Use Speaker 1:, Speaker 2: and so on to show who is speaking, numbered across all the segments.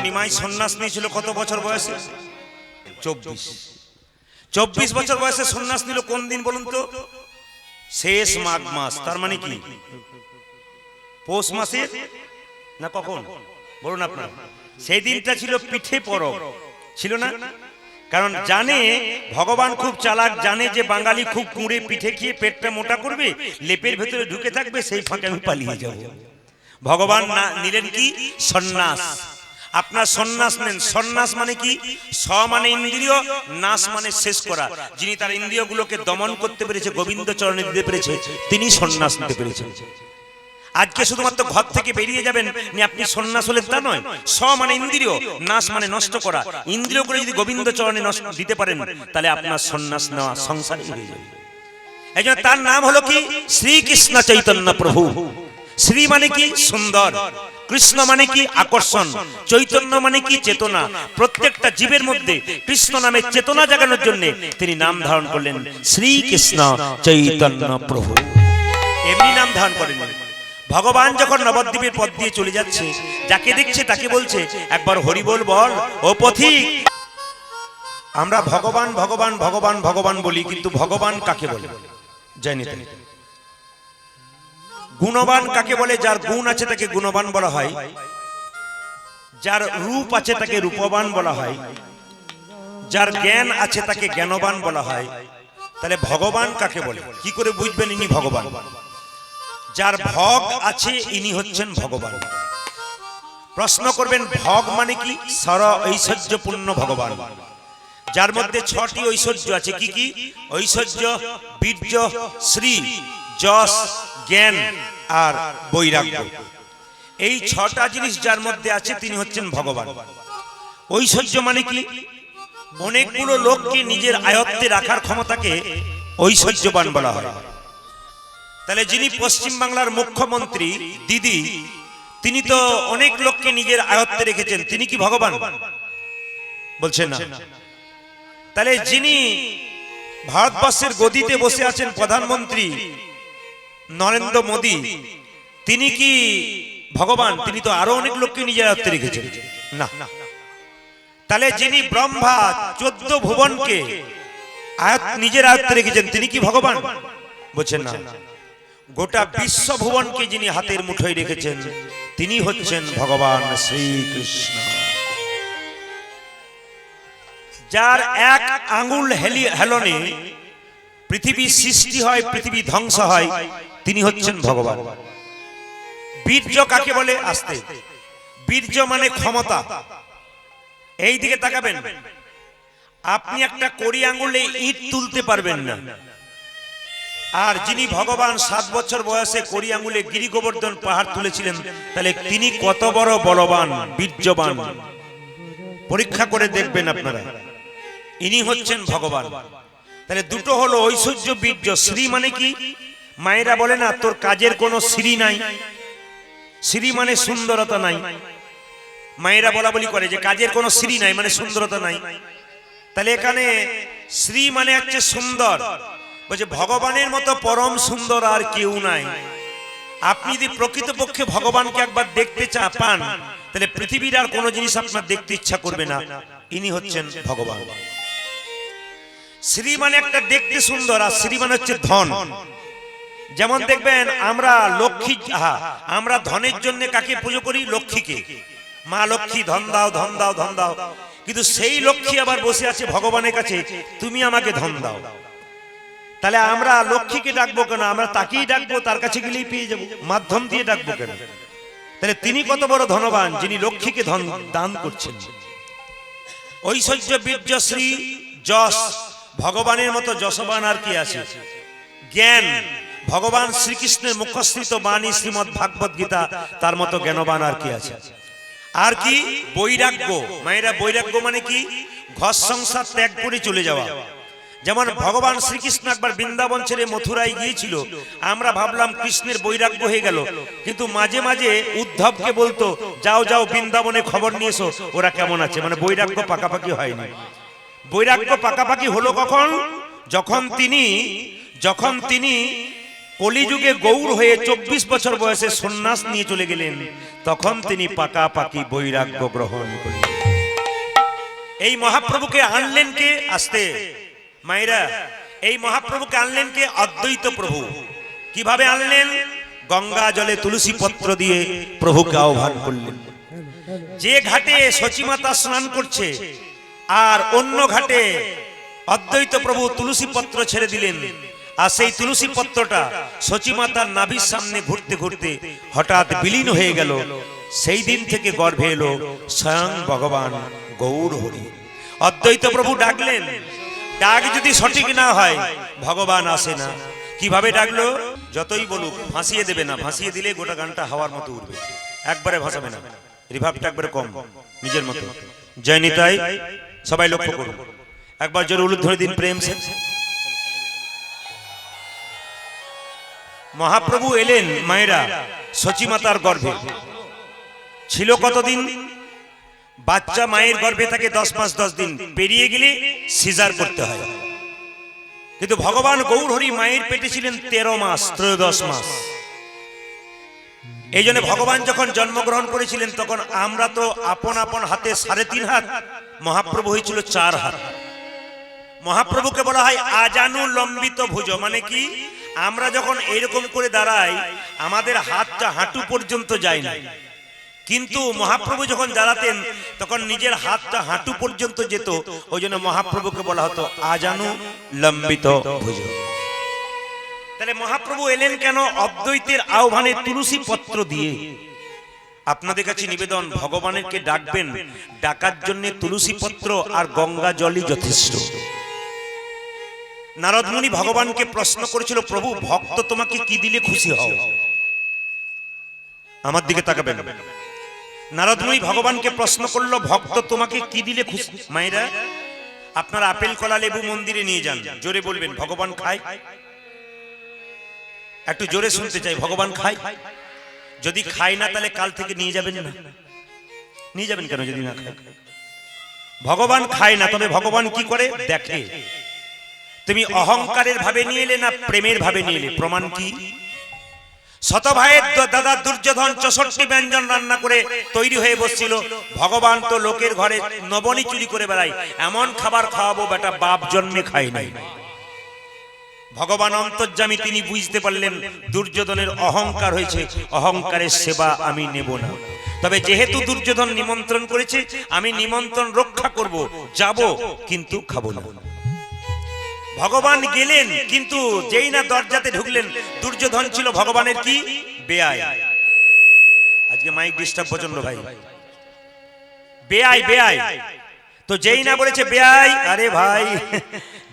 Speaker 1: নিমাই সন্ন্যাস নিয়েছিল কত বছর বয়সে? 24 বছর বয়সে সন্ন্যাস নিল। কোন দিন বলুন তো? শেষ মাঘ মাস। তার মানে কি পৌষ মাসের না কখন বলুন আপনার? সেই দিনটা ছিল পিঠে পরব, ছিল না? কারণ জানে ভগবান খুব চালাক, জানে যে বাঙালি খুব কুঁড়ে পিঠে খেয়ে পেটটা মোটা করবে, লেপের ভেতরে ঢুকে থাকবে, সেই ফাঁকে আমি পালিয়ে যাব। ভগবান নিলেন কি? সন্ন্যাস। আপনার সন্ন্যাস নেন। সন্ন্যাস মানে কি? স মানে ইন্দ্রিয়, নাস মানে শেষ করা। যিনি তার ইন্দ্রিয়গুলোকে দমন করতে পেরেছে, গোবিন্দ চরণে দিতে পেরেছে, তিনি সন্ন্যাস নিতে পেরেছেন। আজকে শুধুমাত্র ঘর থেকে বেরিয়ে যাবেন আপনি সন্ন্যাস হলেন তা নয়। স মানে ইন্দ্রিয়, নাস মানে নষ্ট করা। ইন্দ্রিয়গুলো যদি গোবিন্দ চরণে নষ্ট দিতে পারেন, তাহলে আপনার সন্ন্যাস নেওয়া সংসারই হয়ে যাবে। এই জন্য তার নাম হলো কি? শ্রীকৃষ্ণ চৈতন্য প্রভু। শ্রী মানে কি? সুন্দর। কৃষ্ণ মানে কি? আকর্ষণ। চৈতন্য মানে কি? চেতনা। প্রত্যেকটা জীবের মধ্যে কৃষ্ণ নামে চেতনা জাগানোর জন্য তিনি নাম ধারণ করলেন শ্রীকৃষ্ণ চৈতন্য প্রভু। এমনি নাম ধারণ করেন। ভগবান যখন নবদ্বীপের পথ দিয়ে চলে যাচ্ছে, যাকে দেখছে তাকে বলছে, একবার হরি বল বল ও পথিক। আমরা ভগবান ভগবান ভগবান ভগবান বলি, কিন্তু ভগবান কাকে বলে জানি তো? গুণবান কাকে বলে? যার গুণ আছে তাকে গুণবান বলা হয়, যার রূপ আছে তাকে রূপবান বলা হয়, যার জ্ঞান আছে তাকে জ্ঞানবান বলা হয়। তাহলে ভগবান কাকে বলে? কি করে বুঝবেন ইনি ভগবান? যার ভগ আছে ইনি হচ্ছেন ভগবান। প্রশ্ন করবেন ভগ মানে কি? সর ঐশ্বর্যপূর্ণ ভগবান, যার মধ্যে 6টি ঐশ্বর্য আছে। কি কি? ঐশ্বর্য, বীর্য, শ্রী, যশ, জ্ঞান আর বৈরাগ্য। এই 6টা জিনিস যার মধ্যে আছে তিনি হচ্ছেন ভগবান। ঐশ্বর্য মানে কি? অনেকগুলো লোককে নিজের আয়ত্তে রাখার ক্ষমতাকে ঐশ্বর্যবান বলা হয়। তাহলে যিনি পশ্চিম বাংলার মুখ্যমন্ত্রী দিদি, তিনি তো অনেক লোককে নিজের আয়ত্তে রেখেছেন, তিনি কি ভগবান? বলছেন না। তাহলে যিনি ভারতবর্ষের গদিতে বসে আছেন প্রধানমন্ত্রী নরেন্দ্র মোদী, তিনি কি ভগবান? তিনি তো আরো অনেক লোককে নিজের আয়ত্তে রেখেছেন না। তাহলে যিনি ব্রহ্মা 14 ভুবনকে নিজের আয়ত্তে রেখেছেন, তিনি কি ভগবান? বলছেন না। গোটা বিশ্ব ভুবনকে যিনি হাতের মুঠোয় রেখেছেন, তিনি হচ্ছেন ভগবান শ্রীকৃষ্ণ। যার এক আঙ্গুল হেলনে পৃথিবী সৃষ্টি হয়, পৃথিবী ধ্বংস হয়, তিনি হচ্ছেন ভগবান। বীর্য কাকে বলে? আস্তে। বীর্য মানে ক্ষমতা। এই দিকে তাকাবেন, আপনি একটা কড়ি আঙ্গুলে ইট তুলতে পারবেন না। আর যিনি ভগবান 7 বছর বয়সে কড়ি আঙ্গুলে গিরি গোবর্ধন পাহাড় তুলেছিলেন, তাহলে তিনি কত বড় বলবান, বীর্যবান। পরীক্ষা করে দেখবেন আপনারা, ইনি হচ্ছেন ভগবান। তাহলে দুটো হলো ঐশ্বর্য, বীর্য। শ্রী মানে কি? মায়েরা বলে না তোর কাজের কোনো শ্রী নাই। শ্রী মানে সুন্দরতা নাই। মায়েরা বলা বলি করে যে কাজের কোনো শ্রী নাই মানে সুন্দরতা নাই। তাহলে এখানে শ্রী মানে হচ্ছে সুন্দর। বলছে ভগবানের মতো পরম সুন্দর আর কেউ নাই। আপনি যদি প্রকৃতপক্ষে ভগবানকে একবার দেখতে পান, তাহলে পৃথিবীর আর কোনো জিনিস আপনার দেখতে ইচ্ছা করবে না। ইনি হচ্ছেন ভগবান। শ্রী মানে একটা দেখতে সুন্দর, আর শ্রী মানে হচ্ছে ধন। যেমন দেখবেন আমরা লক্ষ্মী, আমরা ধনের জন্য কাকে পুজো করি? লক্ষ্মীকে। মা লক্ষ্মী ধন দাও, ধন দাও, ধন দাও। কিন্তু সেই লক্ষ্মী আবার বসে আছে ভগবানের কাছে, তুমি আমাকে ধন দাও। তাহলে আমরা লক্ষ্মীকে ডাকবো কেন? আমরা তাকেই ডাকবো, তার কাছে গেলেই পেয়ে যাবো। মাধ্যম দিয়ে ডাকবো কেন? তাহলে তিনি কত বড় ধনবান, যিনি লক্ষ্মীকে ধন দান করছেন। ঐশ্বর্য, বীর্য, শ্রী, যশ। ভগবানের মতো যশবান আর কি আছে? জ্ঞান। ভগবান শ্রীকৃষ্ণের মুখস্থিত বাণী শ্রীমদ্ ভাগবত গীতা, তার মতো জ্ঞানবান আর কি আছে? আর কি? বৈরাগ্য। মায়েরা বৈরাগ্য মানে কি? ঘর সংসার ত্যাগ করে চলে যাওয়া। যেমন ভগবান শ্রীকৃষ্ণ একবার বৃন্দাবন ছেড়ে মথুরায় গিয়েছিল। আমরা ভাবলাম কৃষ্ণের বৈরাগ্য হয়ে গেল, কিন্তু মাঝে মাঝে উদ্ধবকে বলতো যাও যাও বৃন্দাবনে খবর নিয়ে এসো ওরা কেমন আছে। মানে বৈরাগ্য পাকাপাকি হয়নি। বৈরাগ্য পাকাপাকি হলো কখন? যখন তিনি কলিযুগে গৌর হয়ে 24 বছর বয়সে সন্ন্যাস নিয়ে চলে গেলেন, তখন তিনি পাকাপাকি বৈরাগ্য গ্রহণ করলেন। এই মহাপ্রভুকে আনলেন কে? আসতে মায়েরা, এই মহাপ্রভুকে আনলেন কে? অদ্বৈত প্রভু। কিভাবে আনলেন? গঙ্গা জলে তুলসী পত্র দিয়ে প্রভুকে আহ্বান করলেন। যে ঘাটে সচিমাতা স্নান করছে আর অন্য ঘাটে অদ্বৈত প্রভু তুলসী পত্র ছেড়ে দিলেন, আর সেই তুলসী পত্রটা সচিমাতার নাভির সামনে ঘুরতে ঘুরতে হঠাৎ বিলীন হয়ে গেল। সেই দিন থেকে গর্ভে এলো স্বয়ং ভগবান গৌর হরি। অদ্বৈত প্রভু ডাকলেন, ডাক যদি সঠিক না হয় ভগবান আসে না। কিভাবে ডাকলো? যতই বলুক ভাসিয়ে দেবে না, ভাসিয়ে দিলে গোটা গানটা হাওয়ার মতো উঠবে, একবারে ভাসাবে না, রিভাবটা একবারে কম, নিজের মতো। জয় নিতাই, সবাই লক্ষ্য করুন, একবার জোরে উলুধ্বনি ধরে দিন প্রেম সে। মহাপ্রভু এলেন মায়েরা সচিমাতার গর্ভে। ছিল কতদিন? বাচ্চা মায়ের গর্ভে থাকে 10 মাস 10 দিন, পেরিয়ে গেলে সিজার করতে হয়। কিন্তু ভগবান গৌর হরি মায়ের পেটে ছিলেন 13 মাস 13 মাস। এই জন্য ভগবান যখন জন্মগ্রহণ করেছিলেন তখন আমরা তো আপন আপন হাতে 3.5 হাত, মহাপ্রভু হয়েছিল 4 হাত। মহাপ্রভুকে বলা হয় আজানু লম্বিত ভুজ, মানে কি? আমরা যখন এইরকম করে দাঁড়াই আমাদের হাতটা হাঁটু পর্যন্ত যায় না, কিন্তু মহাপ্রভু যখন দাঁড়াতেন তখন নিজের হাতটা হাঁটু পর্যন্ত যেত। ওই জন্য মহাপ্রভুকে বলা হতো আজানু লম্বিত ভুজ। তাহলে মহাপ্রভু এলেন কেন? অদ্বৈতের আহ্বানে তুলসী পত্র দিয়ে। আপনাদের কাছে নিবেদন, ভগবানেরকে ডাকবেন, ডাকার জন্য তুলসী পত্র আর গঙ্গা জলই যথেষ্ট। নারদ মুনি ভগবানকে প্রশ্ন করেছিল, প্রভু ভক্ত তোমাকে কি দিলে খুশি হও? আমার দিকে তাকাবেন। নারদ মুনি ভগবানকে প্রশ্ন করলো, ভক্ত তোমাকে কি দিলে খুশি? মায়েরা, আপনারা আপেল কলা লেবু মন্দিরে নিয়ে যান, জোরে বলবেন ভগবান খায়। একটু জোরে শুনতে চাই, ভগবান খায়? যদি খায় না তাহলে কাল থেকে নিয়ে যাবেন না। নিয়ে যাবেন কেন যদি না খায়? ভগবান খায় না, তবে ভগবান কি করে দেখে। তুমি অহংকারের ভাবে নিয়ে এলে না প্রেমের ভাবে নিয়ে এলে? প্রমাণ কি? শত ভাইয়ের দাদা দুর্যোধন 64 ব্যঞ্জন রান্না করে তৈরি হয়ে বসছিল। ভগবান তো লোকের ঘরে নবনী চুরি করে বেড়ায়, এমন খাবার খাওয়াবো বেটা বাপ জন্মে খায় নাই। ভগবান অন্তর্যামী, তিনি বুঝতে পারলেন দুর্যোধনের অহংকার হয়েছে, অহংকারের সেবা আমি নেব না। তবে যেহেতু দুর্যোধন নিমন্ত্রণ করেছে আমি নিমন্ত্রণ রক্ষা করব, যাব কিন্তু খাবো না। ভগবান গেলেন, কিন্তু যেই না দরজাতে ঢুকলেন দুর্যোধন ছিল ভগবানের কি? বেয়াই। আজকে মাইক ডিস্টার্ব প্রচন্ড ভাই। বেয়াই বেয়াই তো যেই না বলেছে বেয়াই, আরে ভাই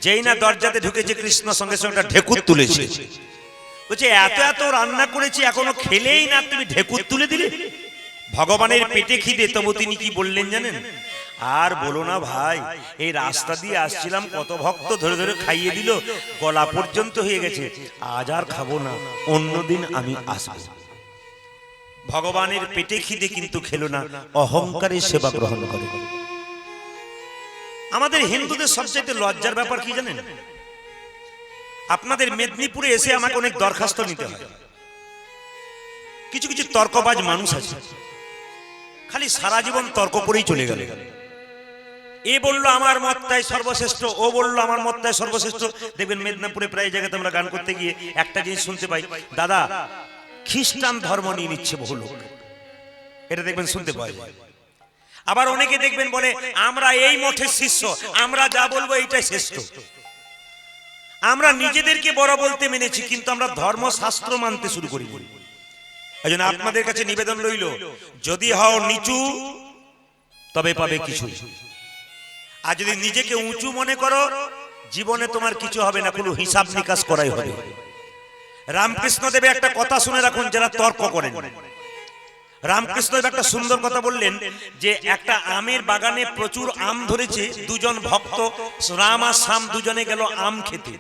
Speaker 1: যেই না দরজাতে ঢুকেছে কৃষ্ণ সঙ্গে সঙ্গে ঢেকুর তুলেছে। বলছে এত এত রান্না করেছি এখনো খেলেই না, তুমি ঢেকুর তুলে দিলে। ভগবানের পেটে খিদে, তবু তিনি কি বললেন জানেন? আর বলো না ভাই, এই রাস্তা দিয়ে আসছিলাম, কত ভক্ত ধরে ধরে খাইয়ে দিল, গলা পর্যন্ত হয়ে গেছে, আজ আর খাবো না, অন্যদিন আমি আসবো। ভগবানের পেটে খিদে কিন্তু খেলো না, অহংকারের সেবা গ্রহণ করে। আমাদের হিন্দুদের সবচেয়ে লজ্জার ব্যাপার কি জানেন? আপনাদের মেদিনীপুরে এসে আমাকে অনেক দরখাস্ত নিতে হয়। কিছু কিছু তর্কবাজ মানুষ আছে, খালি সারা জীবন তর্ক করেই চলে গেল। এ বললো আমার মতটাই সর্বশ্রেষ্ঠ, ও বললো আমার মতটাই সর্বশ্রেষ্ঠ। দেখবেন মেদিনীপুরে প্রায় জায়গাতে আমরা গান করতে গিয়ে একটা জিনিস শুনতে পাই, দাদা খ্রিস্টান ধর্ম নিয়ে নিচ্ছে বহু লোক, এটা দেখবেন শুনতে পাই। আবার অনেকে দেখবেন বলে আমরা এই মঠের শিষ্য, আমরা যা বলবো এইটাই শ্রেষ্ঠ। আমরা নিজেদেরকে বড় বলতে মেনেছি, কিন্তু আমরা ধর্মশাস্ত্র মানতে শুরু করি। এই জন্য আপনাদের কাছে নিবেদন রইল, যদি হও নিচু তবে পাবে কিছু, আর যদি নিজেকে উঁচু মনে করো জীবনে তোমার কিছু হবে না, কোনো হিসাব নিকাশ করাই হবে। রামকৃষ্ণ দেবে একটা কথা শুনে রাখুন, যারা তর্ক করেন। রামকৃষ্ণ দেব একটা সুন্দর কথা বললেন যে একটা আমের বাগানে প্রচুর আম ধরেছে, দুজন ভক্ত রাম আর শ্যাম দুজনে গেল আম খেতে।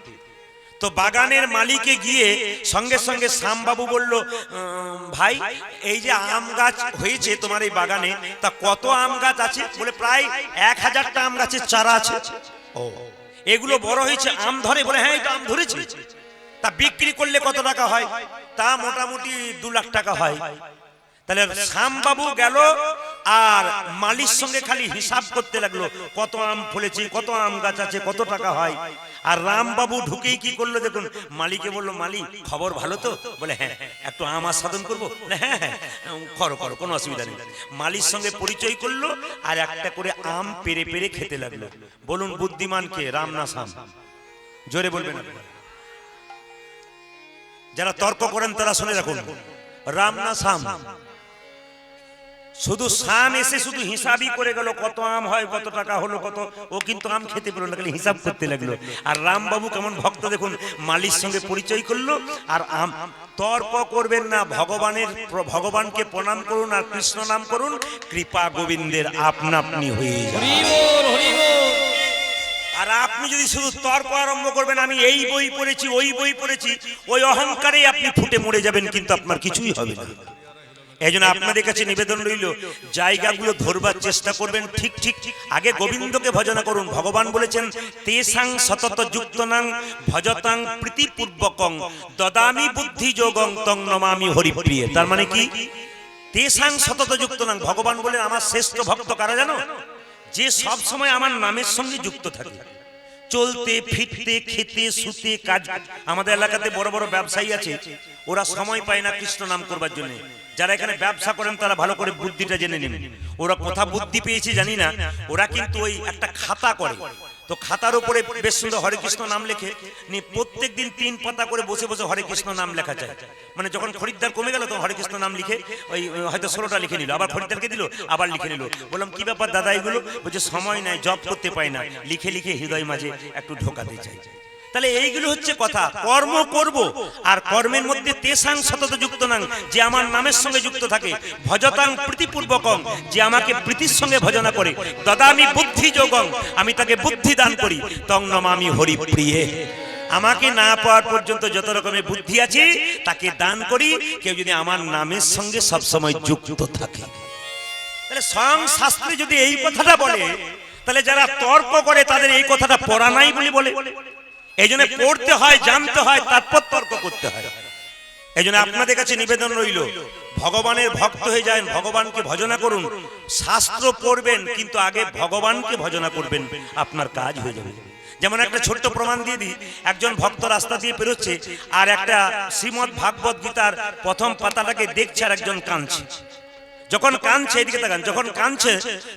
Speaker 1: তো বাগানের মালিকে গিয়ে সঙ্গে সঙ্গে শ্যামবাবু বলল, ভাই এই যে আম গাছ হয়েছে তোমার এই বাগানে, তা কত আম গাছ আছে? বলে প্রায় 1000টা আম গাছের চারা আছে। ও, এগুলো বড় হয়েছে, আম ধরে? বলে হ্যাঁ, এটা আম ধরেছে। তা বিক্রি করলে কত টাকা হয়? তা মোটামুটি 2 লাখ টাকা হয়। তাহলে শ্যামবাবু গেল আর মালির সঙ্গে খালি হিসাব করতে লাগলো, কত আম ফলেছে, কত আম গাছ আছে, কত টাকা হয়। আর রামবাবু ঢুকেই কি করলো দেখুন, মালিকে বললো, মালিক খবর ভালো তো? বলে হ্যাঁ। একটু আম আস্বাদন করবো? হ্যাঁ হ্যাঁ করো করো, কোনো অসুবিধা নেই। মালির সঙ্গে পরিচয় করলো আর একটা করে আম পেরে পেরে খেতে লাগলো। বলুন বুদ্ধিমান কে, রাম না শ্যাম? জোরে বলবেন। যারা তর্ক করেন তারা শুনে রাখুন, রাম না শ্যাম? শুধু শ্যাম এসে শুধু হিসাবই করে গেল, কত আম হয়, কত টাকা হলো, কত। ও কিন্তু আম খেতে পেল না, খালি হিসাব করতে লাগলো। আর রামবাবু কেমন ভক্ত দেখুন, মালির সঙ্গে পরিচয় করলো আর আম। তর্ক করবেন না, ভগবানকে প্রণাম করুন আর কৃষ্ণ নাম করুন, কৃপা গোবিন্দের আপনা আপনি হয়ে যাবে। আর আপনি যদি শুধু তর্ক আরম্ভ করবেন, আমি এই বই পড়েছি, ওই বই পড়েছি, ওই অহংকারেই আপনি ফুটে মরে যাবেন, কিন্তু আপনার কিছুই হবে না। এই জন্য আপনাদের কাছে নিবেদন রইল, জায়গাগুলো ধরবার চেষ্টা করবেন ঠিক ঠিক। আগে গোবিন্দকে ভজনা করুন। ভগবান বলেছেন, তেসাং সতত যুক্তনাং ভজতাং প্রীতিপূর্বকং দদামি বুদ্ধি যোগং তং নমামি হরিপ্রিয়ে। তার মানে কি? তেসাং সতত যুক্তনাং, ভগবান বলেন আমার শ্রেষ্ঠ ভক্ত কারা জানো? যে সব সময় আমার নামের সঙ্গে যুক্ত থাকে, চলতে ফিরতে খেতে শুতে কাজ। আমাদের এলাকাতে বড় বড় ব্যবসায়ী আছে, ওরা সময় পায় না কৃষ্ণ নাম করবার জন্য। যারা এখানে ব্যবসা করেন তারা ভালো করে বুদ্ধিটা জেনে নেন। ওরা কোথা বুদ্ধি পেয়েছে জানি না, ওরা কিন্তু ওই একটা খাতা করে, তো খাতার উপরে বেশ সুন্দর হরে কৃষ্ণ নাম লেখে নিয়ে প্রত্যেক দিন 3 পাতা করে বসে বসে হরে কৃষ্ণ নাম লেখা যায়। মানে যখন খরিদ্দার কমে গেল তখন হরে কৃষ্ণ নাম লিখে ওই হয়তো 16টা লিখে নিল, আবার খরিদ্দারকে দিল, আবার লিখে নিল। বললাম কি ব্যাপার দাদা এগুলো? বলছে সময় নাই, জব করতে পাই না, লিখে লিখে হৃদয় মাঝে একটু ঢোকাতে চাই। তাহলে এইগুলো হচ্ছে কথা। কর্ম করব, আর কর্মের মধ্যে তেসাং সতত যুক্ত নাং, যে আমার নামের সঙ্গে যুক্ত থাকে, ভজতাং প্রীতিপূর্বকং, যে আমাকে প্রীতির সঙ্গে ভজনা করে, দদামি বুদ্ধি যোগং, আমি তাকে বুদ্ধি দান করি, তং নমামি হরিপ্রিয়ে, আমাকে না পাওয়ার পর্যন্ত যত রকমের বুদ্ধি আছে তাকে দান করি। কেউ যদি আমার নামের সঙ্গে সব সময় যুক্ত থাকে, তাহলে স্বয়ং শাস্ত্রে যদি এই কথাটা বলে, তাহলে যারা তর্ক করে তাদের এই কথাটা পড়া নাই বলে বলে। এই জন্য পড়তে হয়, জানতে হয়, তারপর তর্ক করতে হয়। এই জন্য আপনাদের কাছে নিবেদন রইল, ভগবানের ভক্ত হয়ে যান, ভগবানকে ভজনা করুন। শাস্ত্র পড়বেন কিন্তু আগে ভগবানকে ভজনা করবেন, আপনার কাজ হয়ে যাবে। যেমন একটা ছোট্ট প্রমাণ দিয়ে দিই, একজন ভক্ত রাস্তা দিয়ে পেরোচ্ছে আর একটা শ্রীমদ্ ভাগবত গীতার প্রথম পাতাটাকে দেখছে আর একজন কাঁদছে। যখন কাঁদছে, এদিকে তাকান, যখন কাঁদছে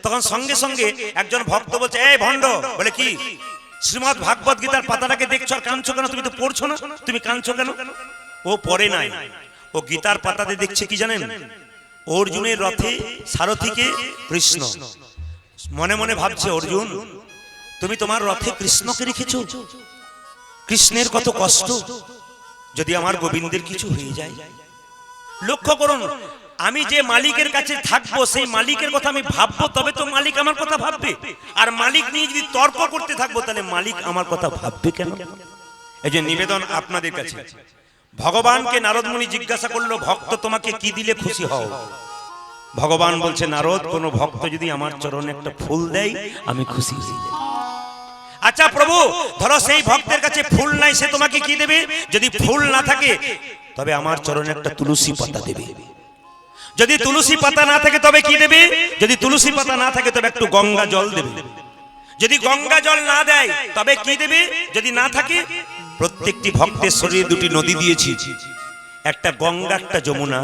Speaker 1: তখন সঙ্গে সঙ্গে একজন ভক্ত বলছে, এই ভণ্ড, বলে কি শ্রীমদ্ ভাগবত গীতার পাতাটাকে দেখছো আর কাঁদছো কেন? তুমি তো পড়ছো না, তুমি কাঁদছো কেন? ও পড়ে নাই, ও গীতার পাতাতে দেখছে কি জানেন? অর্জুনের রথে সারথীকে কৃষ্ণ। মনে মনে ভাবছে, অর্জুন তুমি তোমার রথে কৃষ্ণকে রেখেছো, কৃষ্ণের কত কষ্ট, যদি আমার গোবিন্দের কিছু হয়ে যায়। লক্ষ্য করুন, আমি যে মালিকের কাছে থাকবো সেই মালিকের কথা আমি ভাববো, তবে তো মালিক আমার কথা ভাববে। আর মালিক নিয়ে যদি তর্ক করতে থাকবো তাহলে মালিক আমার কথা ভাববে কেন? এই যে নিবেদন আপনাদের কাছে, ভগবানকে নারদ মুনি জিজ্ঞাসা করলো, ভক্ত তোমাকে কি দিলে খুশি হও? ভগবান বলছে, নারদ কোন ভক্ত যদি আমার চরণে একটা ফুল দেয় আমি খুশি হই। আচ্ছা প্রভু, ধরো সেই ভক্তের কাছে ফুল নাই, সে তোমাকে কি দেবে? যদি ফুল না থাকে তবে আমার চরণে একটা তুলসী পাতা দেবে। যদি তুলসী পাতা না থাকে তবে কি দেবে? যদি তুলসী পাতা না থাকে তবে একটু গঙ্গা জল দেবে। যদি গঙ্গা জল না দেয় তবে কি দেবে? যদি না থাকে, প্রত্যেকটি ভক্তের শরীরে 2টি নদী দিয়েছি, একটা গঙ্গা একটা যমুনা।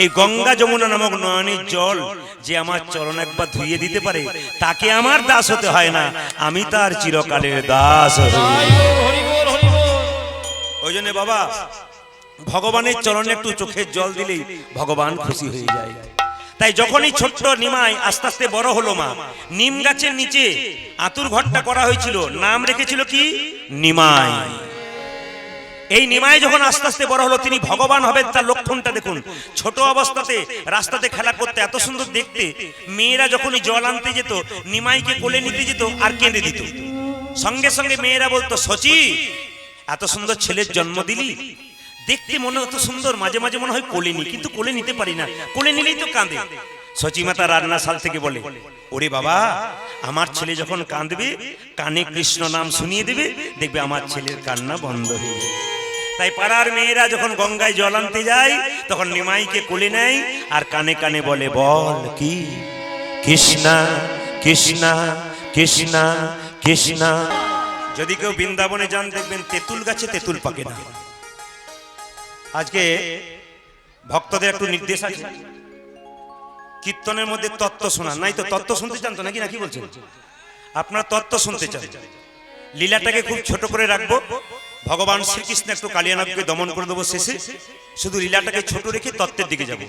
Speaker 1: এই গঙ্গা যমুনা নামক নয়নের জল যে আমার চরণ একবার ধুইয়ে দিতে পারে, তাকে আমার দাস হতে হয় না, আমি তার চিরকালের দাস হই। ওই জন্য বাবা, ভগবানের চরণে একটু চোখের জল দিলেই ভগবান খুশি হয়ে যায়। তাই যখনই ছোট্ট নিমাই আস্তে আস্তে বড় হলো, মা নিম গাছের নিচে আতুর ঘরটা করা হয়েছিল, নাম রেখেছিল কি? নিমাই। এই নিমাই যখন আস্তে আস্তে বড় হলো, তিনি ভগবান হবেন তার লক্ষণটা দেখুন। ছোট অবস্থাতে রাস্তাতে খেলা করতে এত সুন্দর দেখতে, মেয়েরা যখনই জল আনতে যেত নিমাইকে কোলে নিতে যেত আর কেঁদে দিত। সঙ্গে সঙ্গে মেয়েরা বলতো, সচি এত সুন্দর ছেলের জন্ম দিলি, দেখতে মনে হতো সুন্দর, মাঝে মাঝে মনে হয় কোলে নি, কিন্তু কোলে নিতে পারি না, কোলে নিলেই তো কাঁদে। সচি মাতা রান্নাশাল থেকে বলে, ওরে বাবা, আমার ছেলে যখন কাঁদবে কানে কৃষ্ণ নাম শুনিয়ে দেবে, দেখবে আমার ছেলের কান্না বন্ধ হয়ে যাবে। তাই পাড়ার মেয়েরা যখন গঙ্গায় জল আনতে যায় তখন নিমাইকে কোলে নেয় আর কানে কানে বলে, বল কি কৃষ্ণা কৃষ্ণা কৃষ্ণা কৃষ্ণা। যদি কেউ বৃন্দাবনে যান দেখবেন তেঁতুল গাছে তেঁতুল পাকে না। আজকে ভক্তদের একটু নির্দেশ আছে, কীর্তনের মধ্যে তত্ত্ব শোনা নাই তো, তত্ত্ব শুনতে চান তো নাকি, নাকি বলছেন আপনারা তত্ত্ব শুনতে চান? লীলাটাকে খুব ছোট করে রাখবো, ভগবান শ্রীকৃষ্ণ একটু কালিয়ানাথকে দমন করে দেবো শেষে, শুধু লীলাটাকে ছোট রেখে তত্ত্বের দিকে যাব।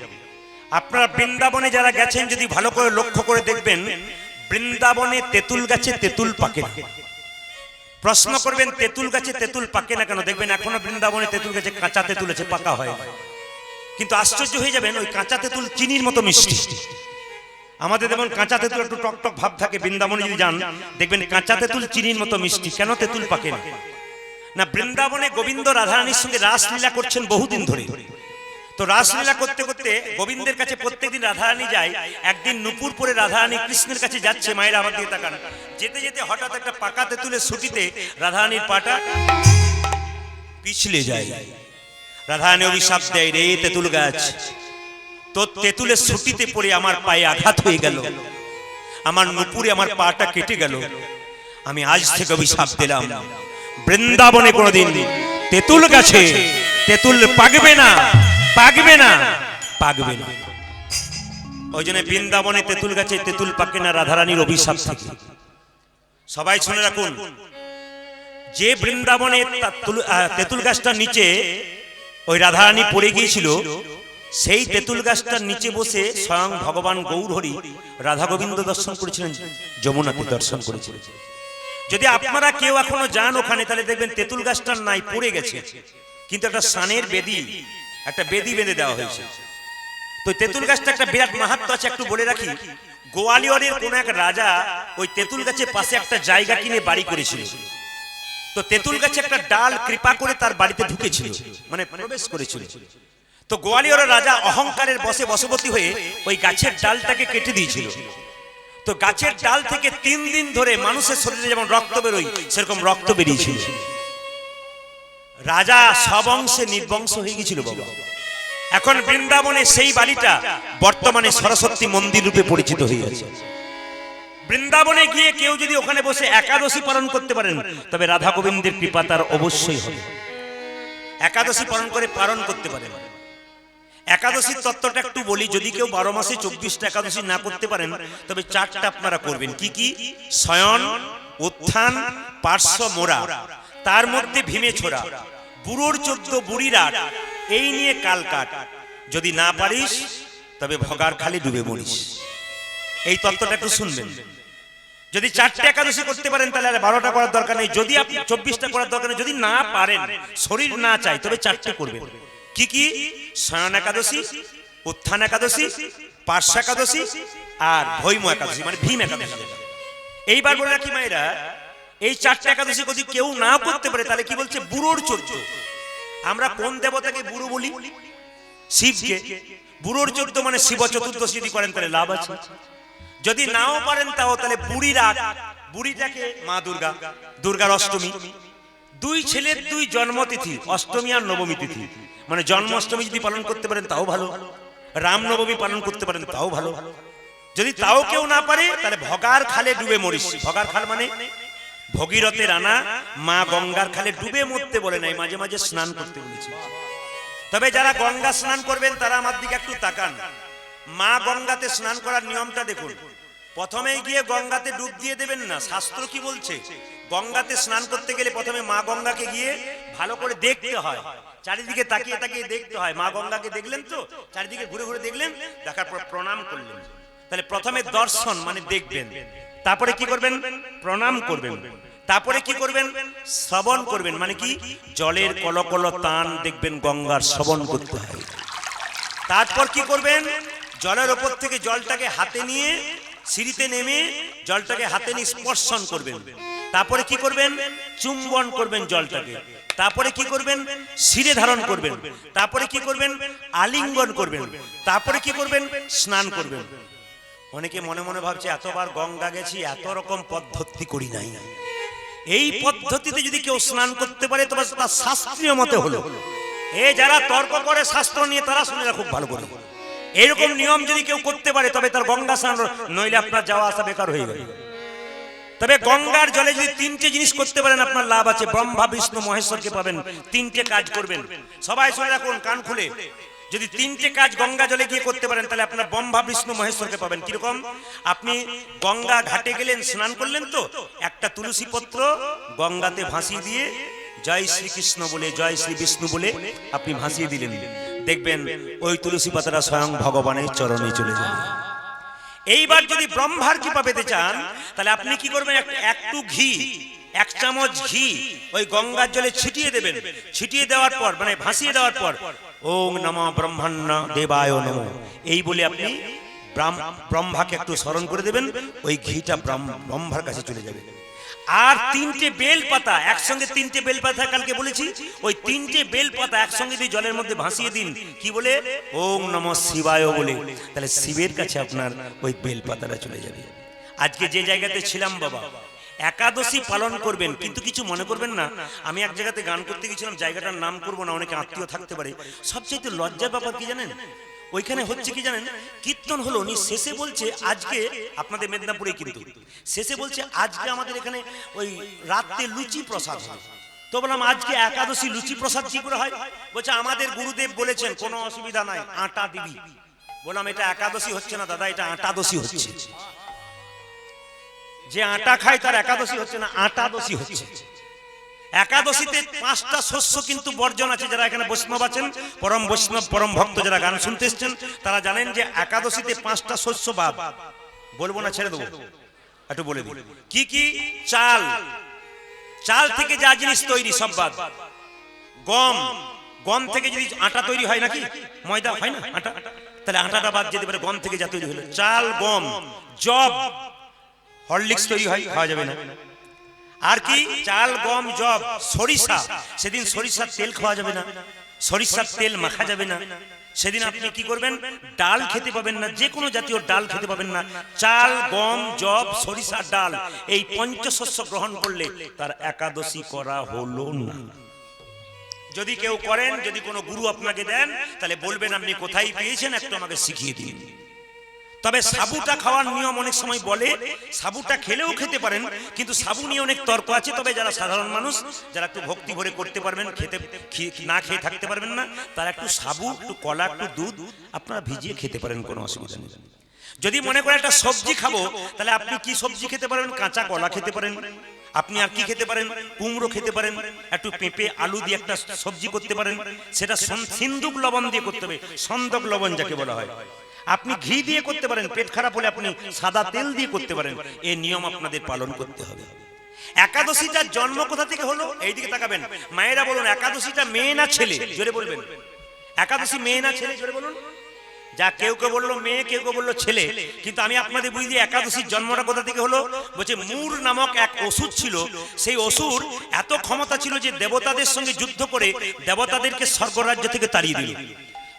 Speaker 1: আপনারা বৃন্দাবনে যারা গেছেন যদি ভালো করে লক্ষ্য করে দেখবেন, বৃন্দাবনে তেঁতুল গাছে তেঁতুল পাকে না। প্রশ্ন করবেন তেঁতুল গাছে তেঁতুল পাকে না কেন? দেখবেন এখনো বৃন্দাবনে তেঁতুল গাছে কাঁচা তেঁতুল আছে, পাকা হয়। কিন্তু আশ্চর্য হয়ে যাবেন, ওই কাঁচা তেঁতুল চিনির মতো মিষ্টি। আমাদের যেমন কাঁচা তেঁতুল একটু টক টক ভাব থাকে, বৃন্দাবনে যদি যান দেখবেন কাঁচা তেঁতুল চিনির মতো মিষ্টি। কেন তেঁতুল পাকে না? না, বৃন্দাবনে গোবিন্দ রাধারানীর সঙ্গে রাসলীলা করছেন বহুদিন ধরে। তো রাসলীলা করতে করতে গোবিন্দের কাছে প্রত্যেকদিন রাধারানী যায়। একদিন নুপুর পরে রাধারানী কৃষ্ণের কাছে যাচ্ছে, মায়ের আবার দিয়ে তাকান, যেতে যেতে হঠাৎ একটা পাকা তেঁতুলের ছুটিতে রাধারানীর পাটা পিছলে যায়। রাধারানী অভিশাপ দেয়, রে তেঁতুল গাছ, তোর তেঁতুলের ছুটিতে পড়ে আমার পায়ে আঘাত হয়ে গেল, আমার নুপুরে আমার পাটা কেটে গেল। আমি আজ থেকে অভিশাপ দিলাম, বৃন্দাবনে কোনোদিন তেঁতুল গাছে তেঁতুল পাকবে না, পাকবে না, পাকবে না। ওই জন্য বৃন্দাবনে তেঁতুল গাছে তেঁতুল পাকে না, রাধারানীর অভিশাপ থাকে। সবাই শুনে রাখুন, যে বৃন্দাবনে তেঁতুল গাছটার নিচে ওই রাধারানী পড়ে গিয়েছিল, সেই তেঁতুল গাছটার নিচে বসে স্বয়ং ভগবান গৌরহরি রাধা গোবিন্দ দর্শন করেছিলেন, যমুনাকে দর্শন করেছিলেন। যদি আপনারা কেউ এখনো যান ওখানে, তাহলে দেখবেন তেঁতুল গাছটার নাই, পড়ে গেছে, কিন্তু একটা সানের বেদি, একটা বেদি বেঁধে দেওয়া হয়েছে। তো তেঁতুল গাছটা একটা বিরাট মাহাত্ম্য আছে, একটু বলে রাখি। গোয়ালিয়রের কোন এক রাজা ওই তেঁতুল গাছের পাশে একটা জায়গা কিনে বাড়ি করেছিল। তো তেঁতুল গাছে একটা ডাল কৃপা করে তার বাড়িতে ঢুকেছিল, মানে প্রবেশ করেছিল। তো গোয়ালিয়রের রাজা অহংকারের বশে বশবর্তী হয়ে ওই গাছের ডালটাকে কেটে দিয়েছিল। তো গাছের ডাল থেকে 3 দিন ধরে মানুষের শরীরে যেমন রক্ত বেরোয় সেরকম রক্ত বেরিয়েছিল। রাজা সবংশে নির্বংশ হয়ে গিয়েছিল বাবা। এখন বৃন্দাবনে সেই বাড়িটা বর্তমানে সরস্বতী মন্দির রূপে পরিচিত হয়ে গেছে। বৃন্দাবনে গিয়ে কেউ যদি ওখানে বসে একাদশী পালন করতে পারেন, তবে রাধা গোবিন্দের কৃপা তার অবশ্যই হবে। একাদশী পালন করতে পারেন। একাদশীর তত্ত্বটা একটু বলি, যদি কেউ 12 মাসে 24টা একাদশী না করতে পারেন, তবে 4টা আপনারা করবেন। কি কি? শয়ন, উত্থান, পার্শ্ব মোড়া, তার মধ্যে ভীমে ছোড়া, বুড়োর 14 বুড়ির 8, এই নিয়ে কাল কাট। যদি না পারিস তবে ভগার খালি ডুবে মরিস। এই তত্ত্বটা একটু শুনবেন। যদি 4টা একাদশী করতে পারেন তাহলে আর 12টা করার দরকার নেই। যদি আপনি 24টা করার দরকার নেই। যদি না পারেন, শরীর না চায়, তবে 4টে করবেন। কি কি? শয়ন একাদশী, উত্থান একাদশী, পার্শ্ব একাদশী আর ভৈম একাদশী, মানে ভীম একাদশী। এইবার বলে রাখি মায়েরা, এই 4টা একাদশী যদি কেউ না করতে পারে তাহলে কি বলছে? বুড়োর 14। আমরা কোন দেবতাকে বুড়ো বলি? শিবকে। বুড়োর 14 মানে শিব চতুর্দশী যদি করেন তাহলে লাভ আছে। যদি নাও পারেন তাও তাহলে বুড়ির 8, বুড়িটাকে মা দুর্গা, দুর্গার অষ্টমী। 2 ছেলের 2 জন্মতিথি, অষ্টমী আর নবমী তিথি, মানে জন্মাষ্টমী যদি পালন করতে পারেন তাও ভালো, রামনবমী পালন করতে পারেন তাও ভালো। যদি তাও কেউ না পারে তাহলে ভগার খালে ডুবে মরিস। ভগার খাল মানে ভগীরথের আনা, মা গঙ্গার খালে ডুবে মরতে বলে নাই, মাঝে মাঝে স্নান করতে বলেছে। তবে যারা গঙ্গা স্নান করবেন তারা আমার দিকে একটু তাকান। মা গঙ্গাতে স্নান করার নিয়মটা দেখুন। প্রথমেই গিয়ে গঙ্গাতে ডুব দিয়ে দেবেন না। শাস্ত্র কি বলছে? গঙ্গাতে স্নান করতে গেলে প্রথমে মা গঙ্গাকে গিয়ে ভালো করে দেখতে হয়, চারিদিকে তাকিয়ে তাকিয়ে দেখতে হয়। মা গঙ্গাকে দেখলেন তো, চারিদিকে ঘুরে ঘুরে দেখলেন, দেখার পর প্রণাম করলেন। তাহলে প্রথমে দর্শন মানে দেখবেন, তারপরে কি করবেন? প্রণাম করবেন। তারপরে কি করবেন? শ্রবণ করবেন, মানে কি? জলের কলকল টান দেখবেন, গঙ্গার শ্রবণ করতে হয়। তারপর কি করবেন? জলের ওপর থেকে জলটাকে হাতে নিয়ে সিঁড়িতে নেমে জলটাকে হাতে নিয়ে স্পর্শন করবেন। তারপরে কি করবেন? চুম্বন করবেন জলটাকে। তারপরে কি করবেন? শিরে ধারণ করবেন। তারপরে কি করবেন? আলিঙ্গন করবেন। তারপরে কি করবেন? স্নান করবেন। অনেকে মনে মনে ভাবছে এতবার গঙ্গা গেছি, এত রকম পদ্ধতি করি নাই। এই পদ্ধতিতে যদি কেউ স্নান করতে পারে তবে তার শাস্ত্রীয় মতে হলো। যারা তর্ক করে শাস্ত্র নিয়ে তারা শুনে খুব ভালো করে, এরকম নিয়ম যদি কেউ করতে পারে তবে তার গঙ্গা স্নান, নইলে আপনার যাওয়া আসা বেকার হয়ে যাবে। তবে গঙ্গার জলে যদি তিনটে জিনিস করতে পারেন আপনার লাভ আছে। ব্রহ্মা বিষ্ণু মহেশ্বরকে পাবেন, তিনটে কাজ করবেন। সবাই শুনে রাখুন কান খুলে, যদি তিনটে কাজ গঙ্গা জলে গিয়ে করতে পারেন তাহলে আপনার ব্রহ্মা বিষ্ণু মহেশ্বরকে পাবেন। কিরকম? আপনি গঙ্গা ঘাটে গেলেন, স্নান করলেন, তো একটা তুলসী পত্র গঙ্গাতে ভাসিয়ে দিয়ে জয় শ্রীকৃষ্ণ বলে, জয় শ্রী বিষ্ণু বলে আপনি ভাসিয়ে দিলেন, দেখবেন ওই তুলসী পাতাটা স্বয়ং ভগবানের চরণে চলে যাবে। এইবার যদি ব্রহ্মার কৃপা পেতে চান তাহলে আপনি কি করবেন, একটু ঘি, 1 চামচ ঘি ওই গঙ্গার জলে ছিটিয়ে দেবেন। ছিটিয়ে দেওয়ার পর, মানে ভাসিয়ে দেওয়ার পর, ওম নমঃ ব্রহ্মণ্য দেবায় নমঃ এই বলে আপনি ব্রহ্মাকে একটু স্মরণ করে দেবেন, ওই ঘিটা ব্রহ্মার কাছে চলে যাবে। আর 3টে বেল পাতা একসঙ্গে, 3টে বেল পাতা কালকে বলেছি, ওই 3টে বেল পাতা একসঙ্গে যদি জলের মধ্যে ভাসিয়ে দিন, কি বলে? ওম নমঃ শিবায় বলে, তাহলে শিবের কাছে আপনার ওই বেল পাতাটা চলে যাবে। আজকে যে জায়গাতে ছিলাম বাবা, একাদশী পালন করবেন, কিন্তু কিছু মনে করবেন না। আমি এক জায়গাতে গান করতে গেছিলাম, জায়গাটার নাম করবো না, অনেকে আত্মীয় থাকতে পারে। সবচেয়ে লজ্জার ব্যাপার কি জানেন? ওইখানে হচ্ছে কি জানেন, কীর্তন হলো, উনি শেষে বলছে আজকে আপনাদের মেদিনীপুরে, কিন্তু শেষে বলছে আজকে আমাদের এখানে ওই রাতে লুচি প্রসাদ হয়। তো বললাম আজকে একাদশী লুচি প্রসাদ কি করে হয়? বলছে আমাদের গুরুদেব বলেছেন কোনো অসুবিধা নাই, আটা দিবি। বললাম এটা একাদশী হচ্ছে না দাদা, এটা আটাদশী হচ্ছে। যে আটা খায় তার একাদশী হচ্ছে না, আটাদশী হচ্ছে। একাদশীতে 5টা শস্য কিন্তু বর্জন আছে। যারা এখানে বৈষ্ণব আছেন, পরম বৈষ্ণব পরম ভক্ত যারা গান শুনতে এসছেন, তারা জানেন যে একাদশীতে 5টা শস্য বাদ। বলবো না, ছেড়ে দেবো, একটু বলে দিই কি কি। চাল, চাল থেকে যা জিনিস তৈরি সব বাদ। গম, গম থেকে যদি আটা তৈরি হয়, নাকি ময়দা হয় না আটা, তাহলে আটাটা বাদ যেতে পারে। গম থেকে যা তৈরি হলো, চাল, গম, জব, হরলিক্স তৈরি হয়, খাওয়া যাবে না। আর কি? চাল, গম, জব, সরিষা, সেদিন সরিষার তেল খাওয়া যাবে না, সরিষার তেল মাখা যাবে না। সেদিন আপনি কি করবেন, ডাল খেতে পাবেন না, যে কোনো জাতীয় ডাল খেতে পাবেন না। চাল, গম, জব, সরিষা, ডাল, এই পঞ্চশস্য গ্রহণ করলে তার একাদশী করা হলো না। যদি কেউ করেন, যদি কোনো গুরু আপনাকে দেন, তাহলে বলবেন আপনি কোথায় পেয়েছেন, একটু আমাকে শিখিয়ে দিন। তবে সাবুটা খাওয়ার নিয়ম অনেক সময় বলে, সাবুটা খেলেও খেতে পারেন, কিন্তু সাবু নিয়ে অনেক তর্ক আছে। তবে যারা সাধারণ মানুষ, যারা একটু ভক্তি ভরে করতে পারবেন, খেতে না খেয়ে থাকতে পারবেন না, তারা একটু সাবু, একটু কলা, একটু দুধ আপনারা ভিজিয়ে খেতে পারেন, কোনো অসুবিধা নেই। যদি মনে করেন একটা সবজি খাবো, তাহলে আপনি কি সবজি খেতে পারেন? কাঁচা কলা খেতে পারেন, আপনি আর কি খেতে পারেন? কুমড়ো খেতে পারেন, একটু পেঁপে আলু দিয়ে একটা সবজি করতে পারেন। সেটা সিন্দুক লবণ দিয়ে করতে হবে, সন্দক লবণ যাকে বলা হয়। আপনি ঘি দিয়ে করতে পারেন, পেট খারাপ হলে আপনি সাদা তেল দিয়ে করতে পারেন। এই নিয়ম আপনাদের পালন করতে হবে। একাদশীটার জন্ম কোথা থেকে হলো? এইদিকে তাকাবেন, মায়েরা বলুন একাদশীটা মেয়ে না ছেলে? জোরে বলবেন, একাদশী মেয়ে না ছেলে? জোরে বলুন। যা কেউ কেউ বললো মেয়ে, কেউ কেউ বললো ছেলে, কিন্তু আমি আপনাদের বুঝি একাদশীর জন্মটা কোথা থেকে হলো। বলছে মূর নামক এক অসুর ছিল, সেই অসুর এত ক্ষমতা ছিল যে দেবতাদের সঙ্গে যুদ্ধ করে দেবতাদেরকে স্বর্গরাজ্য থেকে তাড়িয়ে দিল।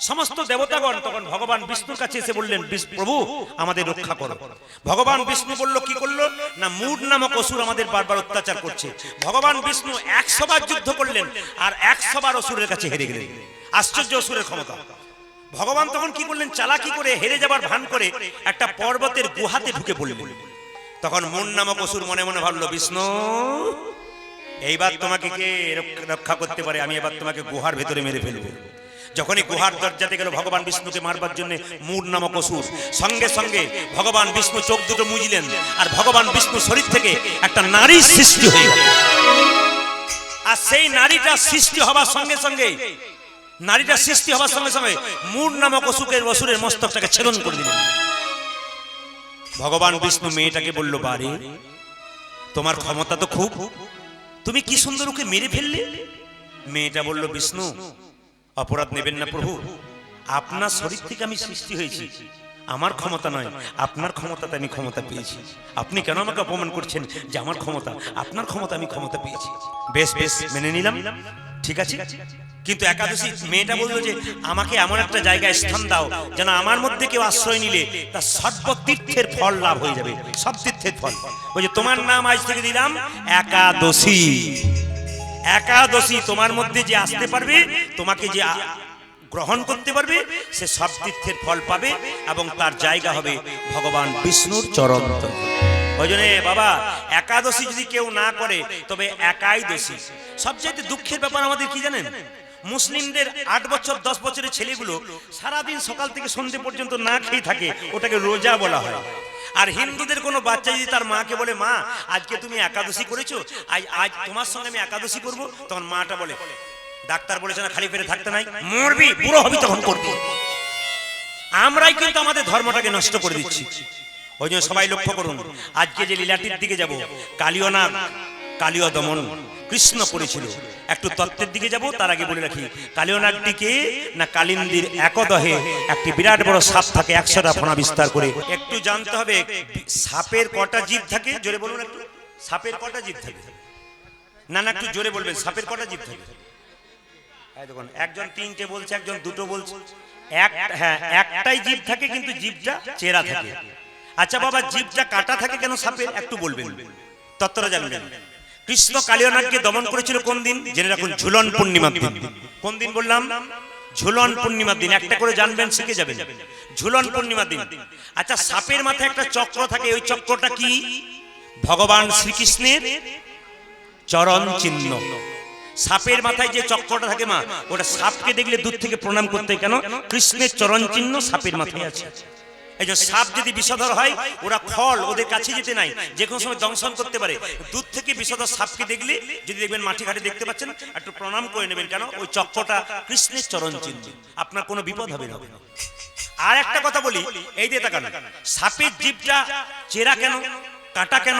Speaker 1: সমস্ত দেবতাগণ তখন ভগবান বিষ্ণুর কাছে এসে বললেন, প্রভু আমাদের রক্ষা করো। ভগবান বিষ্ণু বলল, কি করলো না, মূর নামক অসুর আমাদের বারবার অত্যাচার করছে। ভগবান বিষ্ণু 100 বার যুদ্ধ করলেন, আর 100 বার অসুরের কাছে হেরে গেলেন। আশ্চর্য অসুরের ক্ষমতা। ভগবান তখন কি করলেন, চালাকি করে হেরে যাবার ভান করে একটা পর্বতের গুহাতে ঢুকে পড়লেন। তখন মূর নামক অসুর মনে মনে ভাবলো, বিষ্ণু এইবার তোমাকে কে রক্ষা করতে পারে, আমি এবার তোমাকে গুহার ভেতরে মেরে ফেলবো। যখনই গুহার দরজাতে গেল ভগবান বিষ্ণুকে মারবার জন্য মূর নামক অসুর, সঙ্গে সঙ্গে ভগবান বিষ্ণু চোখ দুটো মুজলেন, আর ভগবান বিষ্ণু শরীর থেকে একটা নারীর সৃষ্টি হয়ে গেল। আর সেই নারীটা সৃষ্টি হবার সঙ্গে সঙ্গে, নারীটা সৃষ্টি হবার সঙ্গে সঙ্গে মূর নামক অসুরের মস্তকটাকে ছেদন করে দিলেন। ভগবান বিষ্ণু মেয়েটাকে বলল, বারে তোমার ক্ষমতা তো খুব, তুমি কি সুন্দর ওকে মেরে ফেললে। মেয়েটা বলল, বিষ্ণু অপরাধ নেবেন না প্রভু, আপনার শরীর থেকে আমি সৃষ্টি হয়েছি, আমার ক্ষমতা নয়, আপনার ক্ষমতাতে আমি ক্ষমতা পেয়েছি। আপনি কেন আমাকে অপমান করছেন যে আমার ক্ষমতা, আপনার ক্ষমতা আমি ক্ষমতা পেয়েছি। বেশ বেশ মেনে নিলাম, ঠিক আছে, কিন্তু একাদশী মেয়েটা বললো যে আমাকে এমন একটা জায়গায় স্থান দাও যেন আমার মধ্যে কেউ আশ্রয় নিলে তার সর্বতীর্থের ফল লাভ হয়ে যাবে, সব তীর্থের ফল। ওই যে তোমার নাম আজ থেকে দিলাম একাদশী। একাদশী তোমার মধ্যে যে আসতে পারবে, তোমাকে যে গ্রহণ করতে পারবে, সে সব তীর্থের ফল পাবে এবং তার জায়গা হবে ভগবান বিষ্ণুর চরণ। ওই জন্য বাবা একাদশী যদি কেউ না করে তবে একাই দোষী। সবচেয়ে দুঃখের ব্যাপার আমাদের কি জানেন, মুসলিমদের 8 বছর 10 বছরের ছেলেগুলো সারাদিন সকাল থেকে সন্ধ্যে পর্যন্ত না খেয়ে থাকে, ওটাকে রোজা বলা হয়। আর হিন্দুদের কোনো বাচ্চা যদি তার মাকে বলে মা আজকে তুমি একাদশী করেছো, আজ তোমার সঙ্গে আমি একাদশী করবো, তখন মাটা বলে ডাক্তার বলেছে না খালি পেটে থাকতে নাই, মরবি বুড়ো হবি তখন করবি। আমরাই কিন্তু আমাদের ধর্মটাকে নষ্ট করে দিচ্ছি। ওই জন্য সবাই লক্ষ্য করুন, আজকে যে লীলাটির দিকে যাব, কালীয় নাগ কালীয় দমন কৃষ্ণ করেছিল। একটু তত্ত্বের দিকে যাব, তার আগে বলে রাখি কালীয় নাগটিকে না কালিন্দির একদহে একটি বিরাট বড় সাপ থাকে, 100টা ফণা বিস্তার করে। একটু জানতে হবে সাপের কটা জিভ থাকে, জোরে বলুন একটু, সাপের কটা জিভ থাকে? না না একটু জোরে বলবেন, সাপের কটা জিভ থাকে? দেখুন একজন 3টে বলছে, একজন 2টো বলছে। হ্যাঁ একটাই জিভ থাকে কিন্তু জিভটা চেরা থাকে। আচ্ছা বাবা জিভটা কাটা থাকে কেন সাপের, একটু বলবেন, তত্ত্বটা জানবেন। কৃষ্ণ কালীয় নাগকে দমন করেছিল কোন দিন জেনে রাখুন, ঝুলন পূর্ণিমার দিন। কোন দিন বললাম? ঝুলন পূর্ণিমার দিন। একটা করে জানবেন, শিখে যাবেন, ঝুলন পূর্ণিমার দিন। আচ্ছা সাপের মাথায় একটা চক্র থাকে, ওই চক্রটা কি? ভগবান শ্রীকৃষ্ণের চরণ চিহ্ন। সাপের মাথায় যে চক্রটা থাকে মা, ওটা সাপকে দেখলে দূর থেকে প্রণাম করতে, কেন? কৃষ্ণের চরণ চিহ্ন সাপের মাথায় আছে। এই যে সাপ যদি বিষধর হয়, ওরা খল ওদের কাছে যেতে নাই, যে কোনো সময় দংশন করতে পারে। দূর থেকে বিষধর সাপকে দেখলে যদি দেখবেন মাটি ঘাটে দেখতে পাচ্ছেন, একটু প্রণাম করে নেবেন, কেন? ওই চক্রটা কৃষ্ণের চরণ চিহ্ন, আপনার কোনো বিপদ হবে না। আর একটা কথা বলি, এই যে তাকান, সাপের জিভটা চেরা কেন, কাটা কেন?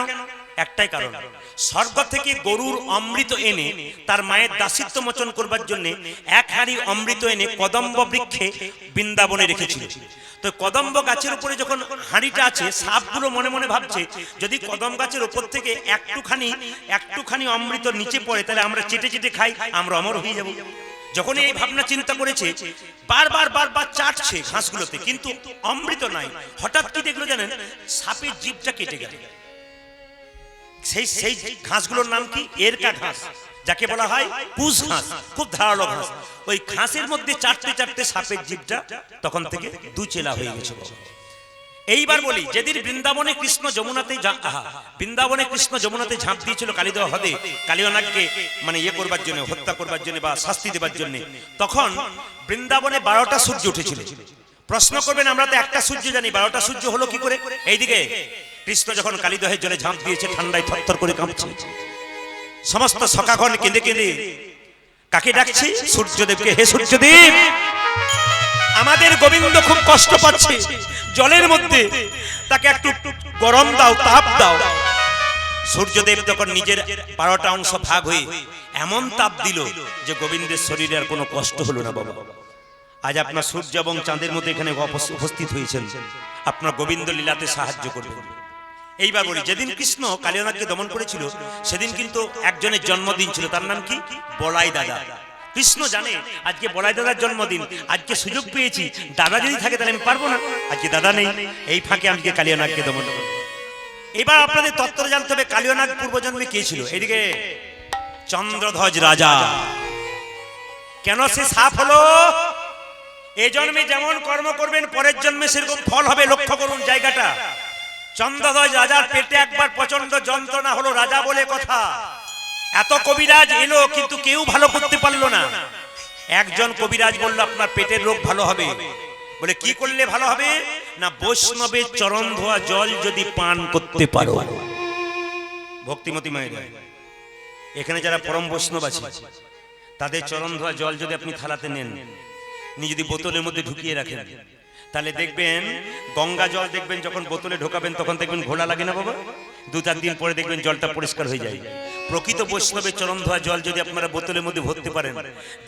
Speaker 1: একটাই কারণ, স্বর্গ থেকে গরুর অমৃত এনে তার মায়ের দাসিত্ব মোচন করবার জন্য 1 হাঁড়ি অমৃত এনে কদম্ব বৃক্ষে বৃন্দাবনে রেখেছিল। তো কদম্ব গাছের উপরে যখন হাঁড়িটা আছে, সাপগুলো মনে মনে ভাবছে যদি কদম গাছের উপর থেকে একটুখানি অমৃত নিচে পড়ে, তাহলে আমরা চেটে চেটে খাই, আমরা অমর হয়ে যাব। যখন এই ভাবনা চিন্তা করেছে, বারবার চাটছে ঘাসগুলোতে, কিন্তু অমৃত নাই। হঠাৎ কি দেখলো জানেন, সাপের জিভটা কেটে গেল। সেই ঘাসগুলোর নাম কি? এরকা ঘাস, যাকে বলা হয় কুশ ঘাস, খুব ধারালো ঘাস। ওই ঘাসের মধ্যে চাটতে চাটতে সাপের জিভটা তখন থেকে দুচেলা হয়ে গেছে। এইবার বলি, যেদিন বৃন্দাবনে কৃষ্ণ যমুনাতে ঝাঁপ দিয়েছিল কালিদহ হ্রদে, কালীয় নাগকে মানে করবার জন্য, হত্যা করবার জন্য বা শাস্তি দেবার জন্য, তখন বৃন্দাবনে 12টা সূর্য উঠেছিল। প্রশ্ন করবেন আমরা তো একটা সূর্য জানি, 12টা সূর্য হলো কি করে? এইদিকে কৃষ্ণ যখন কালিদহের জলে ঝাঁপ দিয়েছে, ঠান্ডায় থরথর করে কাঁপছে, সমস্ত সখাগণ কেঁদে কেঁদে কাকে ডাকছে? সূর্যদেবকে। হে সূর্যদেব, আমাদের গোবিন্দ খুব কষ্ট পাচ্ছে জলের মধ্যে, তাকে একটু গরম দাও, তাপ দাও। সূর্যদেব তখন নিজের 12টা অংশ ভাগ হয়ে এমন তাপ দিল যে গোবিন্দের শরীরে আর কোনো কষ্ট হলো না। বাবা আজ আপনার সূর্য এবং চাঁদের মধ্যে এখানে উপস্থিত হয়েছেন, আপনার গোবিন্দ লীলাতে সাহায্য করবেন। এইবার বলি, যেদিন কৃষ্ণ কালীয় নাগকে দমন করেছিল, সেদিন কিন্তু একজনের জন্মদিন ছিল, তার নাম কি? বলাই দাদা। কৃষ্ণ জানে আজকে বলাই দাদার জন্মদিন, আজকে সুযোগ পেয়েছি, দাদা যদি থাকে তাহলে আমি পারবো না, আজকে দাদা নেই, এই ফাঁকে আমি কালীয় নাগকে দমন করব। এবার আপনাদের তত্ত্ব জানতে হবে কালীয় নাগ পূর্বজন্মে কে ছিল। এদিকে চন্দ্রধ্বজ রাজা। কেন সে সাপ হলো? এই জন্মে যেমন কর্ম করবেন পরের জন্মে সেরকম ফল হবে। লক্ষ্য করুন জায়গাটা। চন্দ্রধ্বজ রাজার পেটে একবার প্রচন্ড যন্ত্রণা হলো, রাজা বলে কথা। এত কবিরাজ এলো কিন্তু কেউ ভালো করতে পারলো না। একজন কবিরাজ বলল আপনার পেটের রোগ ভালো হবে। বলে কি করলে ভালো হবে? না বৈষ্ণবের চরণ ধোয়া জল যদি পান করতে পারো। ভক্তিমতী মায়ের এখানে যারা পরম বৈষ্ণব আছে, তাদের চরণ ধোয়া জল যদি আপনি থালাতে নেন, নিয়ে যদি বোতলের মধ্যে ঢুকিয়ে রাখেন, তাহলে দেখবেন গঙ্গা জল দেখবেন যখন বোতলে ঢোকাবেন তখন দেখবেন ঘোলা লাগে না বাবা, 2-4 দিন পরে দেখবেন জলটা পরিষ্কার হয়ে যায়। প্রকৃত বৈষ্ণবের চরণ ধোয়া জল যদি আপনারা বোতলের মধ্যে ভরতে পারেন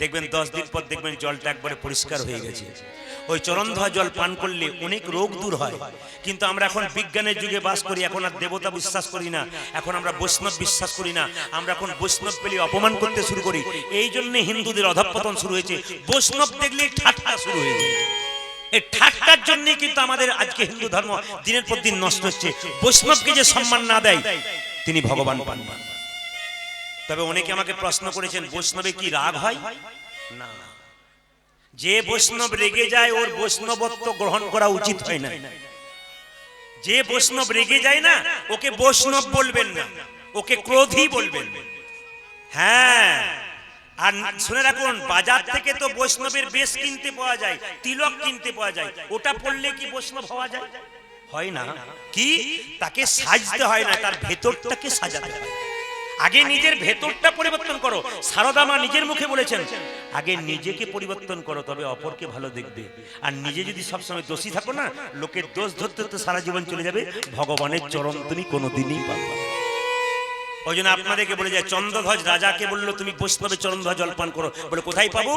Speaker 1: দেখবেন 10 দিন পর দেখবেন জলটা একবারে পরিষ্কার হয়ে গেছে। ওই চরণ ধোয়া জল পান করলে অনেক রোগ দূর হয়। কিন্তু আমরা এখন বিজ্ঞানের যুগে বাস করি, এখন আর দেবতা বিশ্বাস করি না, এখন আমরা বৈষ্ণব বিশ্বাস করি না। আমরা এখন বৈষ্ণব পেলে অপমান করতে শুরু করি। এই জন্য হিন্দুদের অধঃপতন শুরু হয়েছে, বৈষ্ণব দেখলেই ঠাট্টা শুরু হয়ে যায়। এই ঠাট্টার জন্য কিন্তু আমাদের আজকে হিন্দু ধর্ম দিনের পর দিন নষ্ট হচ্ছে। বৈষ্ণবকে যে সম্মান না দেয় তিনি ভগবান পান না। তবে অনেকে আমাকে প্রশ্ন করেছেন বৈষ্ণবে কি রাগ হয়? না, যে বৈষ্ণব রেগে যায় ওর বৈষ্ণবত্ব গ্রহণ করা উচিত হয় না। যে বৈষ্ণব রেগে যায় না ওকে বৈষ্ণব বলবেন না, ওকে ক্রোধী বলবেন। হ্যাঁ, আর শুনে রাখুন, বাজার থেকে তো বৈষ্ণবের বেশ কিনতে পাওয়া যায়, তিলক কিনতে পাওয়া যায়, ওটা পড়লে কি বৈষ্ণব হওয়া যায়? হয় না। কি তাকে সাজতে হয় না, তার ভেতরটাকে সাজাতে হয়। আগে নিজের ভেতরটা পরিবর্তন করো। সারদা মা নিজের মুখে বলেছেন আগে নিজেকে পরিবর্তন করো, তবে অপরকে ভালো দেখবে। আর নিজে যদি সবসময় দোষী থাকো না, লোকের দোষ ধরতে ধরতে সারা জীবন চলে যাবে, ভগবানের চরণ তুমি কোনোদিনই পাবে না। ওই জন্য আপনাদেরকে বলে যায়, চন্দ্রধ্বজ রাজাকে বললো তুমি বৈষ্ণবের চরণধ্বজ জলপান করো। বলে কোথায় পাবো?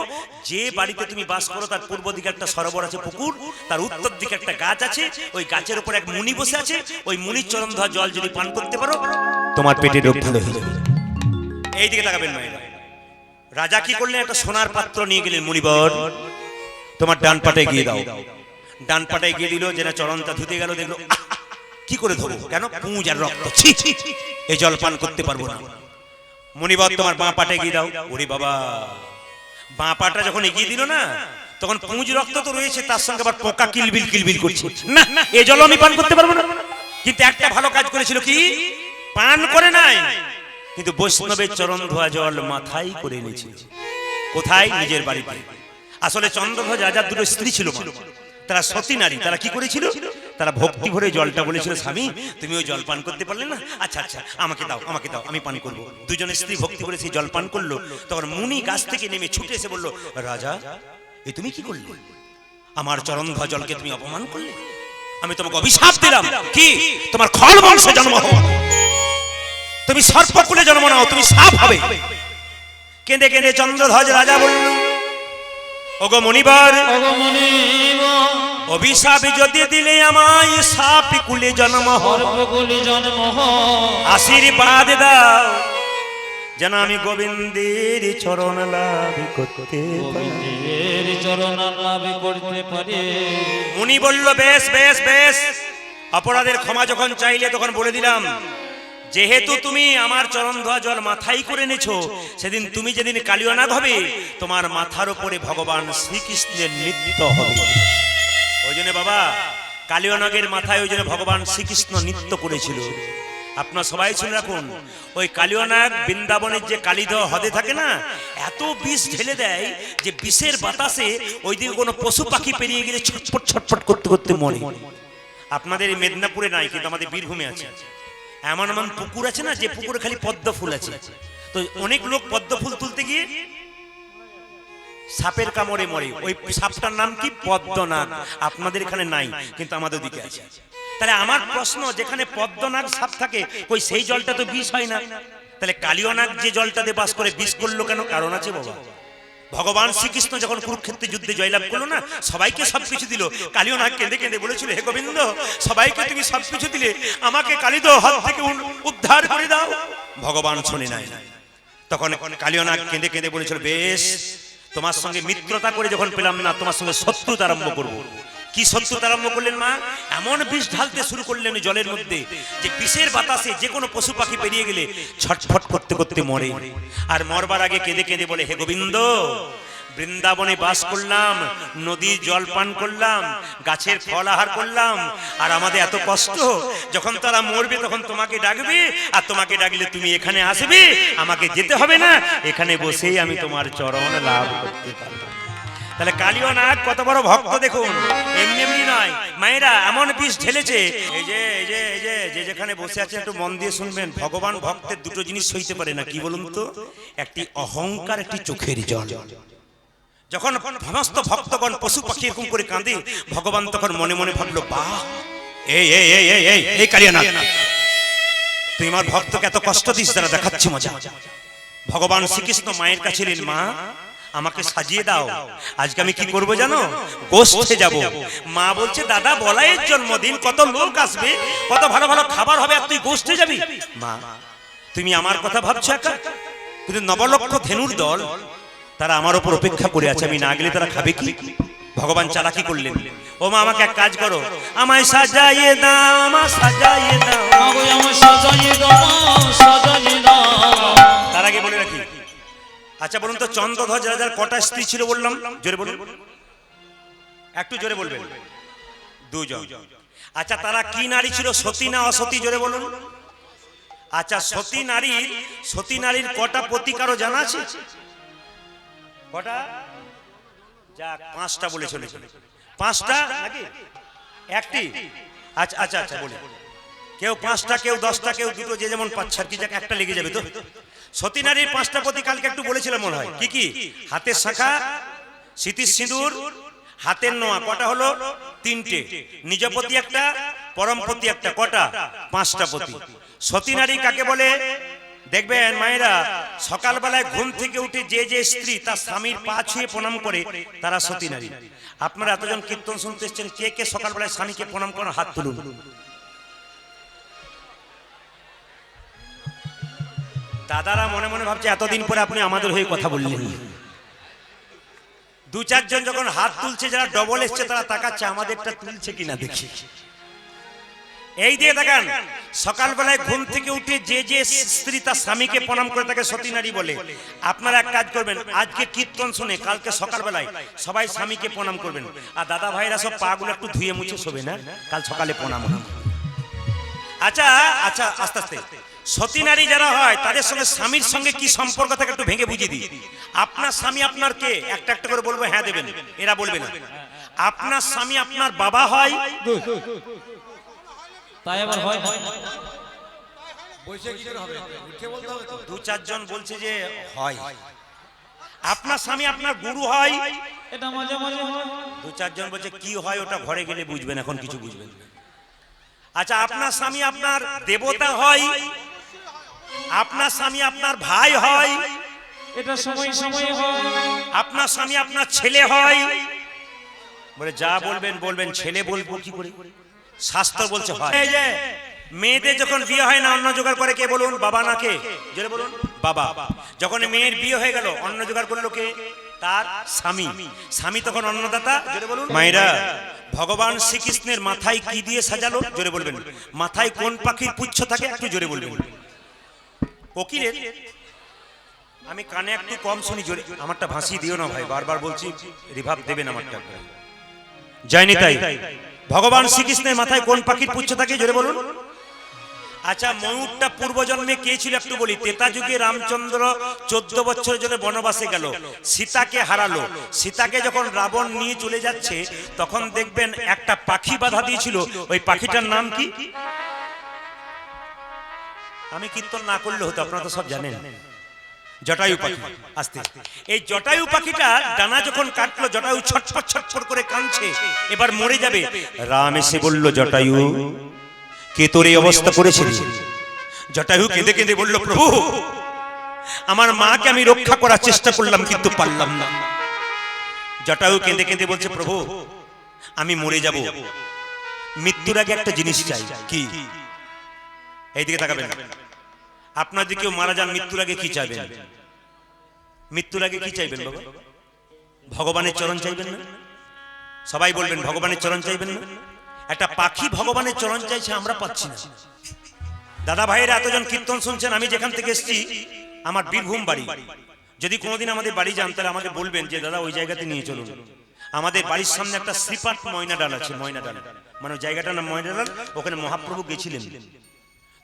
Speaker 1: যে বাড়িতে তুমি বাস করো তার পূর্ব দিকে একটা সরোবর আছে, পুকুর, তার উত্তর দিকে একটা গাছ আছে, ওই গাছের উপর এক মুনি বসে আছে, ওই মুনির চরণধ্বজ জল যদি পান করতে পারো তোমার পেটে রোগ ভালো হয়ে যাবে। এই দিকে তাকাবেন মায়েরা। রাজা কি করলেন? একটা সোনার পাত্র নিয়ে গেলেন, মুনিবর তোমার ডান পাটায় গিয়ে দাও। ডান পাটায় গিয়ে দিল, যেন চরণটা ধুতে গেল, দেখলো কি করে ধরবো, কেন পুঁজ আর রক্ত, ছি ছি, এই জল পান করতে পারবো না। মুনিবর তোমার বাঁ পাটে গিয়ে দাও। ওরে বাবা, বাঁ পাটা যখন এগিয়ে দিল না, তখন পুঁজ রক্ত তো রয়েছে, তার সঙ্গে আবার পোকা কিলবিল কিলবিল করছে। না, এই জল আমি পান করতে পারবো না। কিন্তু একটা ভালো কাজ করেছিল, কি পান করে নাই, কিন্তু বৈষ্ণবের চরণ ধোয়া জল মাথায় করে এনেছিল। কোথায়? নিজের বাড়িতে। আসলে চন্দ্রধ্বজ রাজার দুটো স্ত্রী ছিল, তারা সতী নারী। তারা কি করেছিল? তারা ভক্তি ভরে জলটা বলেছিল, স্বামী তুমি ওই জল পান করতে পারলে না, আচ্ছা আচ্ছা আমাকে দাও, আমাকে দাও, আমি পান করবো। দুজনে স্ত্রী ভক্তি করে সেই জল পান করলো। তখন মুনি গাছ থেকে নেমে ছুটে এসে বললো, রাজা এ তুমি কি করলে? আমার চরণ ধোয়া জলকে তুমি অপমান করলে, আমি তোমাকে অভিশাপ দিলাম, কি তোমার খল বংশে জন্ম হবে, তুমি সর্পকুলে জন্ম নাও, তুমি সাপ হবে। কেঁদে কেঁদে চন্দ্রধ্বজ রাজা বলল, ওগো মুনিবার, অভিশাপ যদি দিলে আমায় সাপ কুলে জন্ম হবে, আশীর্বাদ দাও যেন আমি গোবিন্দের চরণ লাভ করতে পারি। মুনি বলল, বেশ বেশ বেশ, অপরাধের ক্ষমা যখন চাইলে তখন বলে দিলাম, যেহেতু তুমি আমার চরণ ধোয়া জল মাথায় করে এনেছো, সেদিন তুমি যেদিন কালিয়ানাগ হবে তোমার মাথার উপরে ভগবান শ্রীকৃষ্ণের নৃত্য হবে। ওই জন্য বাবা কালিয়ানাগের মাথায় ওই জন্য ভগবান শ্রীকৃষ্ণ নৃত্য করেছিল। আপনারা সবাই শুনে রাখুন, ওই কালিয়ানাগ বৃন্দাবনের যে কালীদহ হ্রদে থাকে না, এত বিষ ঢেলে দেয় যে বিষের বাতাসে ওই দিকে কোনো পশু পাখি পেরিয়ে গেলে ছটফট ছটফট করতে করতে মরে। আপনাদের এই মেদিনীপুরে নাই, কিন্তু আমাদের বীরভূমে আছে। এমন এমন পুকুর আছে না, যে পুকুরে খালি পদ্ম ফুল আছে, তো অনেক লোক পদ্ম ফুল তুলতে গিয়ে সাপের কামড়ে মরে। ওই সাপটার নাম কি? পদ্মনাগ। আপনাদের এখানে নাই, কিন্তু আমাদের দিকে আছে। তাহলে আমার প্রশ্ন, যেখানে পদ্মনাগ সাপ থাকে ওই সেই জলটা তো বিষ হয় না, তাহলে কালিয়ানাগ যে জলটাতে বাস করে বিষ করলো কেন? কারণ আছে বাবা। ভগবান শ্রীকৃষ্ণ যখন কুরুক্ষেত্রে যুদ্ধে জয়লাভ করলো না, সবাইকে সবকিছু দিল। কালিয়ানাগ কেঁদে কেঁদে বলেছিল, হে গোবিন্দ, সবাইকে তুমি সবকিছু দিলে, আমাকে কালিদহ হ্রদ থেকে উদ্ধার করে দাও। ভগবান শুনে নাই। তখন কালিয়ানাগ কেঁদে কেঁদে বলেছিল, বেশ, তোমার সঙ্গে মিত্রতা করে যখন পেলাম না, তোমার সঙ্গে শত্রুতা আরম্ভ করবো। কি শত্রুতা আরম্ভ করলেন মা? এমন বিষ ঢালতে শুরু করলেন জলের মধ্যে যে বিষের বাতাসে যে কোনো পশু পাখি পেরিয়ে গেলে ছটফট করতে করতে মরে। আর মরবার আগে কেঁদে কেঁদে বলে, হে গোবিন্দ, বৃন্দাবনে বাস করলাম, নদীর জল পান করলাম, গাছের ফল আহার করলাম, আর আমাদের এত কষ্ট, যখন তারা মরবে তখন তোমাকে ডাকবে, আর তোমাকে ডাকলে তুমি এখানে আসবে, আমাকে যেতে হবে না, এখানে বসেই আমি তোমার চরণ লাভ করতে পারবো। তাহলে কালিয়ানাগ কত বড় ভক্ত দেখুন, এমনি এমনি নয়। মায়েরা এমন বিষ ঢেলেছে, এই যে এই যে এই যে যে যেখানে বসে আছে একটু মন দিয়ে শুনবেন, ভগবান ভক্তের দুটো জিনিস সইতে পারে না, কি বলুন তো? একটি অহংকার, একটি চোখের জল। যখন সমস্ত ভক্তগণ পশু পাখি এরকম করে কাঁদে, ভগবান তখন মনে মনে ভাবলো, বাহ, এই কালিয়ানাথ, তুই আমার ভক্তকে এত কষ্ট দিস, তারা দেখাচ্ছি মজা। ভগবান শ্রীকৃষ্ণ মায়ের কাছে এলেন, মা আমাকে সাজিয়ে দাও, আজকে আমি কি করবো জানো, গোষ্ঠে যাব। মা বলছে, দাদা বলাইয়ের জন্মদিন, কত লোক আসবে, কত ভালো ভালো খাবার হবে, আর তুই গোষ্ঠে যাবি? মা তুমি আমার কথা ভাবছো একা, কিন্তু নবলক্ষ ধেনুর দল তারা আমার উপর অপেক্ষা করে আছে, আমি না গেলে তারা খাবে কি? ভগবান চালাকি করলেন, ও মা আমাকে এক কাজ করো, আমায় সাজাইয়ে দাও, আমায় সাজাইয়ে দাও, আমায় সাজাইয়ে দাও, সাজাইয়ে দাও। তার আগে বলে রাখি, আচ্ছা বলুন তো, চন্দ্রধ্বজ রাজার কটা স্ত্রী ছিল বললাম? জোরে বলুন, একটু জোরে বলবেন। দুজন। আচ্ছা তারা কি নারী ছিল, সতী না অসতী? জোরে বলুন। আচ্ছা সতী নারীর কটা পতি কারো জানা আছে? কটা? যাক, 5টা বলে চলেছিল। 5টা নাকি একটি? আচ্ছা আচ্ছা আচ্ছা বলি, কেউ 5টা, কেউ 10টা, কেউ 2টো, যে যেমন পাচ্ছে আর কি, যাক একটা লেগে যাবে তো। সতী নারীর 5টা পতি কালকে একটু বলেছিলাম মনে হয়, কি কি? হাতের শাখা, স্মৃতির সিঁদুর, হাতের নোয়া। কটা হলো? 3টে। নিজপতি একটা, পরমপতি একটা। কটা? 5টা পতি। সতী নারী কাকে বলে? দেখবেন মায়েরা, সকালবেলায় ঘুম থেকে উঠে যে স্ত্রী তার স্বামীর পা ছুঁয়ে প্রণাম করে, তারা সতী নারী। আপনারা এতজন কীর্তন শুনতে এসেছেন, কে কে সকালবেলায় স্বামীকে প্রণাম করেন? হাত তুলুন। দাদারা মনে মনে ভাবছে, এতদিন পরে আপনি আমাদের হয়ে কথা বললেন। 2-4 জন যখন হাত তুলছে, যারা ডবল এসছে তারা তাকাচ্ছে আমাদেরটা তুলছে কিনা দেখি। এই দিয়ে দেখেন, সকালবেলায় ঘুম থেকে উঠে যে স্ত্রী তার স্বামীকে প্রণাম করে তাকে সতী নারী বলে। আপনারা এক কাজ করবেন, আজকে কীর্তন শুনে কালকে সকালবেলায় সবাই স্বামীকে প্রণাম করবেন। আর দাদা ভাইরা সব পাগুলো একটু ধুয়ে মুছে শোবে না, কাল সকালে প্রণাম হবে। আচ্ছা আচ্ছা, আস্তে আস্তে। সতী নারী যারা হয় তাদের সঙ্গে স্বামীর সঙ্গে কি সম্পর্ক থাকে একটু ভেঙে বুঝিয়ে দিই। আপনার স্বামী আপনার কে? একটা একটা করে বলবো, হ্যাঁ দেবেন, এরা বলবে না। আপনার স্বামী আপনার বাবা হয়? তাই আবার হয়? 2-4 জন বলছে যে হয়। আপনার স্বামী আপনার গুরু হয়? এটা মাঝে মাঝে 2-4 জন বলছে কি হয়, ওটা ঘরে গেলে বুঝবেন, এখন কিছু বুঝবেন না। আচ্ছা আপনার স্বামী আপনার দেবতা হয়? আপনার স্বামী আপনার ভাই হয়? এটা সময় সময় হয়। আপনার স্বামী আপনার ছেলে হয়? বলে যা বলবেন বলবেন, ছেলে বলবো কি করে? শাস্ত্র বলছে হয়। এই যে মেয়েদের যখন বিয়ে হয় না, অন্ন জোগাড় করে কে বলুন? বাবা না কে? জোরে বলুন। বাবা। যখন মেয়ের বিয়ে হয়ে গেল, অন্ন জোগাড় করলো কে? তার স্বামী। স্বামী তখন অন্নদাতা। জোরে বলুন। মায়েরা, ভগবান শ্রীকৃষ্ণের মাথায় কি দিয়ে সাজালো? জোরে বলবেন। মাথায় কোন পাখির পুচ্ছ থাকে? একটু জোরে বলবেন। কোকিলের। আমি কানে একটু কম শুনি, জোরে আমারটা ভাসিয়ে দিও না ভাই, বারবার বলছি, রিভাব দেবেন আমারটা। যায়নি তাই। ভগবান শ্রীকৃষ্ণের মাথায় কোন পাখির পুচ্ছ থাকে? জোরে বলুন। আচ্ছা ময়ূরটা পূর্বজন্মে কে ছিল একটু বলি। ত্রেতা যুগে রামচন্দ্র 14 বছরের জন্য বনবাসে গেল, সীতাকে হারালো। সীতাকে যখন রাবণ নিয়ে চলে যাচ্ছে, তখন দেখবেন একটা পাখি বাধা দিয়েছিল। ওই পাখিটার নাম কি? আমি কীর্তন না করলে হতো, আপনারা তো সব জানেন। জটায়ু পাখি। আস্তে। এই জটায়ু পাখিটা ডানা যখন কাটলো, জটায়ু ছটফট ছটফট করে কাঁদছে, এবার মরে যাবে। রাম এসে বলল, জটায়ু কে তোর এই অবস্থা করেছিল? জটায়ু কেঁদে কেঁদে বলল, প্রভু আমার মাকে আমি রক্ষা করার চেষ্টা করলাম কিন্তু পারলাম না। জটায়ু কেঁদে কেঁদে বলছে, প্রভু আমি মরে যাব, মৃত্যুর আগে একটা জিনিস চাই। কি? এইদিকে তাকাবেন। আপনার যদি কেউ মারা যান, মৃত্যুর আগে কি চাইবেন? মৃত্যুর আগে কি চাইবেন বাবা? ভগবানের চরণ চাইবেন না? সবাই বলবেন ভগবানের চরণ চাইবেন না? একটা পাখি ভগবানের চরণ চাইছে, আমরা পাচ্ছি না। দাদা ভাইয়েরা এতজন কীর্তন শুনছেন, আমি যেখান থেকে এসেছি আমার বীরভূম বাড়ি। যদি কোনোদিন আমাদের বাড়ি যান তাহলে আমাকে বলবেন যে দাদা ওই জায়গাতে নিয়ে চলুন। আমাদের বাড়ির সামনে একটা শ্রীপাঠ ময়না ডাল আছে। ময়না ডাল মানে জায়গাটার নাম ময়না ডাল। ওখানে মহাপ্রভু গেছিলেন।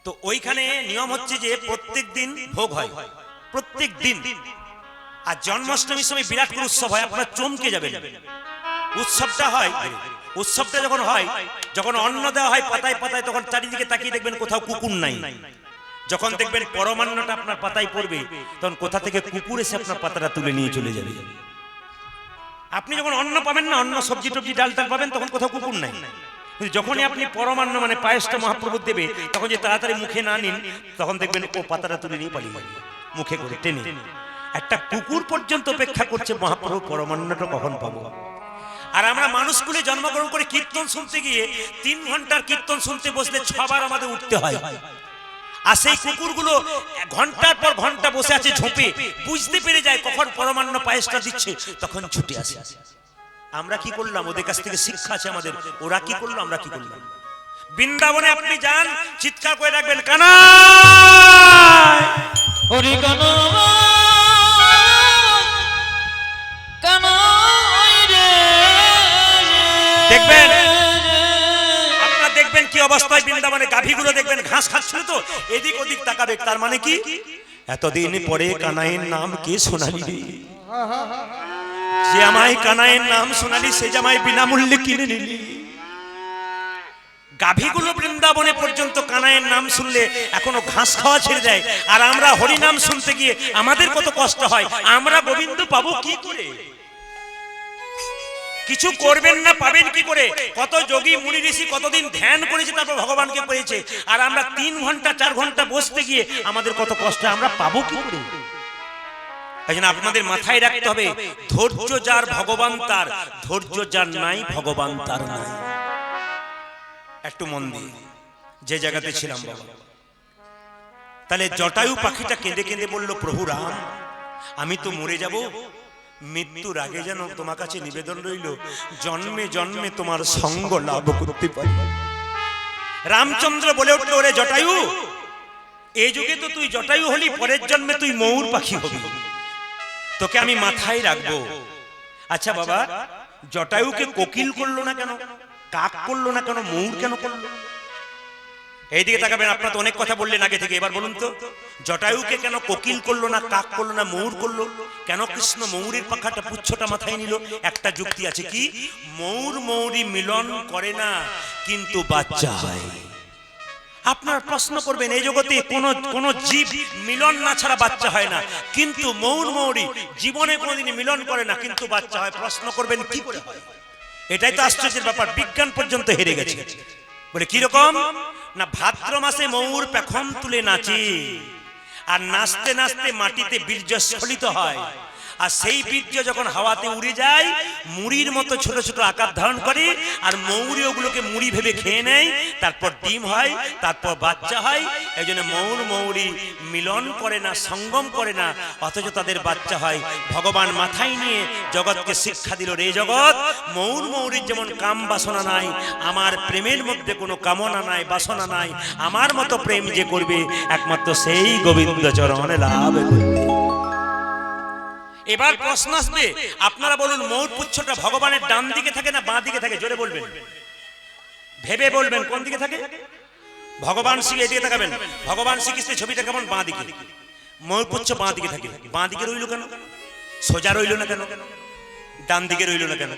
Speaker 1: তো ওইখানে নিয়ম হচ্ছে যে প্রত্যেক দিন ভোগ হয়, প্রত্যেক দিন। আর জন্মাষ্টমীর সময় বিরাট করে উৎসব হয়, আপনারা চমকে যাবেন। উৎসবটা হয়, উৎসবটা যখন হয়, যখন অন্ন দেওয়া হয় পাতায় পাতায়, তখন চারিদিকে তাকিয়ে দেখবেন কোথাও কুকুর নাই। যখন দেখবেন পরমান্নটা আপনার পাতায় পড়বে, তখন কোথা থেকে কুকুর এসে আপনার পাতাটা তুলে নিয়ে চলে যাবে। আপনি যখন অন্ন পাবেন না, অন্ন সবজি টবজি ডাল টাল পাবেন, তখন কোথাও কুকুর নাই। কিন্তু যখনই আপনি পরমান্ন মানে পায়েসটা মহাপ্রভু দেবে, তখন যে তাড়াতাড়ি মুখে না নিন, তখন দেখবেন ও পাতাটা তুলে নিয়ে পালিয়ে যাবে মুখে করে টেনে। একটা কুকুর পর্যন্ত অপেক্ষা করছে মহাপ্রভু পরমান্নটা কখন পাবো। আর আমরা মানুষগুলি জন্মগ্রহণ করে কীর্তন শুনতে গিয়ে 3 ঘন্টার কীর্তন শুনতে বসলে 6 বার আমাদের উঠতে হয়। আর সেই কুকুরগুলো ঘন্টার পর ঘন্টা বসে আছে ঝোপে, বুঝতে পেরে যায় কখন পরমান্ন পায়েসটা দিচ্ছে, তখন ছুটে আসে। আমরা কি করলাম? ওদের কাছ থেকে শিক্ষা আছে আমাদের। ওরা কি করলো, আমরা কি করলাম? বৃন্দাবনে আপনি যান, চিৎকার করে রাখবেন কানাই হরি কানাই রে। দেখবেন, আপনারা দেখবেন কি অবস্থায় বৃন্দাবনে গাভীগুলো দেখবেন ঘাস খাচ্ছিল, তো এদিক ওদিক তাকাবে। তার মানে কি? এতদিন পরে কানাইয়ের নাম কে শোনালি রে? যে আমায় কানাইয়ের নাম শোনালি, সে জামাই বিনামূল্যে কিনে নিলি। গাভীগুলো বৃন্দাবনে পর্যন্ত কানাইয়ের নাম শুনলে এখনো ঘাস খাওয়া ছেড়ে দেয়। আর আমরা হরি নাম শুনতে গিয়ে আমাদের কত কষ্ট হয়। আমরা গোবিন্দ পাবো কি করে? কিছু করবেন না, পাবেন কি করে? কত যোগী মুনি ঋষি কতদিন ধ্যান করেছে, তারপর ভগবানকে পেয়েছে। আর আমরা 3 ঘন্টা 4 ঘন্টা বসতে গিয়ে আমাদের কত কষ্ট, আমরা পাবো কি করে? এই জন্য আপনাদের মাথায় রাখতে হবে, ধৈর্য যার ভগবান তার, ধৈর্য যার নাই ভগবান তার নাই। একটু মন দিয়ে যে জায়গাতে ছিলাম বাবা, তাহলে জটায়ু পাখিটা কেঁদে কেঁদে বলল, প্রভু রাম, আমি তো মরে যাব, মৃত্যুর আগে যেন তোমার কাছে নিবেদন রইল, জন্মে জন্মে তোমার সঙ্গ লাভ করতে পারি। রামচন্দ্র বলে উঠল, ওরে জটায়ু, এই যুগে তো তুই জটায়ু হলি, পরের জন্মে তুই ময়ূর পাখি হবি, তোকে আমি মাথায় রাখবো। আচ্ছা বাবা, জটায়ুকে কোকিল করলো না কেন, কাক করলো না কেন, ময়ূর কেন করলো? এইদিকে তাকাবেন। আপনারা তো অনেক কথা বললেন আগে থেকে, এবার বলুন তো, জটায়ুকে কেন কোকিল করলো না, কাক করলো না, ময়ূর করলো? কেন কৃষ্ণ ময়ূরের পাখাটা পুচ্ছটা মাথায় নিল? একটা যুক্তি আছে, কি? ময়ূর ময়ূরী মিলন করে না, কিন্তু বাচ্চা হয়। আপনার প্রশ্ন করবেন, এই জগতে কোন জীব মিলন না ছাড়া বাচ্চা হয় না, কিন্তু ময়ূর ময়ূরী জীবনে কোনোদিন মিলন করে না, কিন্তু বাচ্চা হয়। প্রশ্ন করবেন কি করে হয়? এটাই তো আশ্চর্যের ব্যাপার, বিজ্ঞান পর্যন্ত হেরে গেছে। বলে কিরকম না, ভাদ্র মাসে ময়ূর পেখম তুলে নাচে, আর নাচতে নাচতে মাটিতে বীর্য স্খলিত হয়, আর সেই বীর্য যখন হাওয়াতে উড়ে যায় মুড়ির মতো ছোট ছোট আকার ধারণ করে, আর ময়ূরী ওগুলোকে মুড়ি ভেবে খেয়ে নেয়, তারপর ডিম হয়, তারপর বাচ্চা হয়। এই জন্য ময়ূর ময়ূরী মিলন করে না, সঙ্গম করে না, অথচ তাদের বাচ্চা হয়। ভগবান মাথায় নিয়ে জগৎকে শিক্ষা দিল, রে জগৎ, ময়ূর ময়ূরীর যেমন কাম বাসনা নাই, আমার প্রেমের মধ্যে কোনো কামনা নাই, বাসনা নাই, আমার মতো প্রেম যে করবে একমাত্র সেই গোবিন্দ চরণে লাভ করবে। এবার প্রশ্ন আসবে, আপনারা বলুন, ময়ূর পুচ্ছটা ভগবানের ডান দিকে থাকে না বাঁ দিকে থাকে? জোরে বলবেন, ভেবে বলবেন, কোন দিকে থাকে? ভগবান শ্রী, এদিকে তাকাবেন, ভগবান শ্রীকৃষ্ণের ছবিটা কেমন? বাঁ দিকে। ময়ূর পুচ্ছ বাঁ দিকে থাকে। বাঁ দিকে রইল কেন? সোজা রইল না কেন? ডান দিকে রইল না কেন?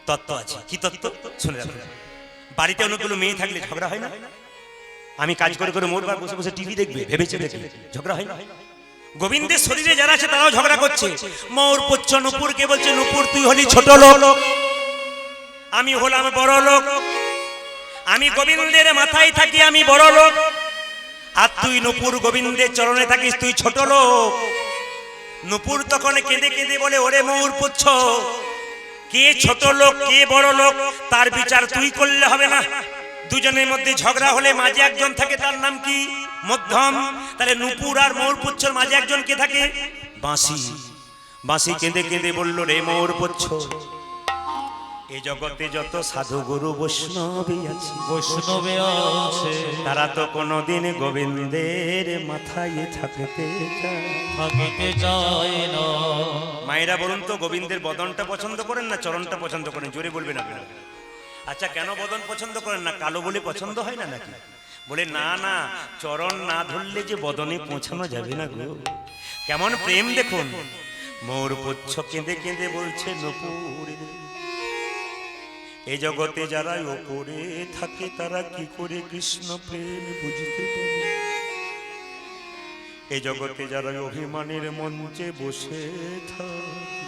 Speaker 1: তত্ত্ব আছে। কি তত্ত্ব? শুনে রাখুন। বাড়িতে অনেকগুলো মেয়ে থাকলে ঝগড়া হয় না? আমি কাজ করে করে মোটবার বসে বসে টিভি দেখবে, ভেবেছে দেখবে, ঝগড়া হয় না? গোবিন্দের শরীরে যারা আছে তারাও ঝগড়া করছে। ময়ূর পুচ্ছ নূপুরকে বলছে, নূপুর তুই হলি ছোট লোক, আমি হলাম বড় লোক, আমি গোবিন্দের মাথায় থাকি, আমি বড় লোক, আর তুই নূপুর গোবিন্দের চরণে থাকিস, তুই ছোট লোক। নূপুর তখন কেঁদে কেঁদে বলে, ওরে ময়ূর পুচ্ছ, কে ছোট লোক কে বড় লোক তার বিচার তুই করলে হবে না। দুজনের মধ্যে ঝগড়া হলে মাঝে একজন থাকে, তার নাম কি? মধ্যম। তাহলে নূপুর আর ময়ূর পুচ্ছর মাঝে একজন কে থাকে? বাঁশি। বাঁশি কেঁদে কেঁদে বলল, রে ময়ূর পুচ্ছ, এই জগতে যত সাধু গুরু বৈষ্ণবী আছে, তারা তো কোনোদিন গোবিন্দের মাথায় থাকতে চায় না। মায়েরা বলুন তো, গোবিন্দের বদনটা পছন্দ করেন না চরণটা পছন্দ করেন? জোরে বলবেন আপনারা। আচ্ছা, কেন বদন পছন্দ করেন না? কালো বলে পছন্দ হয় না নাকি? বলে না না, চরণ না ধরলে যে বদনে পৌঁছানো যাবে না গো। কেমন প্রেম দেখুন। ময়ূর পুচ্ছ কেঁদে কেঁদে বলছে, নূপুর, এই জগতে যারা ওপরে থাকে তারা কি করে কৃষ্ণ প্রেম বুঝতে পারে? এই জগতে যারা অভিমানের মঞ্চে বসে থাকে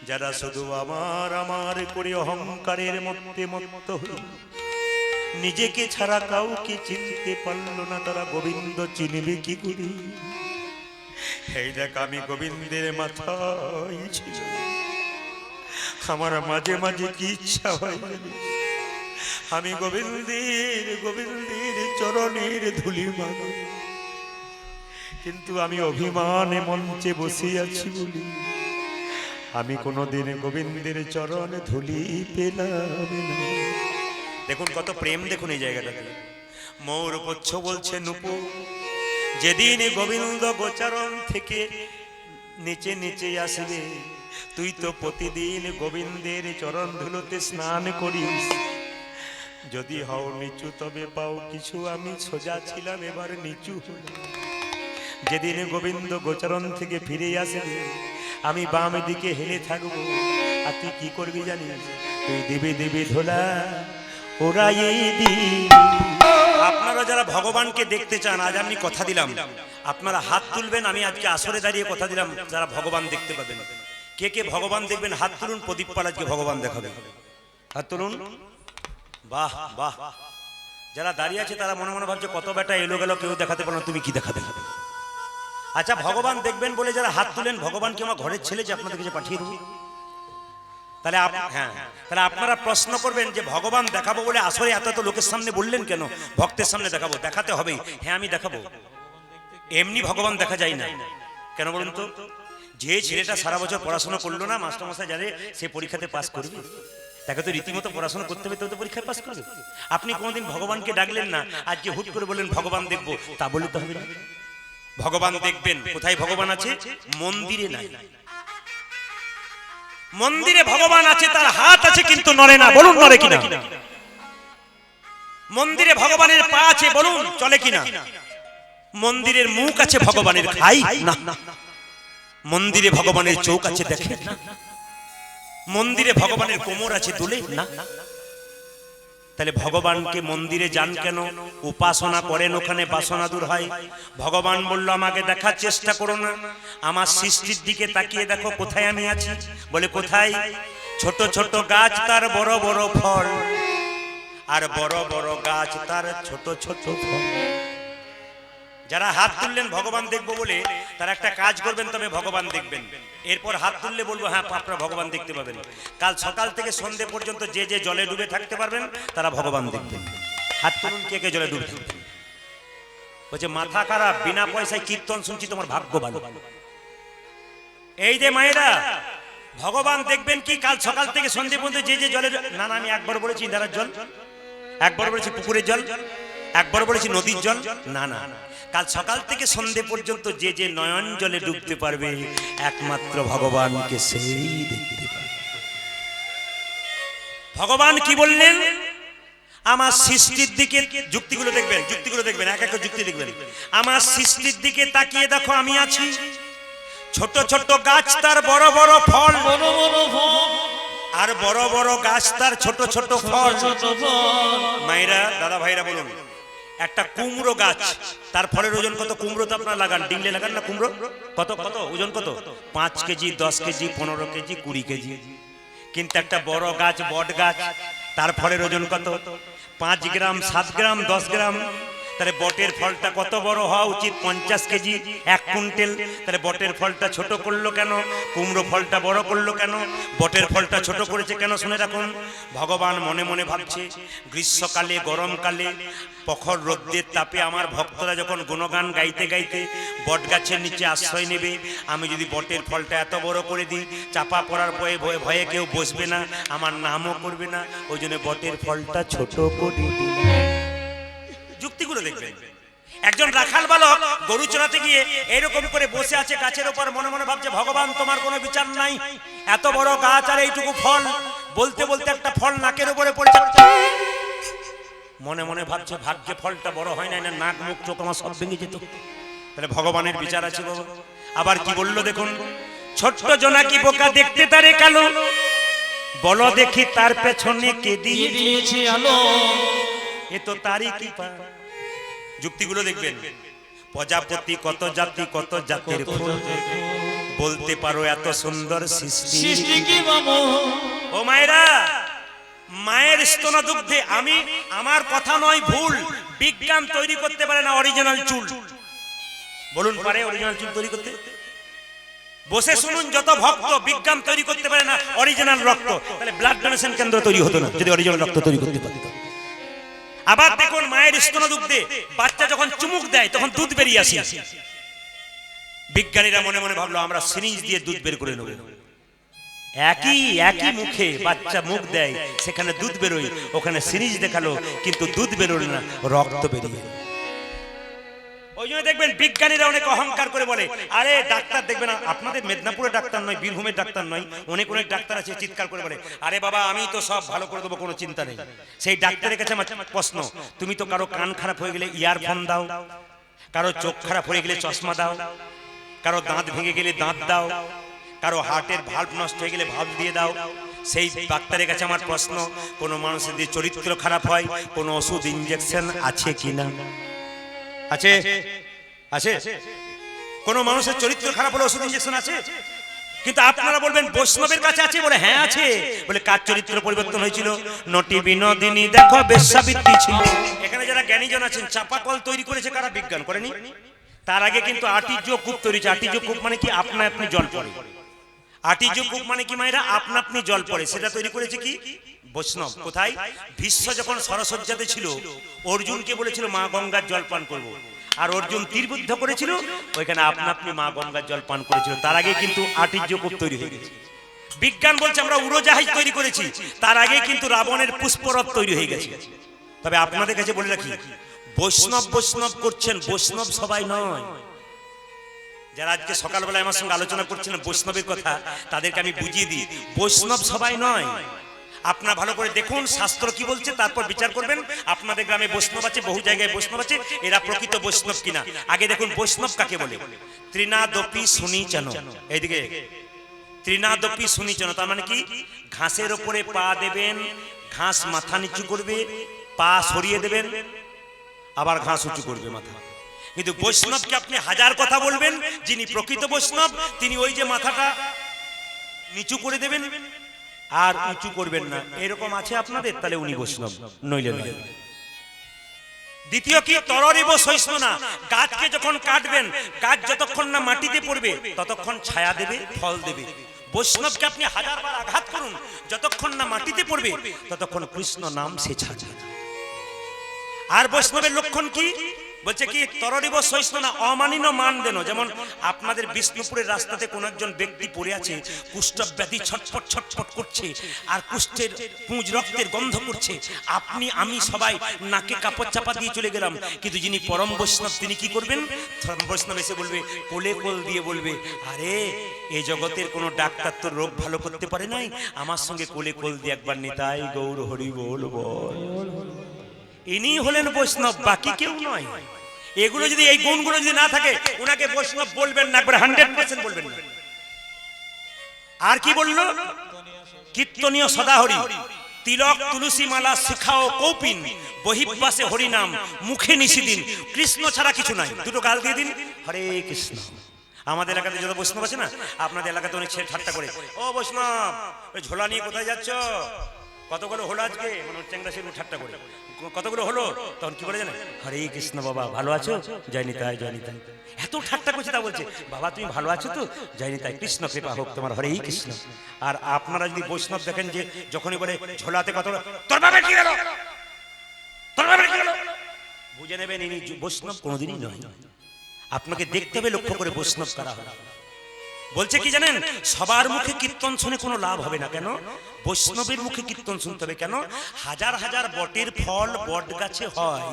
Speaker 1: যারা শুধু আমার আমার করে অহংকারের মধ্যে মত্ত হল, নিজেকে ছাড়া কাউকে চিনতে পারল না, তারা গোবিন্দ চিনবে কি করে? এই দেখ আমি গোবিন্দের মাথায় ছিল, আমার মাঝে মাঝে কি ইচ্ছা হয় আমি গোবিন্দের চরণের ধুলি মাগো, কিন্তু আমি অভিমানে মঞ্চে বসে আছি বলি আমি কোনোদিন গোবিন্দের চরণ ধুলি পেলাম না। দেখুন কত প্রেম, দেখুন এই জায়গাটাতে। মৌর পুচ্ছ বলছে নুপু, যেদিন গোবিন্দ গোচরণ থেকে নিচে নিচে আসবে, তুই তো প্রতিদিন গোবিন্দের চরণ ধুলোতে স্নান করিস, যদি হও নিচু তবে পাও কিছু, আমি সোজা ছিলাম এবার নিচু। যেদিন গোবিন্দ গোচরণ থেকে ফিরে আসবে, আমি বাম দিকে হেলে থাকবো, আর তুই কি করবি জানিস? তুই দিবি দিবি ধোলা ওরাই দি। আপনারা যারা ভগবানকে দেখতে চান, আজ আমি কথা দিলাম আপনারা হাত তুলবেন, আমি আজকে আসরে দাঁড়িয়ে কথা দিলাম যারা ভগবান দেখতে পাবেন। কে কে ভগবান দেখবেন হাত তুলুন, প্রদীপ পাল আজকে ভগবান দেখাবে, হাত তুলুন। বাহ বাহ, যারা দাঁড়িয়ে আছে তারা মনে মনে ভাবছে কত বেটা এলো গেল, কেউ দেখাতে পারো না, তুমি কি দেখাতে হবে? আচ্ছা ভগবান দেখবেন বলে যারা হাত তুলেন, ভগবান কি আমার ঘরের ছেলে যে আপনাদের কাছে পাঠিয়ে দেবো? তাহলে হ্যাঁ, তাহলে আপনারা প্রশ্ন করবেন যে ভগবান দেখাবো বলে আসলে এত এত লোকের সামনে বললেন কেন? ভক্তের সামনে দেখাবো, দেখাতে হবেই। হ্যাঁ আমি দেখাবো, এমনি ভগবান দেখা যায় না। কেন বলুন তো? যে ছেলেটা সারা বছর পড়াশোনা করলো না, মাস্টারমশাই জানে সে পরীক্ষাতে পাস করবে, তাকে তো রীতিমতো পড়াশোনা করতে হবে, তো পরীক্ষায় পাস করবে। আপনি কোনোদিন ভগবানকে ডাকলেন না, আজকে হুট করে বললেন ভগবান দেখবো, তা বললে তো হবে না। ভগবান দেখবেন, কোথায় ভগবান আছে? মন্দিরে নাই। মন্দিরে ভগবান আছে, তার হাত আছে কিন্তু নড়ে না, বলুন নড়ে কিনা? মন্দিরে ভগবানের পা আছে, বলুন চলে কিনা? মন্দিরের মুখ আছে, ভগবানের খাই না। মন্দিরে ভগবানের চোখ আছে, দেখে না। মন্দিরে ভগবানের কোমর আছে, দুলে না। তাহলে ভগবানকে মন্দিরে যান কেন? উপাসনা করেন, ওখানে বাসনা দূর হয়। ভগবান বলল আমাকে দেখার চেষ্টা করো না, আমার সৃষ্টির দিকে তাকিয়ে দেখো কোথায় আমি আছি। বলে কোথায়? ছোট ছোট গাছ তার বড় বড় ফল, আর বড় বড় গাছ তার ছোট ছোট ফল। যারা হাত তুললেন ভগবান দেখবো বলে, তারা একটা কাজ করবেন, তবে ভগবান দেখবেন। এরপর হাত তুললে বলবো হ্যাঁ আপনারা ভগবান দেখতে পাবেন। কাল সকাল থেকে সন্ধ্যে পর্যন্ত যে যে জলে ডুবে থাকতে পারবেন তারা ভগবান দেখবেন। হাত তুলুন কে কে জলে ডুবে থাকবেন। বলছে মাথা খারাপ, বিনা পয়সায় কীর্তন শুনছি, তোমার ভাগ্য ভালো। এই যে মায়েরা, ভগবান দেখবেন কি কাল সকাল থেকে সন্ধ্যে পর্যন্ত যে যে জলে, না না আমি একবার বলেছি ইন্দারার জল, একবার বলেছি পুকুরের জল, একবার বলেছি নদীর জল, না না, কাল সকাল থেকে সন্ধ্যে পর্যন্ত যে যে নয়ন জলে ডুবতে পারবে একমাত্র ভগবানকে সেই দেখতে পারবে। ভগবান কি বললেন? আমার সৃষ্টির দিকে, যুক্তিগুলো দেখবেন, যুক্তিগুলো দেখবেন, এক একটা যুক্তি দেখবেন। আমার সৃষ্টির দিকে তাকিয়ে দেখো আমি আছি, ছোট ছোট গাছ তার বড় বড় ফল, আর বড় বড় গাছ তার ছোট ছোট ফল। মায়েরা দাদা ভাইরা বলুন, একটা কুমড়ো গাছ, তার ফলের ওজন কত? কুমড়ো তো আপনারা লাগান, ডিংলে লাগান না কুমড়ো, কত কত ওজন কত? 5 কেজি, 10 কেজি, 15 কেজি, 20 কেজি। কিন্তু একটা বড় গাছ, বট গাছ, তার ফলের ওজন কত? 5 গ্রাম, 7 গ্রাম, 10 গ্রাম। তাহলে বটের ফলটা কত বড় হওয়া উচিত? 50 কেজি, 1 কুইন্টাল। তাহলে বটের ফলটা ছোট করলো কেন? কুমড়ো ফলটা বড় করলো কেন? বটের ফলটা ছোট করেছে কেন? শুনে রাখুন, ভগবান মনে মনে ভাবছে গ্রীষ্মকালে, গরমকালে, প্রখর রোদ্রের তাপে আমার ভক্তরা যখন গুণগান গাইতে গাইতে বট গাছের নিচে আশ্রয় নেবে, আমি যদি বটের ফলটা এত বড় করে দিই, চাপা পড়ার ভয়ে ভয়ে ভয়ে কেউ বসবে না, আমার নামও করবে না, ওই জন্য বটের ফলটা ছোট করে দিই। যুক্তিগুলো দেখবেন। একজন রাখাল বালক গরু চড়াতে গিয়ে এরকম করে বসে আছে গাছের উপর, মনে মনে ভাবছে ভগবান তোমার কোনো বিচার নাই, এত বড় গাছ আর এইটুকু ফল। বলতে বলতে একটা ফল নাকের উপরে পড়ে যাচ্ছে, মনে মনে ভাবছে ভাগ্যে ফলটা বড় হয় না, না নাক মুখ চোখ আমার সব ভেঙে যেত। তাহলে ভগবানের বিচার আছে বাবা। আবার কি বললো দেখুন, ছোট্ট জোনাকি বোকা দেখতে তারে কালো, বলো দেখি তার পেছনে কে দিয়েছে আলো, এ তো তারই কৃপা। যুক্তিগুলো দেখবেন। প্রজাপতি কত জাতি, কত জাতের ফুল, বলতে পারো এত সুন্দর সৃষ্টি
Speaker 2: সৃষ্টি কি মামো।
Speaker 1: ও মায়েরা, মায়ের স্তন দুগ্ধে আমি, আমার কথা নয় ভুল, বিজ্ঞান তৈরি করতে পারে না অরিজিনাল চুল। বলুন পারে অরিজিনাল চুল তৈরি করতে? বসে শুনুন যত ভক্ত, বিজ্ঞান তৈরি করতে পারে না অরিজিনাল রক্ত। তাহলে ব্লাড ডোনেশন কেন্দ্র তৈরি হতো না যদি অরিজিনাল রক্ত তৈরি করতে পারত। আবার দেখুন মায়ের স্তন দুগ্ধে বাচ্চা যখন চুমুক দেয় তখন দুধ বেরিয়ে আসে। বিজ্ঞানীরা মনে মনে ভাবলো আমরা সিরিঞ্জ দিয়ে দুধ বের করে নেব। একই মুখে বাচ্চা মুখ দেয়, সেখানে দুধ বেরোয়, ওখানে সিরিঞ্জ দেখালো কিন্তু দুধ বেরোল না, রক্ত বেরিয়ে। ওই জন্য দেখবেন বিজ্ঞানীরা অনেক অহংকার করে বলে, আরে ডাক্তার দেখবেন আপনাদের মেদিনীপুরের ডাক্তার নয়, বীরভূমের ডাক্তার নয়, অনেক ডাক্তার আছে চিৎকার করে বলে, আরে বাবা আমি তো সব ভালো করে দেবো, কোনো চিন্তা নেই। সেই ডাক্তারের কাছে আমার প্রশ্ন, তুমি তো কারো কান খারাপ হয়ে গেলে ইয়ারফোন দাও, কারো চোখ খারাপ হয়ে গেলে চশমা দাও, কারো দাঁত ভেঙে গেলে দাঁত দাও, কারো হার্টের ভাল্ব নষ্ট হয়ে গেলে ভাল্ব দিয়ে দাও। সেই ডাক্তারের কাছে আমার প্রশ্ন, কোনো মানুষের যদি চরিত্র খারাপ হয় কোনো ওষুধ ইনজেকশন আছে কিনা? আছে? আছে? কোন মানুষের চরিত্র খারাপ হলে ওষুধ ইনজেকশন আছে? কিন্তু আপনারা বলবেন বৈষ্ণবের কাছে আছে, বলে হ্যাঁ আছে। বলে কার চরিত্র পরিবর্তন হয়েছিল? নটি বিনোদিনী দেখো বেশ্যাবৃত্তি ছিল। এখানে যারা জ্ঞানীজন আছেন, চাপাকল তৈরি করেছে কারা? বিজ্ঞান করেনি। তার আগে কিন্তু আটিজো কূপ তৈরি হয়েছে। আটিজো কূপ মানে কি? আপনা আপনি জল পড়ে। আটিজো কূপ মানে কি মায়েরা? আপনা আপনি জল পড়ে। সেটা তৈরি করেছে কি? বৈষ্ণব। কোথায়? ভীষ্ম যখন সরসজ্জাতে ছিল, অর্জুনকে বলেছিল মা গঙ্গার জল পান করবো, আর অর্জুন তীরবুদ্ধ করেছিল, ওইখানে আপনা আপনি মা গঙ্গার জল পান করেছিল। তার আগে কিন্তু আটিজো কূপ তৈরি হয়ে গেছে। বিজ্ঞান বলছে আমরা উড়োজাহাজ তৈরি করেছি, তার আগে কিন্তু রাবণের পুষ্পরথ তৈরি হয়ে গেছে। তবে আপনাদের কাছে বলে রাখি, বৈষ্ণব বৈষ্ণব করছেন, বৈষ্ণব সবাই নয়। যারা আজকে সকালবেলায় আমার সঙ্গে আলোচনা করছেন বৈষ্ণবের কথা, তাদেরকে আমি বুঝিয়ে দিই, বৈষ্ণব সবাই নয়। আপনারা ভালো করে দেখুন শাস্ত্র কি বলছে, তারপর বিচার করবেন। আপনাদের গ্রামে বৈষ্ণব আছে, বহু জায়গায় বৈষ্ণব আছে, এরা প্রকৃত বৈষ্ণব কিনা। আগে দেখুন বৈষ্ণব কাকে বলে। ত্রিনাদপি সুনিচন, এইদিকে ত্রিনাদপি সুনিচন, তার মানে কি? ঘাসের ওপরে পা দেবেন, ঘাস মাথা নিচু করবে, পা সরিয়ে দেবেন, আবার ঘাস উঁচু করবে মাথা। কিন্তু বৈষ্ণবকে আপনি হাজার কথা বলবেন, যিনি প্রকৃত বৈষ্ণব তিনি ওই যে মাথাটা নিচু করে দেবেন আর উঁচু করবেন না, এরকম আছে আপনাদের, তাহলে উনি বৈষ্ণব, নইলে নয়। দ্বিতীয় কি? তররিব সহিষ্ণুনা, গাছকে যখন কাটবেন, গাছ যতক্ষণ না মাটিতে পড়বে ততক্ষণ ছায়া দেবে, ফল দেবে। বৈষ্ণবকে আপনি হাজারবার আঘাত করুন, যতক্ষণ না মাটিতে পড়বে ততক্ষণ কৃষ্ণ নাম সে ছাড়বে। আর বৈষ্ণবের লক্ষণ কি বলছে? কি? তররিব সহিষ্ণুনা, অমানিন মান দেন। যেমন আপনাদের বিষ্ণুপুরের রাস্তাতে কোন একজন ব্যক্তি পড়ে আছে, কুষ্ঠব্যাধি, ছটফট ছটফট করছে, আর কুষ্ঠের পুঁজ রক্তের গন্ধ করছে, আপনি আমি সবাই নাকে কাপড় চাপা দিয়ে চলে গেলাম। কিন্তু যিনি পরম বৈষ্ণব তিনি কি করবেন? বৈষ্ণব এসে বলবে, কোলে কোল দিয়ে বলবে, আরে এই জগতের কোনো ডাক্তার তো রোগ ভালো করতে পারে নাই, আমার সঙ্গে কোলে কোল দিয়ে একবার নিতাই গৌর হরি বল বল। ইনি হলেন বৈষ্ণব, বাকি কেউ নয়। এগুলো যদি, এই গুণগুলো যদি না থাকে, উনাকে বৈষ্ণব বলবেন না, একবার 100% বলবেন না। আর কি বললো? কীর্তনীয় সদাহরি, তিলক তুলসী মালা শিখাও কৌপিন, বহির্বাসে হরিনাম মুখে নিষিদিন। কৃষ্ণ ছাড়া কিছু নাই, দুটো গাল দিয়ে দিন, হরে কৃষ্ণ। আমাদের এলাকাতে যত বৈষ্ণব আছে না, আপনাদের এলাকাতে অনেক ছেলে ঠাট্টা করে, ও বৈষ্ণব ওই ঝোলা নিয়ে কোথায় যাচ্ছ? কতগুলো হলো আজকে? চ্যাংরা সেগুলো ঠাট্টা করে, কতগুলো হলো? তখন কি বলে জানে? হরে কৃষ্ণ বাবা, ভালো আছো? জয়নি তাই, জয়নি তাই। এত ঠাট্টা করছে, তা বলছে বাবা তুমি ভালো আছো তো? জয়নি তাই, কৃষ্ণ কৃপা হোক তোমার, হরে কৃষ্ণ। আর আপনারা যদি বৈষ্ণব দেখেন যে যখনই বলে ঝোলাতে কত, তোর বাবার কি গেল, তোর বাবার কি গেল, বুঝে নেবেন ইনি বৈষ্ণব কোনোদিনই নয়। আপনাকে দেখতে হবে লক্ষ্য করে বৈষ্ণব কারা হয়। বলছে কি জানেন? সবার মুখে কীর্তন শুনে কোনো লাভ হবে না। কেন? বৈষ্ণবের মুখে কীর্তন শুনতে হবে। কেন? হাজার হাজার বটের ফল বট গাছে হয়,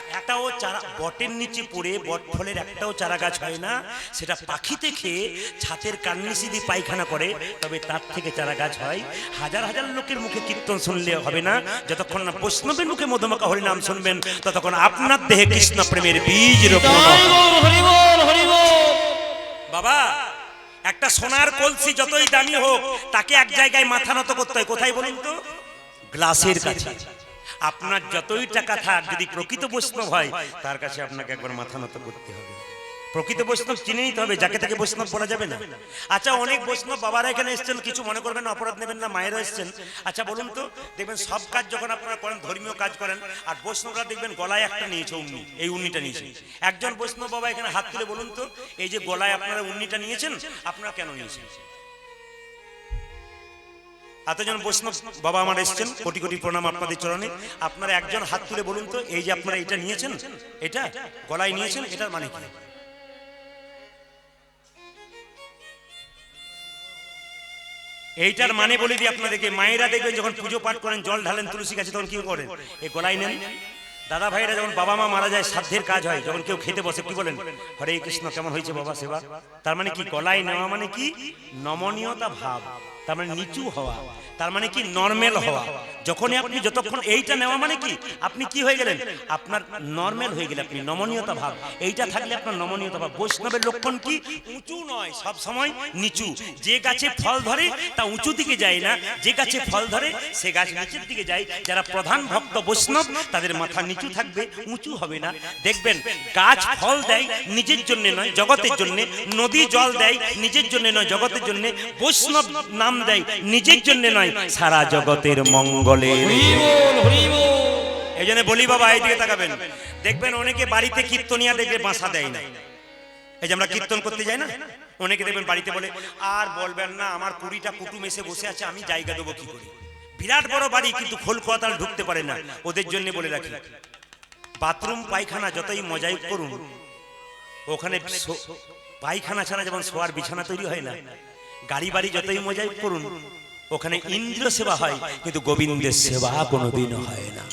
Speaker 1: একটাও চারা বটের নিচে পড়ে বট ফলের একটাও চারা গাছ হয় না। সেটা পাখিতে খেয়ে ছাতের কান্নিসি দিয়ে পায়খানা করে, তবে তার থেকে চারা গাছ হয়। হাজার হাজার লোকের মুখে কীর্তন শুনলে হবে না, যতক্ষণ না বৈষ্ণবের মুখে মধুমাখা হরি নাম শুনবেন ততক্ষণ আপনার দেহে কৃষ্ণ প্রেমের বীজ রোপণ হবে। বাবা, একটা সোনার কলসি যতই দামি হোক, তাকে এক জায়গায় মাথা নত করতে হয়। কোথায় বলুন তো? গ্লাসের কাছে। আপনার যতই টাকা থাক, যদি প্রকৃত বৈষ্ণব হয় তার কাছে আপনাকে একবার মাথা নত করতে হবে। প্রকৃত বৈষ্ণব চিনে নিতে হবে, যাকে তাকে বৈষ্ণব বলা যাবে না। আচ্ছা, অনেক বৈষ্ণব বাবারা এখানে এসেছেন, কিছু মনে করবেন না, অপরাধ নেবেন না, মায়েরা এসেছেন। আচ্ছা বলুন তো, দেখবেন সব কাজ যখন আপনারা করেন, ধর্মীয় কাজ করেন, আর বৈষ্ণবরা দেখবেন গলায় একটা নিয়েছে উন্নি, এই উন্নিটা নিয়েছে। একজন বৈষ্ণব বাবা এখানে হাত তুলে বলুন তো, এই যে গলায় আপনারা উন্নিটা নিয়েছেন, আপনারা কেন নিয়েছেন? এতজন বৈষ্ণব বাবা আমার এসেছেন, কোটি কোটি প্রণাম আপনাদের চরণে। আপনারা একজন হাত তুলে বলুন তো, এই যে আপনারা এটা নিয়েছেন, এটা গলায় নিয়েছেন, এটার মানে কি? এইটার মানে বলে দিই আপনাদেরকে। মায়েরা দেখবেন যখন পুজো পাঠ করেন, জল ঢালেন তুলসী গাছে, তখন কি করেন? এই গলায় নেন। দাদা ভাইরা যখন বাবা মা মারা যায়, শ্রাদ্ধের কাজ হয়, যখন কেউ খেতে বসে কি বলেন? হরে কৃষ্ণ, কেমন হয়েছে বাবা সেবা? তার মানে কি গলায় নেওয়া মানে কি? নমনীয়তা ভাব, তার মানে নিচু হওয়া, তার মানে কি নরমাল হওয়া। যখনই আপনি যতক্ষণ এইটা নেওয়া মানে কি আপনি কি হয়ে গেলেন? আপনার নরমাল হয়ে গেলে, আপনি নমনীয়তা ভাব, এইটা থাকলে আপনার নমনীয়তা ভাব। বৈষ্ণবের লক্ষণ কি? উঁচু নয়, সব সময় নিচু। যে গাছে ফল ধরে তা উঁচু দিকে যায় না, যে গাছে ফল ধরে সে গাছ নিচের দিকে যায়। যারা প্রধান ভক্ত বৈষ্ণব, তাদের মাথা নিচু থাকবে, উঁচু হবে না। দেখবেন গাছ ফল দেয় নিজের জন্য নয়, জগতের জন্য। নদী জল দেয় নিজের জন্য নয়, জগতের জন্য। বৈষ্ণব নাম দেয় নিজের জন্য নয়, সারা জগতের মঙ্গলে। এই জন্য বলি বাবা, এইদিকে তাকাবেন, দেখবেন অনেকে বাড়িতে কীর্তনিয়া দেখবে বাসা দেয় না। এই যে আমরা কীর্তন করতে যাই না, অনেকে দেখবেন বাড়িতে বলে, আর বলবেন না, আমার 20টা কুটুম এসে বসে আছে, আমি জায়গা দেবো কি করে? বিরাট বড় বাড়ি, কিন্তু খোল কোয়াতাল ঢুকতে পারে না। ওদের জন্য বলে রাখি, বাথরুম পায়খানা যতই মজাই করুন, ওখানে পায়খানা ছাড়া যেমন শোয়ার বিছানা তৈরি হয় না, গাড়ি বাড়ি যতই মজাই করুন, ওখানে ইন্দ্র সেবা হয়, কিন্তু গোবিন্দের সেবা কোনোদিন হয় না।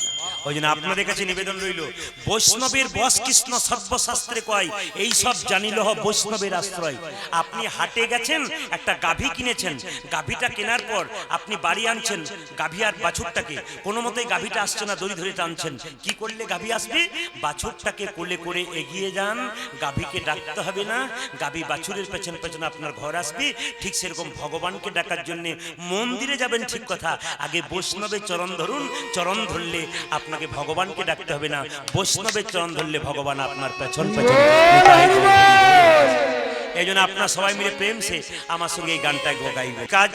Speaker 1: ওই জন্য আপনাদের কাছে নিবেদন রইল, বৈষ্ণবের বস কৃষ্ণ সর্বশাস্ত্রে কয়, এই সব জানিলহ বৈষ্ণবের আশ্রয়। আপনি হাটে গেছেন, একটা গাভী কিনেছেন, গাভীটা কেনার পর আপনি বাড়ি আনছেন, গাভী আর বাছুরটাকে কোনো মতেই গাভীটা আসছে না, দড়ি ধরে টানছেন। কি করলে গাভী আসবে? বাছুরটাকে কোলে করে এগিয়ে যান, গাভীকে ডাকতে হবে না, গাভী বাছুরের পেছন পেছন আপনার ঘর আসবে। ঠিক সেরকম ভগবানকে ডাকার জন্য মন্দিরে যাবেন, ঠিক কথা, আগে বৈষ্ণবের চরণ ধরুন, চরণ ধরলে আপনাকে ভগবানকে ডাকতে হবে না, বৈষ্ণবের চরণ ধরলে ভগবান আপনার পেছন পেছন। এই জন্য আপনার সবাই মিলে প্রেম সে আমার সঙ্গে এই গানটা গাইবে। কাজ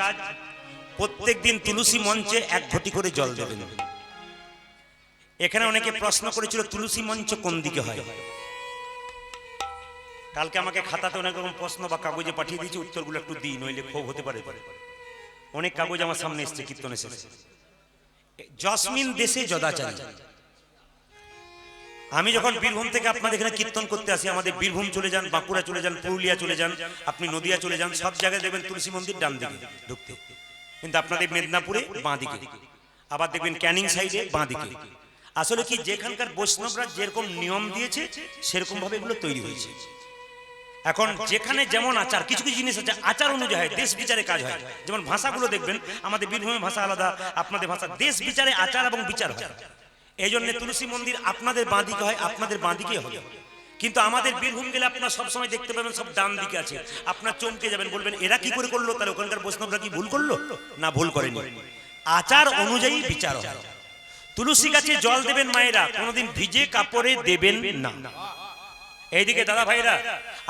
Speaker 1: প্রত্যেক দিন তুলসী মঞ্চে 1 ঘটি করে জল দেবেন। এখানে অনেকে প্রশ্ন করেছিল তুলসী মঞ্চ কোন দিকে হয়। কালকে আমাকে খাতাতে অনেক রকম প্রশ্ন বা কাগজে পাঠিয়ে দিয়েছি, উত্তরগুলো একটু দিই, নইলে ক্ষোভ হতে পারে। অনেক কাগজ আমার সামনে এসছে, কীর্তন এসেছে। জসমিন দেশে জদাচারী। আমি যখন বীরভূম থেকে আপনাদের এখানে কীর্তন করতে আসি, আমাদের বীরভূম চলে যান, বাঁকুড়া চলে যান, পুরুলিয়া চলে যান, আপনি নদিয়া চলে যান, সব জায়গায় দেখবেন তুলসী মন্দির ডান দিকে ঢুকতে, কিন্তু আপনাদের মেদিনীপুরে বাঁ দিকে, আবার দেখবেন ক্যানিং সাইডে বাঁ দিকে। আসলে কি, যেখানকার বৈষ্ণবরা যেরকম নিয়ম দিয়েছে সেরকম ভাবে এগুলো তৈরি হয়েছে। এখন যেখানে যেমন আচার, কিছু কিছু জিনিস আছে আচার অনুযায়ী হয়, দেশ বিচারে কাজ হয়। যেমন ভাষাগুলো দেখবেন, আমাদের বীরভূমের ভাষা আলাদা, আপনাদের ভাষা, দেশ বিচারে আচার এবং বিচার হয়। এই জন্য তুলসী মন্দির আপনাদের বাঁ দিকে হয়, আপনাদের বাঁ দিকে হবে। কিন্তু আমাদের বীরভূম গেলে আপনার সবসময় দেখতে পাবেন সব ডান দিকে আছে। আপনার চমকে যাবেন, বলবেন এরা কি করে করলো? তাহলে ওখানকার বৈষ্ণবরা কি ভুল করলো? না, ভুল করেনি। আচার অনুযায়ী বিচার হয়। তুলসী গাছে জল দেবেন মায়েরা, কোনোদিন ভিজে কাপড়ে দেবেন না। এইদিকে দাদা ভাইরা,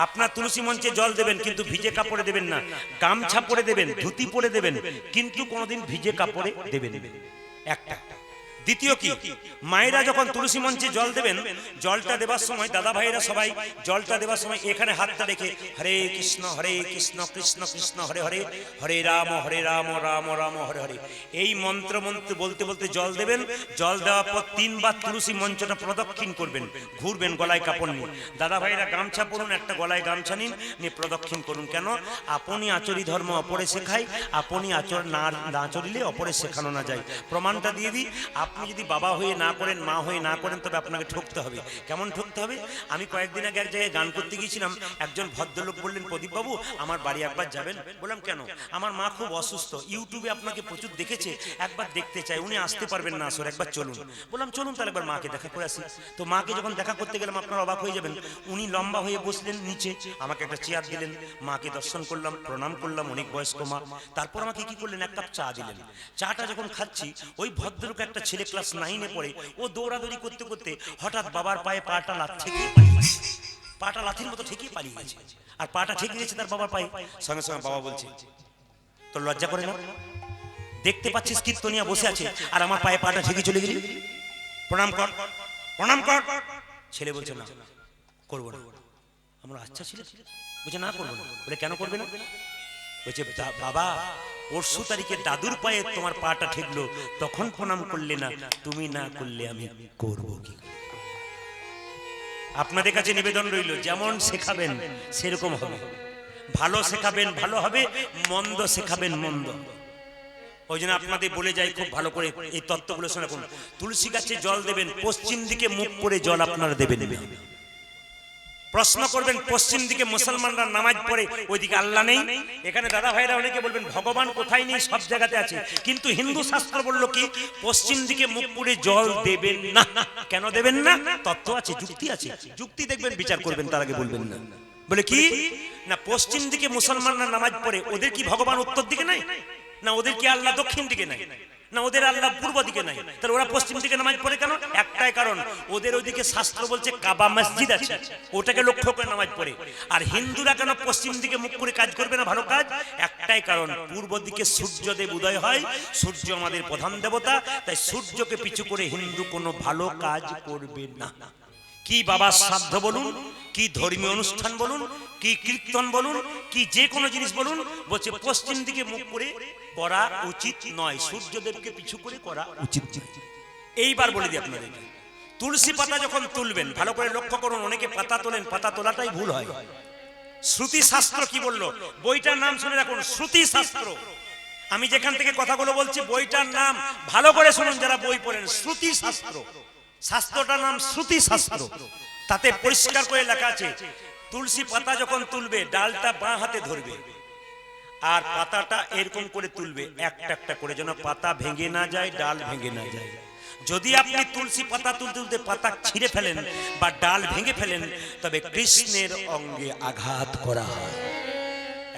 Speaker 1: আপনার তুলসী মঞ্চে জল দেবেন, কিন্তু ভিজে কাপড়ে দেবেন না। গামছা পরে দেবেন, ধুতি পরে দেবেন, কিন্তু কোনোদিন ভিজে কাপড়ে দেবেন। একটা। দ্বিতীয় কি, মায়েরা যখন তুলসী মঞ্চে জল দেবেন, জলটা দেবার সময় দাদা ভাইরা সবাই জলটা দেবার সময় এখানে হাতটা রেখে হরে কৃষ্ণ কৃষ্ণ কৃষ্ণ হরে হরে, হরে রাম রাম রাম হরে হরে, এই মন্ত্র বলতে বলতে জল দেবেন। জল দেওয়ার পর 3 বার তুলসী মঞ্চটা প্রদক্ষিণ করবেন, ঘুরবেন গলায় কাপড় নিয়ে। দাদা ভাইরা গামছা পরুন, একটা গলায় গামছা নিন, নিয়ে প্রদক্ষিণ করুন। কেন? আপনি আচরি ধর্ম অপরে শেখায়, আপনি আচর না আচরিলে অপরে শেখানো না যায়। প্রমাণটা দিয়ে দিই, আপনি যদি বাবা হয়ে না করেন, মা হয়ে না করেন, তবে আপনাকে ঠকতে হবে। কেমন ঠকতে হবে? আমি কয়েকদিন আগে এক জায়গায় গান করতে গিয়েছিলাম, একজন ভদ্রলোক বললেন, প্রদীপ বাবু আমার বাড়ি একবার যাবেন? বললাম কেন? আমার মা খুব অসুস্থ, ইউটিউবে আপনাকে প্রচুর দেখেছে, একবার দেখতে চাই, উনি আসতে পারবেন না আসর, একবার চলুন। বললাম চলুন তাহলে একবার মাকে দেখা করে আসি। তো মাকে যখন দেখা করতে গেলাম, আপনারা অবাক হয়ে যাবেন, উনি লম্বা হয়ে বসলেন নিচে, আমাকে একটা চেয়ার দিলেন, মাকে দর্শন করলাম, প্রণাম করলাম, অনেক বয়স্ক মা। তারপর আমাকে কি করলেন, 1 কাপ চা দিলেন। চাটা যখন খাচ্ছি, ওই ভদ্রলোক একটা ছেলে ক্লাস 9-এ পড়ে, ও দৌড়াদৌড়ি করতে করতে হঠাৎ বাবার পায়ে পাটা লাগছে। পাটা লাথির মতো ঠিকই পালিয়ে গেছে, আর পাটা ঠিক গেছে তার বাবার পায়ে। সঙ্গে সঙ্গে বাবা বলছে, তোর লজ্জা করে না? দেখতে পাচ্ছিস কীর্তনিয়া বসে আছে আর আমার পায়ে পাটা ঠিকই চলে গেলি, প্রণাম কর, প্রণাম কর। ছেলে বলছে না, করবো না। আমরা আচ্ছা ছিল, বলছে না করবো না। বলে কেন করবে না? বলছে বাবা, পরশু তারিখে দাদুর পায়ে তোমার পাটা ঠেকলো, তখন প্রণাম করলে না, তুমি না করলে আমি করবো কি? আপনাদের কাছে নিবেদন রইল, যেমন শেখাবেন সেরকম হবে। ভালো শেখাবেন ভালো হবে, মন্দ শেখাবেন মন্দ। ওই জন্য আপনাদের বলে যাই খুব ভালো করে এই তত্ত্বগুলো শুনে রাখুন। তুলসী গাছে জল দেবেন, পশ্চিম দিকে মুখ করে জল আপনারা দেবেন। প্রশ্ন করবেন, পশ্চিম দিকে মুসলমানরা নামাজ পড়ে, ওইদিকে আল্লাহ নেই। এখানে দাদা ভাইরা অনেকে বলবেন ভগবান কোথায় নেই, সব জায়গাতে আছে। কিন্তু হিন্দু শাস্ত্র বলল কি, পশ্চিম দিকে মুখ করে জল দেবেন না। কেন দেবেন না? তত্ত্ব আছে, যুক্তি আছে। যুক্তি দেখবেন, বিচার করবেন, তার আগে বলবেন না। বলে কি না, পশ্চিম দিকে মুসলমানরা নামাজ পড়ে, ওদের কি ভগবান উত্তর দিকে নাই? না ওদের কি আল্লাহ দক্ষিণ দিকে নাই? না ওদের আল্লাহ পূর্ব দিকে নাই? তাহলে ওরা পশ্চিম দিকে নামাজ পড়ে কেন? একটাই কারণ, ওদের ওইদিকে শাস্ত্র বলছে কাবা মসজিদ আছে, ওটাকে লক্ষ্য করে নামাজ পড়ে। আর হিন্দুরা কেন পশ্চিম দিকে মুখ করে কাজ করবে না ভালো কাজ? একটাই কারণ, পূর্ব দিকে সূর্যদেব উদয় হয়, সূর্য আমাদের প্রধান দেবতা, তাই সূর্যকে পিছু করে হিন্দু কোনো ভালো কাজ করবে না। কি বাবার শ্রাদ্ধ বলুন, কি ধর্মীয় অনুষ্ঠান বলুন, কি কীর্তন বলুন, কি যে কোনো জিনিস বলুন, বলছে পশ্চিম দিকে মুখ করে করা উচিত নয়, সূর্যদেবকে পিছু করে করা উচিত। এইবার বলে দিই আপনাদের, তুলসী পাতা যখন তুলবেন ভালো করে লক্ষ্য করুন। অনেকে পাতা তোলেন, পাতা তোলাটাই ভুল হয়। শ্রুতি শাস্ত্র কি বললো, বইটার নাম শুনে রাখুন, শ্রুতি শাস্ত্র। আমি যেখান থেকে কথাগুলো বলছি, বইটার নাম ভালো করে শুনুন যারা বই পড়েন, শ্রুতি শাস্ত্র। শাস্ত্রটার নাম শ্রুতি শাস্ত্র। তাতে পরিষ্কার করে লেখা আছে, তুলসী পাতা যখন তুলবে ডালটা বাঁ হাতে ধরবে, আর পাতাটা এরকম করে তুলবে, একটা একটা করে, যেন পাতা ভেঙে না যায়, ডাল ভেঙে না যায়। যদি আপনি তুলসী পাতা তুলতে তুলতে পাতা ছিঁড়ে ফেলেন বা ডাল ভেঙে ফেলেন, তবে কৃষ্ণের অঙ্গে আঘাত করা হয়।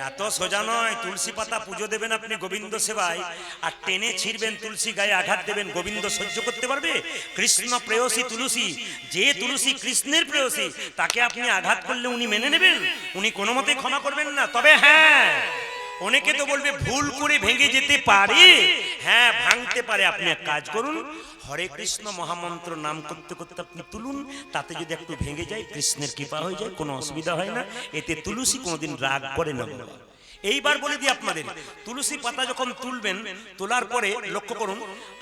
Speaker 1: এত সোজা নয়। তুলসী পাতা পুজো দেবেন আপনি গোবিন্দ সেবায়, আর টেনে ছিঁড়বেন, তুলসী গায়ে আঘাত দেবেন, গোবিন্দ সহ্য করতে পারবে? কৃষ্ণ প্রেয়সী তুলসী, যে তুলসী কৃষ্ণের প্রেয়সী, তাকে আপনি আঘাত করলে উনি মেনে নেবেন? উনি কোনো মতে ক্ষমা করবেন না। তবে হ্যাঁ, অনেকে তো বলবে ভুল করে ভেঙে যেতে পারে। হ্যাঁ, ভাঙতে পারে। আপনি এক কাজ করুন, হরে কৃষ্ণ মহামন্ত্র নাম করতে করতে আপনি তুলুন, তাতে যদি একটু ভেঙে যায়, কৃষ্ণের কৃপা হয়ে যায়, কোনো অসুবিধা হয় না। এতে তুলসী কোনোদিন রাগ করে না। এইবার বলে দিই আপনাদের, তুলসী পাতা যখন তুলবেন, তোলার পরে লক্ষ্য করুন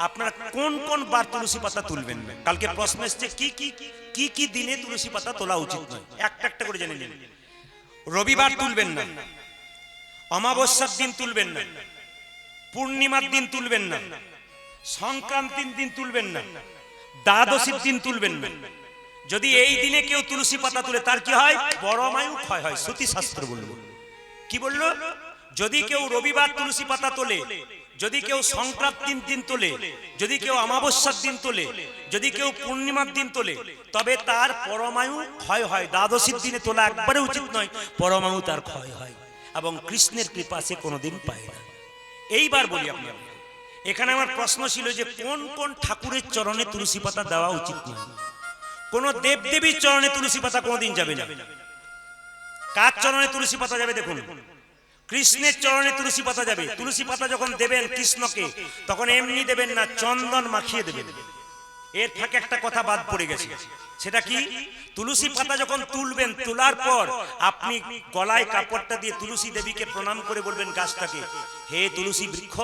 Speaker 1: আপনারা কোন কোন বার তুলসী পাতা তুলবেন। কালকে প্রশ্ন এসছে কি কি কি কি দিনে তুলসী পাতা তোলা উচিত নয়, একটা একটা করে জেনে নিন। রবিবার তুলবেন না, অমাবস্যার দিন তুলবেন না, পূর্ণিমার দিন তুলবেন না, সংক্রান্তির দিন তুলবেন না, দ্বাদশীর দিন তুলবেন না। যদি এই দিনে কেউ তুলসী পাতা তুলে, তার কি হয়? পরমায়ু ক্ষয় হয়। শ্রুতি শাস্ত্র বলল কি বলল, যদি কেউ রবিবার তুলসী পাতা তোলে, যদি কেউ সংক্রান্তির দিন তোলে, যদি কেউ অমাবস্যার দিন তোলে, যদি কেউ পূর্ণিমার দিন তোলে, তবে তার পরমায়ু ক্ষয় হয়। দ্বাদশীর দিনে তোলা একবারে উচিত নয়, পরমায়ু তার ক্ষয় হয় এবং কৃষ্ণের কৃপা সে কোনোদিন পায় না। এইবার বলি আপনারা, এখানে আমার প্রশ্ন ছিল যে কোন কোন ঠাকুরের চরণে তুলসী পাতা দেওয়া উচিত নয়। কোন দেবদেবীর চরণে তুলসী পাতা কোনোদিন যাবে না। কার চরণে তুলসী পাতা যাবে দেখুন, কৃষ্ণের চরণে তুলসী পাতা যাবে। তুলসী পাতা যখন দেবেন কৃষ্ণকে, তখন এমনি দেবেন না, চন্দন মাখিয়ে দেবেন। এর ফাঁকে একটা কথা বাদ পড়ে গেছে, সেটা কি, তুলসী পাতা যখন তুলবেন, তোলার পর আপনি গলায় কাপড়টা দিয়ে তুলসী দেবীকে প্রণাম করে বলবেন গাছটাকে, হে তুলসী বৃক্ষ,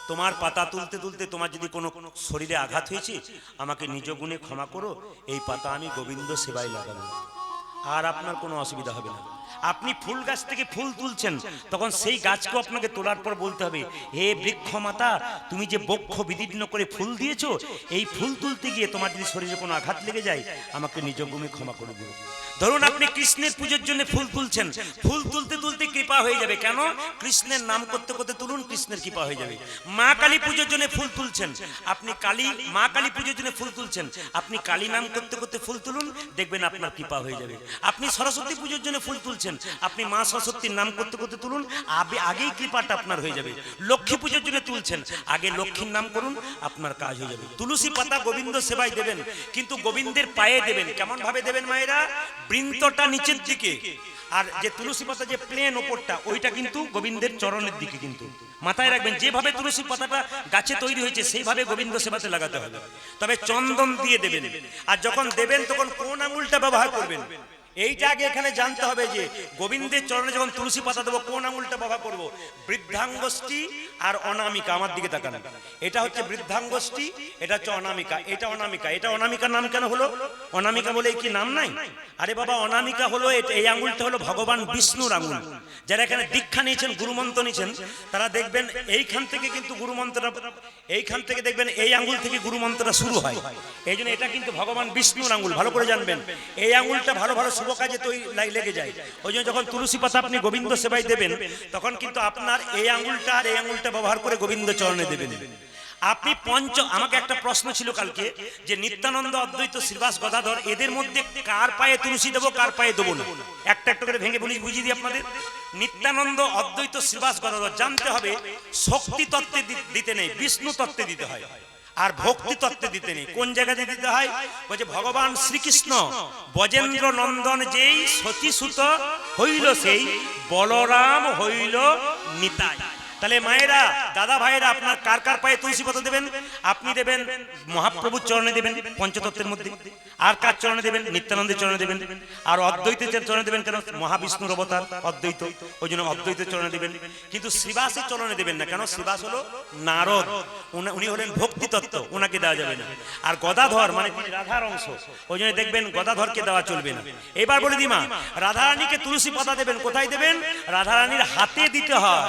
Speaker 1: তোমার পাতা তুলতে তুলতে তোমার যদি কোনো শরীরে আঘাত হয়েছে, আমাকে নিজ গুণে ক্ষমা করো, এই পাতা আমি গোবিন্দ সেবায় লাগাবো, আর আপনার কোনো অসুবিধা হবে না। আপনি ফুল গাছ থেকে ফুল তুলছেন, তখন সেই গাছকে আপনাকে তোলার পর বলতে হবে, হে বৃক্ষ মাতা, তুমি যে বক্ষ বিদীর্ণ করে ফুল দিয়েছো, এই ফুল তুলতে গিয়ে তোমার যদি শরীরে কোনো আঘাত লেগে যায়, আমাকে নিজ গুণে ক্ষমা করে দিও। ধরুন আপনি কৃষ্ণের পুজোর জন্য ফুল তুলছেন, ফুল তুলতে তুলতে কৃপা হয়ে যাবে। কেন? কৃষ্ণের নাম করতে করতে তুলুন, কৃষ্ণের কৃপা হয়ে যাবে। মা কালী পুজোর জন্য ফুল তুলছেন, আপনি মা কালী পুজোর জন্য ফুল তুলছেন, আপনি কালী নাম করতে করতে ফুল তুলুন, দেখবেন আপনার কৃপা হয়ে যাবে। আপনি সরস্বতী পুজোর জন্য ফুল তুলছেন, তুলছেন, আপনি মা সরস্বতীর নাম করতে করতে তুলুন, আগেই কৃপাটা আপনার হয়ে যাবে। লক্ষ্মী পুজোর জন্য তুলছেন, আগে লক্ষ্মীর নাম করুন, আপনার কাজ হয়ে যাবে। তুলসী পাতা গোবিন্দ সেবায় দেবেন, কিন্তু গোবিন্দের পায়ে দেবেন। কেমন ভাবে দেবেন মায়েরা? বৃন্তটা নিচের দিকে, আর যে তুলসী পাতা যে প্লেন ওপরটা, ওইটা কিন্তু গোবিন্দের চরণের দিকে। কিন্তু মাথায় রাখবেন, যেভাবে তুলসী পাতাটা গাছে তৈরি হয়েছে সেইভাবে গোবিন্দ সেবাতে লাগাতে হবে। তবে চন্দন দিয়ে দেবেন, আর যখন দেবেন তখন কোন আঙুলটা ব্যবহার করবেন এইটা আগে এখানে জানতে হবে। যে গোবিন্দের চরণে যখন তুলসী পাতা দেবো, কোন আঙুলটা ব্যবহার করব? বৃদ্ধাঙ্গুষ্ঠী আর অনামিকা। আমার দিকে তাকান, এটা হচ্ছে বৃদ্ধাঙ্গুষ্ঠী, এটা হচ্ছে অনামিকা, এটা অনামিকা। এটা অনামিকার নাম কেন হলো? অনামিকা বলে কি নাম নাই? আরে বাবা, অনামিকা হলো এই আঙুলটা হলো ভগবান বিষ্ণুর আঙুল। যারা এখানে দীক্ষা নিয়েছেন, গুরুমন্ত্র নিয়েছেন, তারা দেখবেন এইখান থেকে কিন্তু গুরুমন্ত্রটা, এইখান থেকে দেখবেন এই আঙুল থেকে গুরুমন্ত্রটা শুরু হয়। এই জন্য এটা কিন্তু ভগবান বিষ্ণুর আঙুল, ভালো করে জানবেন। এই আঙুলটা ভালো ভালো শুভ কাজে তো লেগে যায়। ওই জন্য যখন তুলসী পাতা আপনি গোবিন্দ সেবায় দেবেন, তখন কিন্তু আপনার এই আঙুলটা আর এই আঙুলটা ব্যবহার করে গোবিন্দ চরণে দেবেন। আপনি আমাকে একটা প্রশ্ন ছিল কালকে, যে নিত্যানন্দ, অদ্বৈত, শ্রীবাস, গদাধর, এদের মধ্যে কার পায়ে তুলসী দেবো, কার পায়ে দেবো না? একটা একটা করে ভেঙে বুঝিয়ে দিই আপনাদের। নিত্যানন্দ, অদ্বৈত, শ্রীবাস, গদাধর জানতে হবে, শক্তি তত্ত্বে দিতে নেই, বিষ্ণু তত্ত্বে দিতে হয়। আর ভক্তি তত্ত্বে দিতে নেই। কোন জায়গাতে দিতে হয়? বলছে ভগবান শ্রীকৃষ্ণ বজেন্দ্র নন্দন যেই সতীসুত হইল, সেই বলরাম হইল নিতাই। তাহলে মায়েরা, দাদা ভাইরা, আপনার কার কার পায়ে তুলসী পাতা দেবেন? আপনি দেবেন মহাপ্রভুর চরণে দেবেন, পঞ্চতত্ত্বের মধ্যে। আর কার চরণে দেবেন? নিত্যানন্দের চরণে দেবেন। আর অদ্বৈতের চরণে দেবেন, কেন? মহাবিষ্ণুর অবতার অদ্বৈত, ওই জন্য অদ্বৈতের চরণে দেবেন। কিন্তু শ্রীবাসের চরণে দেবেন না, কেন? শ্রীবাস হলো নারদ, উনি হলেন ভক্তি তত্ত্ব, ওনাকে দেওয়া যাবে না। আর গদাধর মানে তিনি রাধার অংশ, ওই জন্য দেখবেন গদাধরকে দেওয়া চলবে না। এবার বলে দিই মা, রাধারানীকে তুলসী পাতা দেবেন, কোথায় দেবেন? রাধারানীর হাতে দিতে হয়।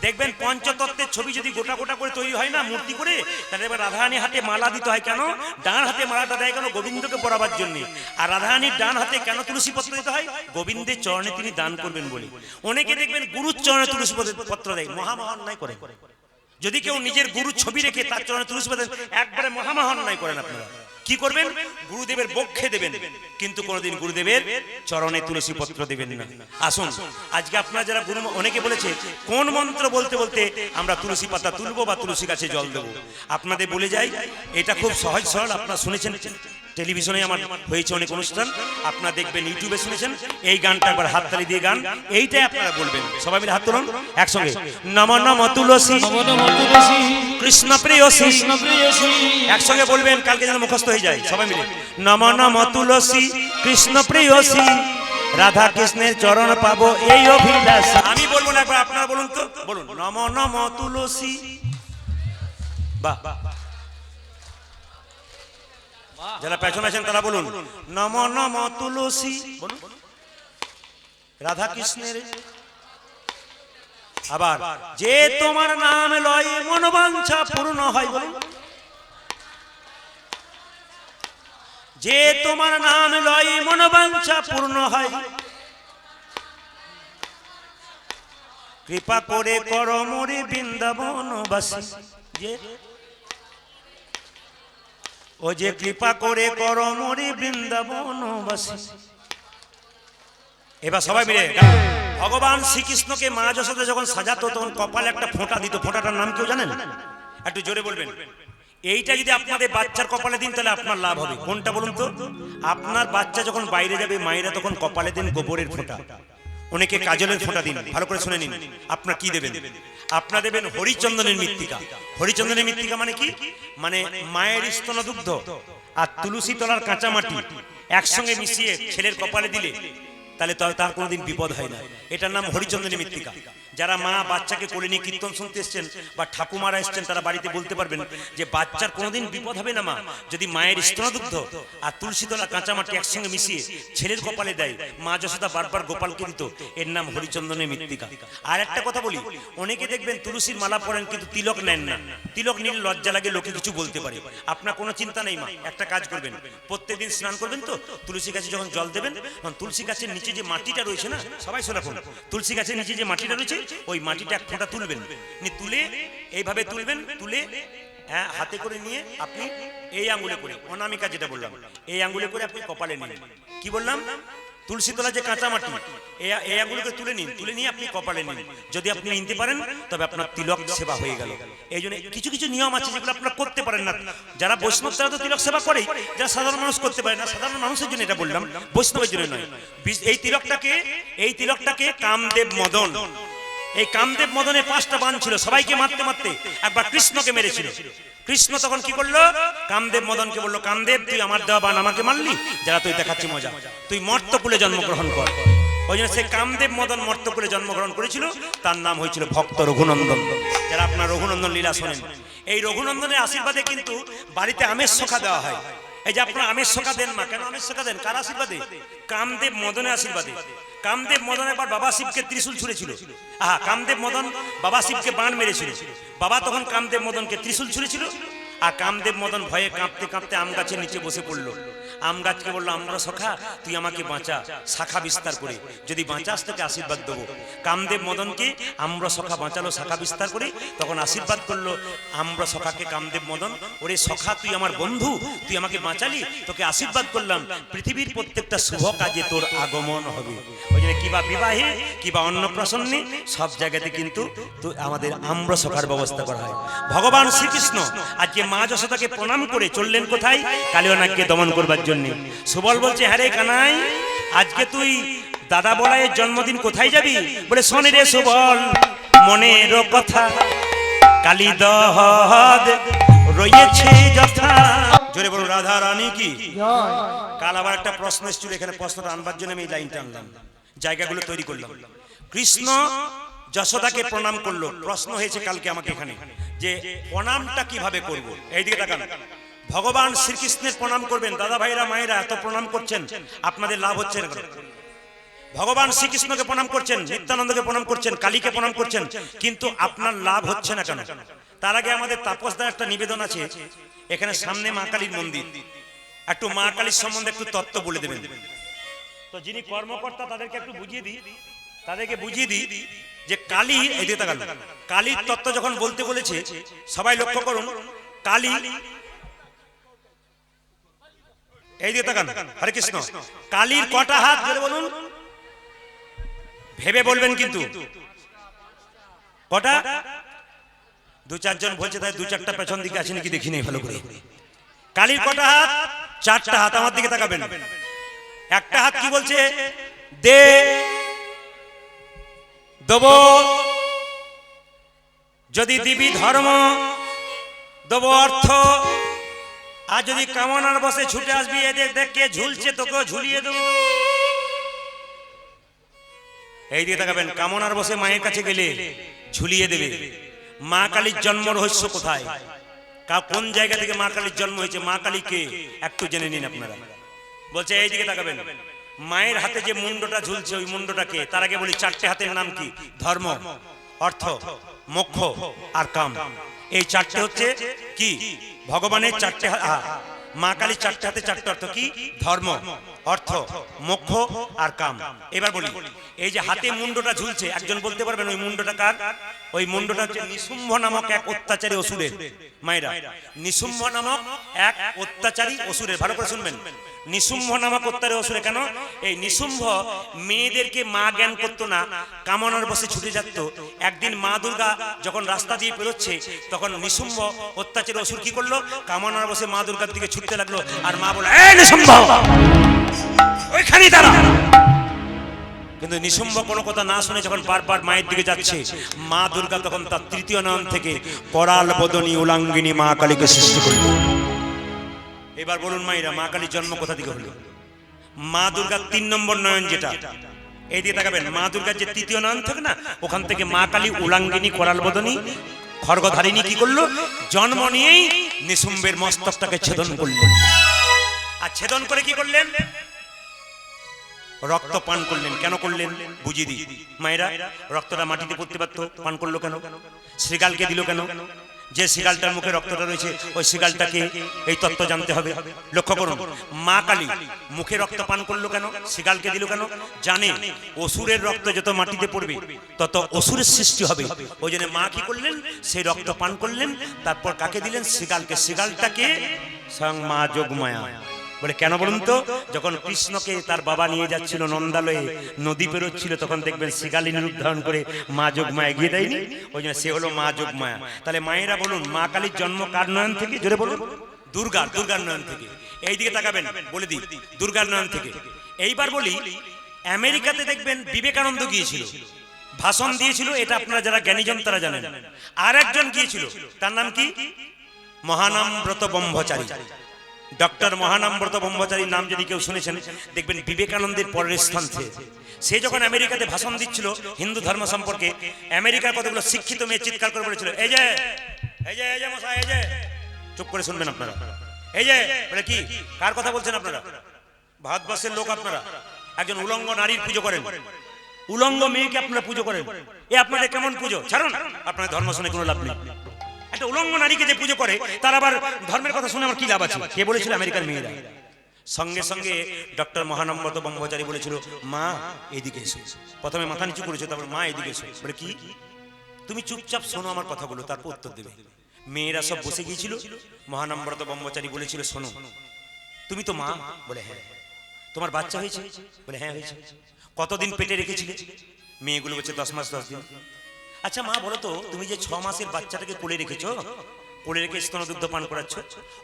Speaker 1: দেখবেন পঞ্চতত্ত্বের ছবি যদি গোটা গোটা করে তৈরি হয় না, মূর্তি করে, তাহলে এবার রাধারানীর হাতে মালা দিতে হয়। কেন? ডান হাতে মালাটা দেয় কেন? গোবিন্দকে পরাবার জন্য। আর রাধারানীর ডান হাতে কেন তুলসী পত্র দিতে হয়? গোবিন্দের চরণে তিনি দান করবেন বলে। অনেকে দেখবেন গুরুর চরণে তুলসী পত্র দেয়, মহামহান্যায় করে। যদি কেউ নিজের গুরুর ছবি রেখে তার চরণে তুলসী পত্র, একবারে মহামহান্যায় করেন। আপনারা কি করবেন? গুরুদেবের বক্ষে দেবেন, কিন্তু কোনোদিন গুরুদেবের চরণে তুলসী পত্র দেবেন না। আসুন, আজকে আপনারা যারা গুরু, অনেকে বলেছে কোন মন্ত্র বলতে বলতে আমরা তুলসী পাতা তুলবো বা তুলসী গাছে জল দেবো। আপনাদের বলে যাই, এটা খুব সহজ সরল। আপনারা শুনেছেন, টেলিভিশনে আমার হয়েছে অনেক অনুষ্ঠান, আপনারা দেখবেন, ইউটিউবে শুনেছেন। এই গানটা একবার হাততালি দিয়ে গান, এইটাই আপনারা বলবেন। সবাই মিলে হাত তুলুন একসঙ্গে। নম নম তুলসী কৃষ্ণ প্রেয়সী, একসঙ্গে বলবেন, কালকে যেন মুখস্থ হয়ে যায়। সবাই মিলে নম নম তুলসী কৃষ্ণ প্রেয়সী, রাধা কৃষ্ণের চরণ পাবো এই অভিলাষ। আমি বলবো না, একবার আপনারা বলুন তো, বলুন নম নম তুলসী। বাহ, যারা পেছনে আছেন তারা বলুন নম নম তুলসী। বলুন রাধা কৃষ্ণের। আবার যে তোমার নাম লয় মনোবাঞ্ছা পূর্ণ হয়। বলুন যে তোমার নাম লয় মনোবাঞ্ছা পূর্ণ হয়, কৃপা করে করো মোরে বৃন্দাবনবাসী। যে ও যে কৃপা করে করো মোরে বৃন্দাবনবাসী। এবার সবাই মিলে, ভগবান শ্রীকৃষ্ণকে মা যশোদা যখন সাজাতো, তখন কপালে একটা ফোঁটা দিত। ফোঁটাটার নাম কেউ জানেন? একটু জোরে বলবেন। এইটা যদি আপনাদের বাচ্চার কপালে দিন, তাহলে আপনার লাভ হবে। কোনটা বলুন তো? আপনার বাচ্চা যখন বাইরে যাবে, মায়েরা তখন কপালে দেন গোবরের ফোঁটা, অনেকে কাজলের ফোঁটা দিন। ভালো করে শুনে নিন, আপনার কি দেবেন? আপনারা দেবেন হরিচন্দনের মৃত্তিকা। হরিচন্দনের মৃত্তিকা মানে কি? মানে মায়ের স্তন দুগ্ধ আর তুলসী তলার কাঁচা মাটি একসঙ্গে মিশিয়ে ছেলের কপালে দিলে তাহলে তার কোনোদিন বিপদ হয় না। এটার নাম হরিচন্দনী মৃত্তিকা। যারা মা বাচ্চাকে কোলে নিয়ে কীর্তন শুনতে এসছেন বা ঠাকুমারা এসছেন, তারা বাড়িতে বলতে পারবেন যে বাচ্চার কোনোদিন বিপদ হবে না মা, যদি মায়ের স্তনদুগ্ধ আর তুলসীতলা কাঁচামাটি একসঙ্গে মিশিয়ে ছেলের কপালে দেয়। মা যশোদা বারবার গোপালকে দিত, এর নাম হরিচন্দনের মৃত্তিকা। আর একটা কথা বলি, অনেকে দেখবেন তুলসীর মালা পরেন কিন্তু তিলক নেন না। তিলক নিলে লজ্জা লাগে, লোকে কিছু বলতে পারে। আপনার কোনো চিন্তা নেই মা, একটা কাজ করবেন, প্রত্যেকদিন স্নান করবেন তো, তুলসী গাছে যখন জল দেবেন, তখন তুলসী গাছের নিচে যে মাটিটা রয়েছে না, সবাই শোনা, তুলসী গাছের নিচে যে মাটিটা রয়েছে, ওই মাটিটা এক ফোঁটা তুলবেন। তুলে এইভাবে তুলবেন, তুলে হাতে করে নিয়ে আপনি এই আঙ্গুলে করে, অনামিকা যেটা বললাম, এই আঙ্গুলে করে আপনি কপালে নিন। কি বললাম? তুলসী তলা যে কাঁচা মাটি, এগুলোকে তুলে নিন, তুলে নিয়ে আপনি কপালে নিন। যদি আপনি নিতে পারেন তবে আপনার তিলক সেবা হয়ে গেল। এই জন্য কিছু কিছু নিয়ম আছে যেগুলো আপনারা করতে পারেন না। যারা বৈষ্ণব তারা তো তিলক সেবা করেই, যারা সাধারণ মানুষ করতে পারে না। সাধারণ মানুষের জন্য এটা বললাম, বৈষ্ণবের জন্য নয়। এই তিলকটাকে কামদেব মদন, এই কামদেব মদনের 5টা বাণ ছিল, সবাইকে মারতে মারতে একবার কৃষ্ণকে মেরেছিল। কৃষ্ণ তখন কি করলো, কামদেব মদনকে বললো, কামদেব তুই আমার দেওয়া বাণ আমাকে মারলি, যারা তুই দেখাচ্ছি মজা, তুই মর্তকুলে জন্মগ্রহণ কর। ওই জন্য সেই কামদেব মদন মর্তকুলে জন্মগ্রহণ করেছিল, তার নাম হয়েছিল ভক্ত রঘুনন্দন। যারা আপনার রঘুনন্দন লীলা শোনেন, এই রঘুনন্দনের আশীর্বাদে কিন্তু বাড়িতে আমের শোকা দেওয়া হয়। এই যে আপনারা আমের শোকা দেন মা, কেন আমের শোকা দেন? কার আশীর্বাদে? কামদেব মদনের আশীর্বাদে। কামদেব মদন একবার বাবা শিবকে ত্রিশূল ছুঁড়েছিল। কামদেব মদন বাবা শিবকে বাণ মেরেছিল। বাবা তখন কামদেব মদনকে ত্রিশূল ছুঁড়েছিল, আর কামদেব মদন ভয়ে কাঁপতে কাঁপতে আম গাছের নিচে বসে পড়লো। আম গাছকে বললো, আমরা সখা তুই আমাকে বাঁচা, শাখা বিস্তার করে, যদি বাঁচাস তোকে আশীর্বাদ দেবো। কামদেব মদনকে আমরা সখা বাঁচালো শাখা বিস্তার করে, তখন আশীর্বাদ করলো আমরা সখাকে কামদেব মদন, ওরে সখা তুই আমার বন্ধু, তুই আমাকে বাঁচালি, তোকে আশীর্বাদ করলাম, পৃথিবীর প্রত্যেকটা শুভ কাজে তোর আগমন হবে। ওই জন্য কিবা বিবাহে কিবা অন্নপ্রাশনে সব জায়গাতে কিন্তু আমাদের আমরা সখার ব্যবস্থা করা হয়। ভগবান শ্রীকৃষ্ণ আজকে মা যশোদাকে প্রণাম করে চললেন কোথায়? কালিয়ানাগকে দমন করবার জন্য। সুবল বলছে, হ্যাঁ রে কানাই, আজকে তুই দাদা বলাইয়ের জন্মদিন কোথায় যাবি? বলে, শোনে রে সুবল মনের কথা, কালী দহদ রয়েছে যথা। জোরে বলুন রাধা রানী কি। কাল আবার একটা প্রশ্ন এসেছিল, এখানে প্রশ্নটা আনবার জন্য আমি এই লাইনটা আনলাম, জায়গাগুলো তৈরি করলাম। কৃষ্ণ যশোদাকে প্রণাম করলো, প্রশ্ন হয়েছে কালকে আমাকে এখানে যে প্রণামটা কিভাবে করব। এইদিকে তাকান, ভগবান শ্রীকৃষ্ণের প্রণাম করবেন। দাদা ভাইরা মায়েরা এত প্রণাম করছেন, আপনাদের লাভ হচ্ছে না? ভগবান শ্রীকৃষ্ণকে প্রণাম করছেন, নিত্যানন্দকে প্রণাম করছেন, কালীকে প্রণাম করছেন, কিন্তু আপনার লাভ হচ্ছে না কেন? তার আগে আমাদের তাপসদার একটা নিবেদন আছে, এখানে সামনে মা কালীর মন্দির, একটু মা কালীর সম্বন্ধে একটু তত্ত্ব বলে দেবেন। তো যিনি কর্মকর্তা তাদেরকে একটু বুঝিয়ে দিই যে কালী, এই দিকে তাকান, কালীর তত্ত্ব যখন বলতে বলেছে সবাই লক্ষ্য করুন, কালী, এই দিকে তাকান, হরে কৃষ্ণ, কালীর কটা হাত ধরে বলুন, ভেবে বলবেন কিন্তু কটা? 2-4 জন বলছে, তাই 2-4টা পেছন দিকে আছে নাকি দেখি নেই ভালো করে। কালীর কটা হাত? 4টা হাত। আমার দিকে তাকাবেন, একটা হাত কি বলছে? দে দেব, যদি দিবি ধর্ম দেব অর্থ, আর যদি কামনার বসে ছুটে আসবি এদের দেখ কে ঝুলছে তোকে ঝুলিয়ে দেবো। এই দিকে তাকাবেন, কামনার বসে মায়ের কাছে গেলে ঝুলিয়ে দেবে। মা কালীর জন্ম রহস্য কোথায়? কোন জায়গা থেকে মা কালীর জন্ম হয়েছে? মা কালী কে একটু জেনে নিন আপনারা। বলছে, এই দিকে তাকাবেন, মায়ের হাতে যে মুন্ডটা ঝুলছে ওই মুন্ডটাকে, তার আগে বলি 4টে হাতের নাম কি? ধর্ম, অর্থ, মোক্ষ আর কাম। এই 4টে হচ্ছে কি ভগবানের 4টে হাত। মা কালী 4টে হাতে 4টে অর্থ কি? ধর্ম, অর্থ, মোক্ষ আর কাম। এবার বলি, এই যে হাতে মুন্ডটা ঝুলছে, একজন বলতে পারবেন ওই মুন্ডটা কার? ওই মুন্ডটা হচ্ছে নিশুম্ভ নামক এক অত্যাচারী অসুরের। মায়েরা, নিশুম্ভ নামক এক অত্যাচারী অসুরের, ভালো করে শুনবেন, নিশুম্ভ নামক অত্যাচারী অসুরে। কেন? এই নিশুম্ভ মেয়েদেরকে মা জ্ঞান করতো না, কামনার বসে ছুটে যেত। একদিন মা দুর্গা যখন রাস্তা দিয়ে পেরোচ্ছে, তখন নিশুম্ভ অত্যাচারী অসুর কি করলো? কামনার বসে মা দুর্গার দিকে ছুটতে লাগলো, আর মা বলে, এই নিশুম্ভ ওইখানেই দাঁড়া। কিন্তু নিশুম্ভ কোনো কথা না শুনে যখন বারবার মায়ের দিকে যাচ্ছে, মা দুর্গা তখন তার 3য় নয়ন থেকে করাল বদনী উলাঙ্গিনী মা কালীকে সৃষ্টি করল। এবার বলুন মায়েরা, মা কালীর জন্ম কোথা থেকে হলো? মা দুর্গার 3 নম্বর নয়ন যেটা, এই দিয়ে তাকাবেন, মা দুর্গার যে 3য় নয়ন থাকে না, ওখান থেকে মা কালী উলাঙ্গিনী করাল বদনী খড়গধারিণী কি করলো? জন্ম নিয়েই নিশুম্ভের মস্তকটাকে ছেদন করল। আর ছেদন করে কি করলেন? রক্ত পান করলেন। কেন করলেন বুঝিয়ে দিই মায়েরা। রক্তটা মাটিতে পড়তে পারতো, পান করলো কেন? শ্রীগালকে দিল কেন? যে শ্রীগালটার মুখে রক্তটা রয়েছে ওই শ্রীগালটাকে, এই তত্ত্ব জানতে হবে। লক্ষ্য করুন, মা কালী মুখে রক্ত পান করলো কেন? শ্রীগালকে দিল কেন? জানে অসুরের রক্ত যত মাটিতে পড়বে তত অসুরের সৃষ্টি হবে। ওই জন্য মা কি করলেন? সেই রক্ত পান করলেন। তারপর কাকে দিলেন? শ্রীগালকে। শ্রীগালটাকে স্বয়ং মা যোগমায়া। বলে কেন বলুন তো? যখন কৃষ্ণকে তার বাবা নিয়ে যাচ্ছিল নন্দালয়ে, নদী পেরোচ্ছিল, তখন দেখবেন শিকালিনী রূপ ধারণ করে মা যোগমায়া এগিয়ে দেয়নি? ওই জন্য সে হলো মা যোগমায়া। তাহলে মায়েরা বলুন, মা কালীর জন্ম কার নয়ন থেকে? জোরে বলুন। দুর্গার নয়ন থেকে। এই দিকে তাকাবেন, বলে দিই, দুর্গার নয়ন থেকে। এইবার বলি, আমেরিকাতে দেখবেন বিবেকানন্দ গিয়েছিল, ভাষণ দিয়েছিল, এটা আপনারা যারা জ্ঞানীজন তারা জানেন। আর একজন গিয়েছিল, তার নাম কি? মহানামব্রত ব্রহ্মচারী। ডক্টর মহানামব্রত ব্রহ্মচারীর নাম যদি কেউ শুনেছেন, দেখবেন বিবেকানন্দের পরের স্থান সে যখন আমেরিকাতে ভাষণ দিচ্ছিল হিন্দু ধর্ম সম্পর্কে, আমেরিকার কতগুলো শিক্ষিত মেয়ে চিৎকার করে বলেছিল, এই যে মশাই, এই যে, চুপ করে শুনবেন আপনারা, এই যে, বলে কি, কার কথা বলছেন আপনারা? ভারতবর্ষের লোক আপনারা একজন উলঙ্গ নারীর পুজো করেন, উলঙ্গ মেয়েকে আপনারা পুজো করেন, এ আপনাদের কেমন পুজো? ছাড়ুন, আপনাদের ধর্ম শুনে কোনো লাভ নেই। একটা উলঙ্গ নারীকে যে পুজো করে, তার আবার ধর্মের কথা শুনে আমার কি লাভ আছে? কে বলেছিল? আমেরিকার মেয়েরা। সঙ্গে সঙ্গে ডক্টর মহানামব্রত ব্রহ্মচারী বলেছিল, মা এদিকে এসো। প্রথমে মাথা নিচু করেছে, তারপর মা এদিকে এসো। বলে কি? তুমি চুপচাপ শোনো আমার কথাগুলো, তারপর উত্তর দেবে। মেয়েরা সব বসে গিয়েছিল। মহানামব্রত ব্রহ্মচারী বলেছিল, শোনো, তুমি তো মা? বলে হ্যাঁ। তোমার বাচ্চা হয়েছে? বলে হ্যাঁ হয়েছে। কতদিন পেটে রেখেছিলে? মেয়েগুলো বলছে 10 মাস 10 দিন। আচ্ছা মা বলো তো, তুমি যে 6 মাসের বাচ্চাটাকে কোলে রেখেছো, কোলে রেখে স্তনদুগ্ধ পান করাচ্ছ,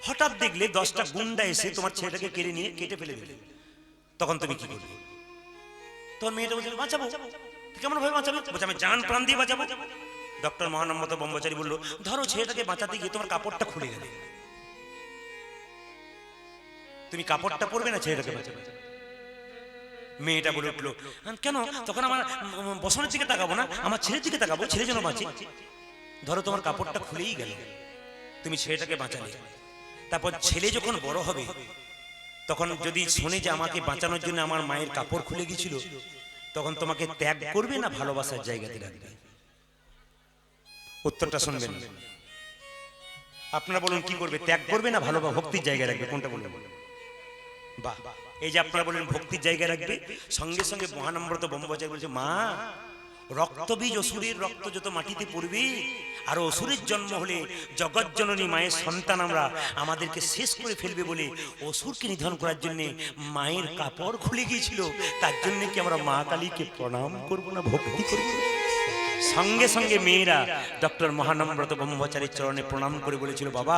Speaker 1: হঠাৎ দেখলে 10টা গুন্ডা এসে তোমার ছেলেটাকে কেটে ফেলে দিলে, তখন তুমি কি করবে? তোমার মেয়েটা বলছে, বাঁচাবো। কেমন ভাবে বাঁচাবে? বলছে, আমি জান প্রাণ দিয়ে বাঁচাবো। ডক্টর মহানামব্রত ব্রহ্মচারী বলল, ধরো ছেলেটাকে বাঁচাতে গিয়ে তোমার কাপড়টা খুলে গেলে, তুমি কাপড়টা পরবে না ছেলেটাকে বাঁচাবে? মেয়েটা বলে উঠলো, কেন? তখন আমার বসনের দিকে তাকাবো না, আমার ছেলের দিকে তাকাবো, ছেলে যেন বাঁচে। ধরো তোমার কাপড়টা খুলেই গেল, তুমি ছেলেটাকে বাঁচালে, তারপর ছেলে যখন বড় হবে, তখন যদি শোনে যে আমাকে বাঁচানোর জন্য আমার মায়ের কাপড় খুলে গেছিল, তখন তোমাকে ত্যাগ করবে না ভালোবাসার জায়গাতে রাখবে? উত্তরটা শুনবেন। আপনারা বলুন, কি করবে? ত্যাগ করবে না ভালোবাসা ভক্তির জায়গায় রাখবে? কোনটা বলবেন? বাহ, এই যে আপনারা বলেন ভক্তির জায়গায় রাখবে, সঙ্গে সঙ্গে মহানামব্রত ব্রহ্মচারী বলছে, মা, রক্তবীজ অসুরের রক্ত যত মাটিতে পড়বে, আর অসুরের জন্ম হলে জগৎ জননী মায়ের সন্তান আমরা, আমাদেরকে শেষ করে ফেলবে বলে অসুরকে নিধন করার জন্য মায়ের কাপড় খুলে গিয়েছিল, তার জন্য কি আমরা মা কালীকে প্রণাম করব না, ভক্তি করব? সঙ্গে সঙ্গে মেয়েরা ডক্টর মহানামব্রত ব্রহ্মচারীর চরণে প্রণাম করে বলেছিল, বাবা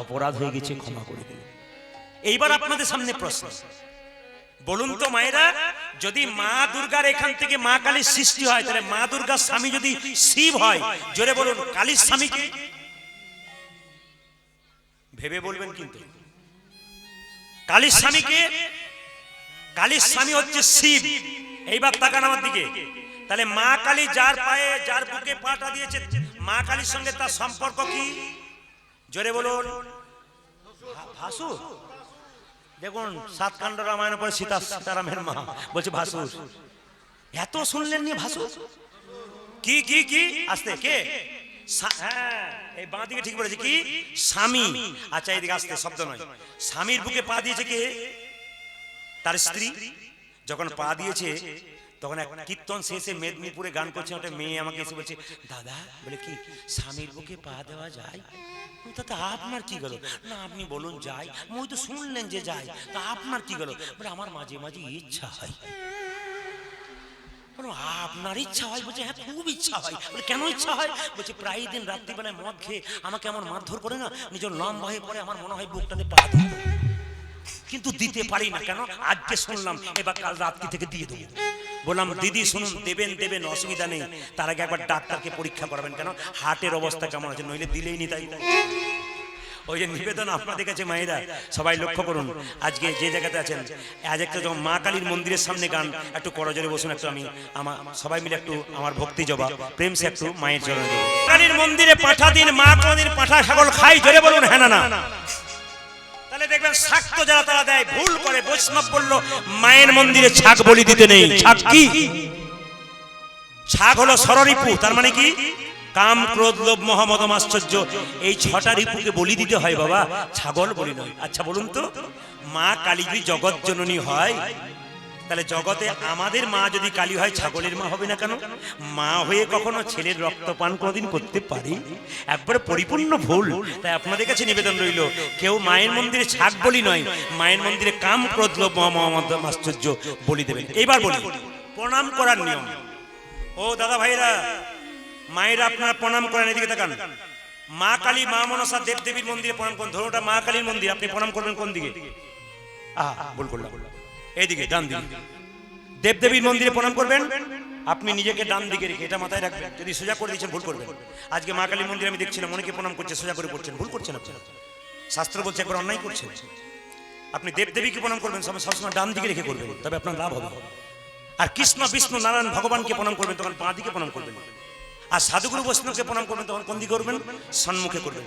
Speaker 1: অপরাধ হয়ে গেছে, ক্ষমা করে দিন। এইবার আপনাদের সামনে প্রশ্ন, বলুন তো মায়েরা, যদি মা দুর্গার এখান থেকে মা কালীর সৃষ্টি হয়, তাহলে মা দুর্গার স্বামী যদি শিব হয়, জোরে বলুন, কালীর স্বামী কে? ভেবে বলবেন কিন্তু। কালীর স্বামী কে? কালীর স্বামী হচ্ছে শিব। এইবার তাকান আমার দিকে, তাহলে মা কালী যার পায়ে যার বুকে পাটা দিয়েছে, মা কালীর সঙ্গে তার সম্পর্ক কি? জোরে বলুন। ভাসুর। দেখুন 7 কাণ্ড রামায়ণের পরে সীতারামের মা বলছে ভাসুর। এত শুনলেন নি ভাসুর? কি কি কি আসতে কে? হ্যাঁ, এই বাঁ দিকে ঠিক বলেছে, কি? স্বামী। আচ্ছা এদিকে আসতে শব্দ নয়। স্বামীর বুকে পা দিয়েছে কে? তার স্ত্রী। যখন পা দিয়েছে, তখন এক কীর্তন শেষে মেদিনীপুরে গান করছে, ওটা মেয়ে আমাকে এসে বলছে, দাদা, বলে কি স্বামীর বুকে পা দেওয়া যায়? তাতে আপনার কি গেল? না আপনি বলুন যাই, মই তো শুনলেন যে যাই, তা আপনার কি গেল? বলে আমার মাঝে মাঝে ইচ্ছা হয়। আপনার ইচ্ছা হয়? বলছে হ্যাঁ খুব ইচ্ছা হয়। বলে কেন ইচ্ছা হয়? বলছে প্রায় দিন রাত্রিবেলায় মদ খেয়ে আমাকে আমার মারধর করে না, নিজের লম্বা হয়ে পড়ে, আমার মনে হয় বুকটাতে পা দিত, কিন্তু দিতে পারি না। কেন? আজকে শুনলাম, এবার কাল রাত্রি থেকে দিয়ে দেবো। বললাম দিদি শুনুন, দেবেন অসুবিধা নেই, তার আগে একবার ডাক্তারকে পরীক্ষা করাবেন। কেন? হার্টের অবস্থা কেমন আছে, নইলে দিলেই নি। তাই ওই যে নিবেদন আপনাদের কাছে মায়েরা সবাই লক্ষ্য করুন, আজকে যে জায়গাতে আছেন, আজ একটা যখন মা কালীর মন্দিরের সামনে গান, একটু করজোরে বসুন, একটু আমি আমার সবাই মিলে একটু আমার ভক্তি জবা প্রেম সে একটু মায়ের চরণে দেব। কালীর মন্দিরে পাঠা দিন, মা কোনদিন পাঠা ছাগল খাই, জোরে বলুন হ্যাঁ না না? তাহলে দেখবেন শাক্ত যারা তারা দেয়, ভুল করে। বৈষ্ণব বলল মায়ের মন্দিরে ছাগ বলি দিতে নেই। ছাগ কি? ছাগ হলো ষড়রিপু, তার মানে কি? কাম, ক্রোধ, লোভ, মোহ, মদ, আশ্চর্য, এই 6টা রিপুকে বলি দিতে হয় বাবা, ছাগল বলি নয়। আচ্ছা বলুন তো, মা কালী যদি জগৎ জননী হয়, তাহলে জগতে আমাদের মা যদি কালী হয়, ছাগলের মা হবে না কেন? মা হয়ে কখনো ছেলের রক্তপান কোনদিন করতে পারি? একবারে পরিপূর্ণ ভুল। তাই আপনাদের কাছে নিবেদন রইল, কেউ মায়ের মন্দিরে ছাগ বলি নয়, মায়ের মন্দিরে কাম ক্রোধ লোভ মোহ আশ্চর্য বলি দেবেন। এইবার বলি প্রণাম করার নিয়ম। ও দাদা ভাইরা, মায়েরা আপনারা প্রণাম করেন, এদিকে তাকান। মা কালী, মা মনসা, দেব দেবীর মন্দিরে প্রণাম করেন। ধরুন ওটা মা কালীর মন্দির, আপনি প্রণাম করবেন কোন দিকে? ভুল করলাম, এইদিকে ডান দিকে। দেব দেবীর মন্দিরে প্রণাম করবেন, আপনি নিজেকে ডান দিকে রেখে, এটা মাথায় রাখবেন। যদি সোজা করে দিচ্ছেন ভুল করবেন। আজকে মা কালীর মন্দিরে আমি দেখছিলাম অনেকে প্রণাম করছে, সোজা করে করছেন, ভুল করছেন আপনারা। শাস্ত্র বলছে একবার অন্যায় করছেন। আপনি দেব দেবীকে প্রণাম করবেন সবসময় ডান দিকে রেখে করবেন, তবে আপনার লাভ হবে। আর কৃষ্ণ বিষ্ণু নারায়ণ ভগবানকে প্রণাম করবেন তখন বাঁ দিকে প্রণাম করবেন। আর সাধুগুরু বৈষ্ণবকে প্রণাম করবেন তখন কোন দিকে করবেন? সম্মুখে করবেন।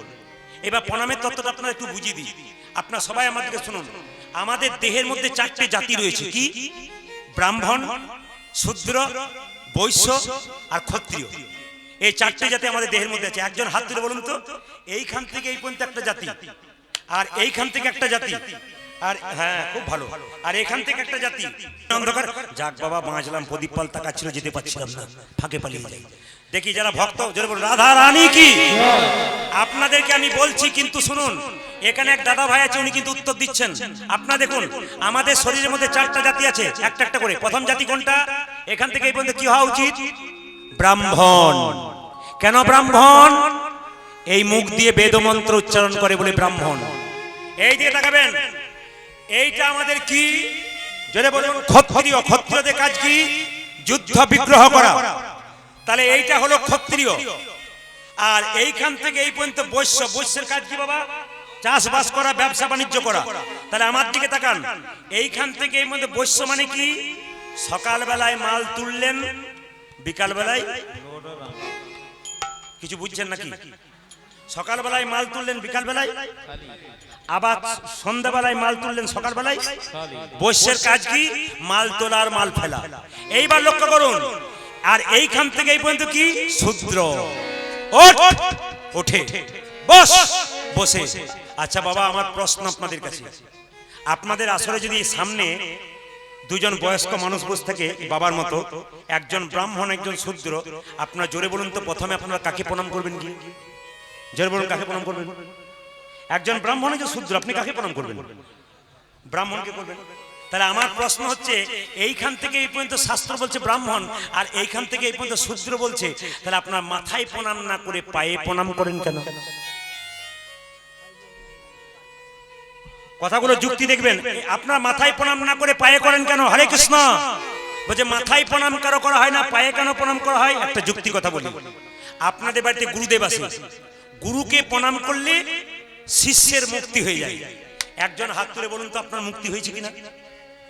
Speaker 1: এবার প্রণামের তত্ত্বটা আপনারা একটু বুঝিয়ে দিই। আপনারা সবাই আমাদেরকে শুনুন। আমাদের দেহের মধ্যে 4টে জাতি রয়েছে। কি? ব্রাহ্মণ, শূদ্র, বৈশ্য আর ক্ষত্রিয়। এই 4টে জাতি আমাদের দেহের মধ্যে আছে। একজন হাত তুলে বলুন তো, এইখান থেকে এই পর্যন্ত একটা জাতি, আর এইখান থেকে একটা জাতি, আর হ্যাঁ খুব ভালো, আর এখান থেকে একটা জাতি। অন্ধকার যাক বাবা, বাঁচলাম, প্রদীপ পাল তাকাচ্ছিল, যেতে পারছিলাম না, ফাঁকে পালিয়ে যাই। দেখি যারা ভক্ত জোরে বলুন রাধা রানী কি। আপনাদেরকে আমি বলছি কিন্তু শুনুন, এখানে এক দাদা ভাই আছে, উনি কিন্তু উত্তর দিচ্ছেন। আপনারা দেখুন, আমাদের শরীরের মধ্যে 4টা জাতি আছে, একটা একটা করে। প্রথম জাতি কোনটা? এখান থেকে এই পর্যন্ত কি হওয়া উচিত? ব্রাহ্মণ। কেন ব্রাহ্মণ? এই মুখ দিয়ে বেদ মন্ত্র উচ্চারণ করে বলে ব্রাহ্মণ। এই দিয়ে তাকাবেন, এইটা আমাদের কি? জোরে বলুন ক্ষত্রিয়। ক্ষত্রিয়দের কাজ কি? যুদ্ধ বিগ্রহ করা। তাহলে এইটা হলো ক্ষত্রিয়। আর এইখান থেকে এই পর্যন্ত বৈশ্য। বৈশ্যের কাজ কি বাবা? চাষবাস করা, ব্যবসা বাণিজ্য করা। তাহলে আমার দিকে তাকান, এইখান থেকে এই মধ্যে বৈশ্য মানে কি? সকাল বেলায় মাল তুললেন, বিকাল বেলায় কিছু বুঝছেন নাকি? সকাল বেলায় মাল তুললেন, বিকাল বেলায় আবার সন্ধ্যাবেলায় মাল তুললেন, সকাল বেলায়। বৈশ্যের কাজ কি? মাল তোলা আর মাল ফেলা। এইবার লক্ষ্য করুন, আর এইখান থেকে এই পর্যন্ত কি? শূদ্র। ওঠে, বস, বসে। আচ্ছা বাবা, আমার প্রশ্ন আপনাদের কাছে, আপনাদের আসলে যদি সামনে দুজন বয়স্ক মানুষ বসে থাকে বাবার মতো, একজন ব্রাহ্মণ একজন শূদ্র, আপনারা জোরে বলুন তো প্রথমে আপনারা কাকে প্রণাম করবেন? কি জোরে বলুন, কাকে প্রণাম করবেন? একজন ব্রাহ্মণ একজন শূদ্র, আপনি কাকে প্রণাম করবেন? ব্রাহ্মণকে করবেন। তাহলে আমার প্রশ্ন হচ্ছে, এইখান থেকে এই পর্যন্ত শাস্ত্র বলছে ব্রাহ্মণ, আর এইখান থেকে এই পর্যন্ত শূদ্র বলছে, তাহলে আপনার মাথায় প্রণাম না করে পায়ে প্রণাম করেন কেন? কথাগুলো যুক্তি দেখবেন। আপনার মাথায় প্রণাম না করে পায়ে করেন কেন? হরে কৃষ্ণ। বলছে মাথায় প্রণাম কারো করা হয় না, পায়ে কেন প্রণাম করা হয়? একটা যুক্তি কথা বলি। আপনাদের বাড়িতে গুরুদেব আছে, গুরুকে প্রণাম করলে শিষ্যের মুক্তি হয়ে যায়। একজন হাত তুলে বলুন তো আপনার মুক্তি হয়েছে কিনা?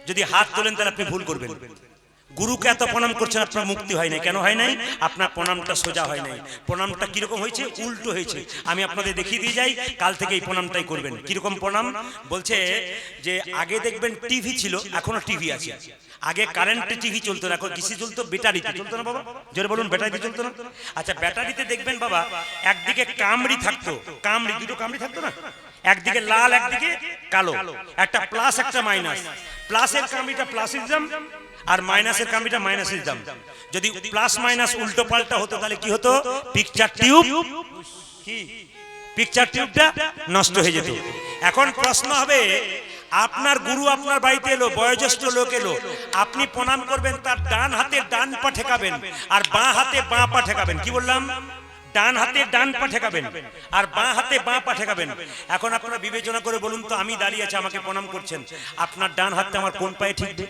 Speaker 1: যদি হাত তোলেন তাহলে আপনি ভুল করবেন। গুরুকে এত প্রণাম করছেন, আপনার মুক্তি হয় নাই। কেন হয় নাই? আপনার প্রণামটা সোজা হয় নাই। প্রণামটা কিরকম হয়েছে? উল্টো হয়েছে। আমি আপনাদের দেখিয়ে দিয়ে যাই, কাল থেকে এই প্রণামটাই করবেন। কিরকম প্রণাম? বলছে যে আগে দেখবেন টিভি ছিল, এখনো টিভি আছে। আগে কারেন্টে টিভি চলতো না, এখন কিসে চলতো? ব্যাটারিতে চলতো না বাবা? জোরে বলুন, ব্যাটারিতে চলতো না? আচ্ছা, ব্যাটারিতে দেখবেন বাবা, একদিকে কামড়ি থাকতো, কামড়ি, দুটো কামড়ি থাকতো না? একদিকে লাল, একদিকে কালো, একটা প্লাস একটা মাইনাস। প্লাসের কামড়িটা প্লাসের দাম, আর মাইনাসের কামড়িটা মাইনাসের দাম। যদি প্লাস মাইনাস উল্টো পাল্টা হতো তাহলে কি হতো? পিকচার টিউব, কি পিকচার টিউবটা নষ্ট হয়ে যেত। এখন প্রশ্ন হবে, আপনার গুরু আপনার বাড়িতে এলো, বয়োজ্যেষ্ঠ লোক এলো, আপনি প্রণাম করবেন, তার ডান হাতে ডান পা ঠেকাবেন আর বাঁ হাতে বাঁ পা ঠেকাবেন। কি বললাম? ডান হাতে ডান পা ঠেকাবেন আর বাঁ হাতে বাঁ পা ঠেকাবেন। এখন আপনারা বিবেচনা করে বলুন তো, আমি দাঁড়িয়ে আছি, আমাকে প্রণাম করছেন, আপনার ডান হাতটা আমার কোন পায়ে ঠিকবে?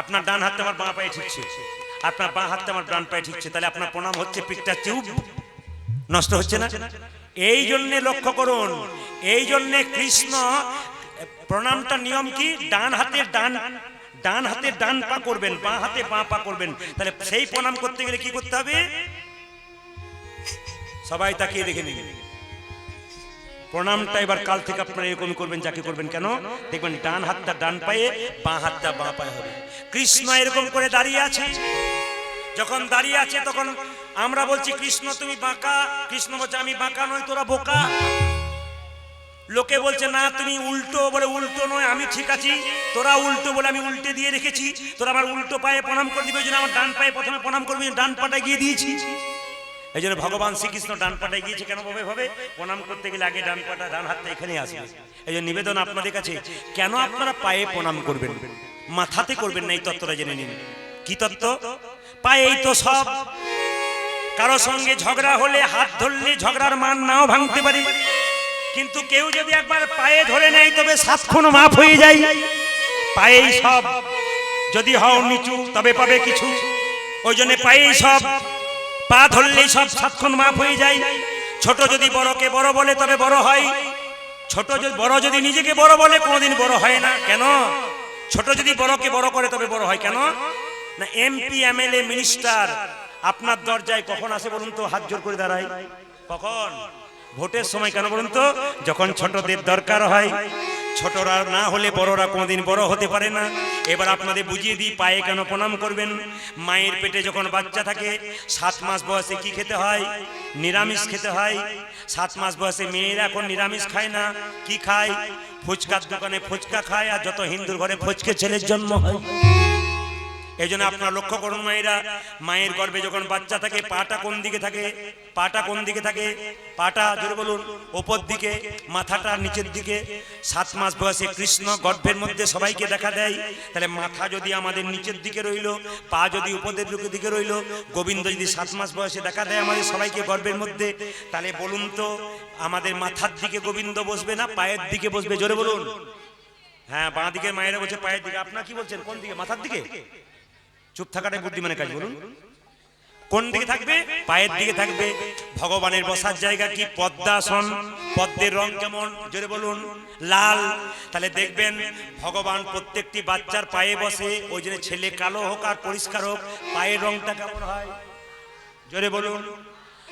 Speaker 1: আপনার ডান হাতটা আমার বাঁ পায়ে ঠিকছে, আপনার বাঁ হাতটা আমার ডান পায়ে ঠিকছে, তাহলে আপনার প্রণাম হচ্ছে পিকচার টিউব নষ্ট হচ্ছে না? এই জন্য লক্ষ্য করুন, এই জন্য কৃষ্ণ প্রণামটা নিয়ম কি? ডান হাতে ডান পা করবেন, বাঁ হাতে বাঁ পা করবেন। তাহলে সেই প্রণাম করতে গেলে কি করতে হবে? সবাই তাকিয়ে দেখে নিন প্রণামটা। এবার কাল থেকে আপনারা এরকম করবেন, যাকে করবেন কেন দেখবেন ডান হাতটা ডান পায়ে, বাঁ হাতটা বাঁ পায়ে হবে। কৃষ্ণ এরকম করে দাঁড়িয়ে আছে, যখন দাঁড়িয়ে আছে তখন আমরা বলছি কৃষ্ণ তুমি বাঁকা, কৃষ্ণ বলছে আমি বাঁকা নই, তোরা বোকা। লোকে বলছে না তুমি উল্টো, বলে উল্টো নয়, আমি ঠিক আছি, তোরা উল্টো বলে আমি উল্টে দিয়ে রেখেছি, তোরা আমার উল্টো পায়ে প্রণাম করে দিবে, ওই জন্য আমার ডান পায়ে প্রথমে প্রণাম করবি, ডান পাটায় গিয়ে দিয়েছি। এই জন্য ভগবান শ্রীকৃষ্ণ ডান পাটায় গিয়েছে কেন ভাবে প্রণাম করতে গেলে আগে ডান পাটা, ডান হাতটা এখানে আসবে। এই জন্য নিবেদন আপনাদের কাছে, কেন আপনারা পায়ে প্রণাম করবেন, মাথাতে করবেন না, এই তত্ত্বটা জেনে নিন। কি তত্ত্ব? পায়েই তো সব। কারো সঙ্গে ঝগড়া হলে হাত ধরলে ঝগড়ার মান নাও ভাঙতে পারে, কিন্তু কেউ যদি একবার পায়ে ধরে নেয় তবে 7 খুন মাফ হয়ে যায়। পায়েই সব, যদি হও নিচু তবে পাবে কিছু। ওই জন্য পায়েই সব, পা ধরলেই সব 7 খুন মাফ হয়ে যায়। ছোট যদি বড়কে বড় বলে তবে বড় হয়, ছোট যদি বড় যদি নিজেকে বড় বলে কোনোদিন বড় হয় না। কেন? ছোট যদি বড়কে বড় করে তবে বড় হয়। কেন না? এমপি এমএলএ মিনিস্টার আপনার দরজায় কখন আসে বলুন তো? হাত জোর করে দাঁড়ায় কখন? ভোটের সময়। কেন বলুন তো? যখন ছোটদের দরকার হয়। ছোটরা না হলে বড়রা কোনোদিন বড় হতে পারে না। এবার আপনাদের বুঝিয়ে দিই পায়ে কেন প্রণাম করবেন। মায়ের পেটে যখন বাচ্চা থাকে 7 মাস বয়সে কি খেতে হয়? নিরামিষ খেতে হয়। 7 মাস বয়সে মেয়েরা এখন নিরামিষ খায় না, কি খায়? ফুচকার দোকানে ফুচকা খায়, আর যত হিন্দুর ঘরে ফুচকে ছেলের জন্ম হয়। এই জন্য আপনারা লক্ষ্য করুন মায়েরা, মায়ের গর্ভে যখন বাচ্চা থাকে পাটা কোন দিকে থাকে? পাটা কোন দিকে থাকে? পাটা জোরে বলুন ওপর দিকে, মাথাটা নিচের দিকে। 7 মাস বয়সে কৃষ্ণ গর্ভের মধ্যে সবাইকে দেখা দেয়। তাহলে মাথা যদি আমাদের নিচের দিকে রইল, পা যদি উপরের দিকে রইল, গোবিন্দ যদি 7 মাস বয়সে দেখা দেয় আমাদের সবাইকে গর্ভের মধ্যে, তাহলে বলুন তো আমাদের মাথার দিকে গোবিন্দ বসবে না পায়ের দিকে বসবে? জোরে বলুন। হ্যাঁ, বাঁ দিকে মায়েরা বলছে পায়ের দিকে। আপনারা কি বলছেন? কোন দিকে? মাথার দিকে? চুপ থাকাটাই বুদ্ধিমানের কাজ। বলুন কোন দিকে থাকবে? পায়ের দিকে থাকবে। ভগবানের বসার জায়গা কি? পদ্মাসন। পদ্মের রং কেমন? জোরে বলুন লাল। তাহলে দেখবেন ভগবান প্রত্যেকটি বাচ্চার পায়ে বসে। ওই জন্য ছেলে কালো হোক আর পরিষ্কার হোক, পায়ের রংটা কেমন হয়? জোরে বলুন।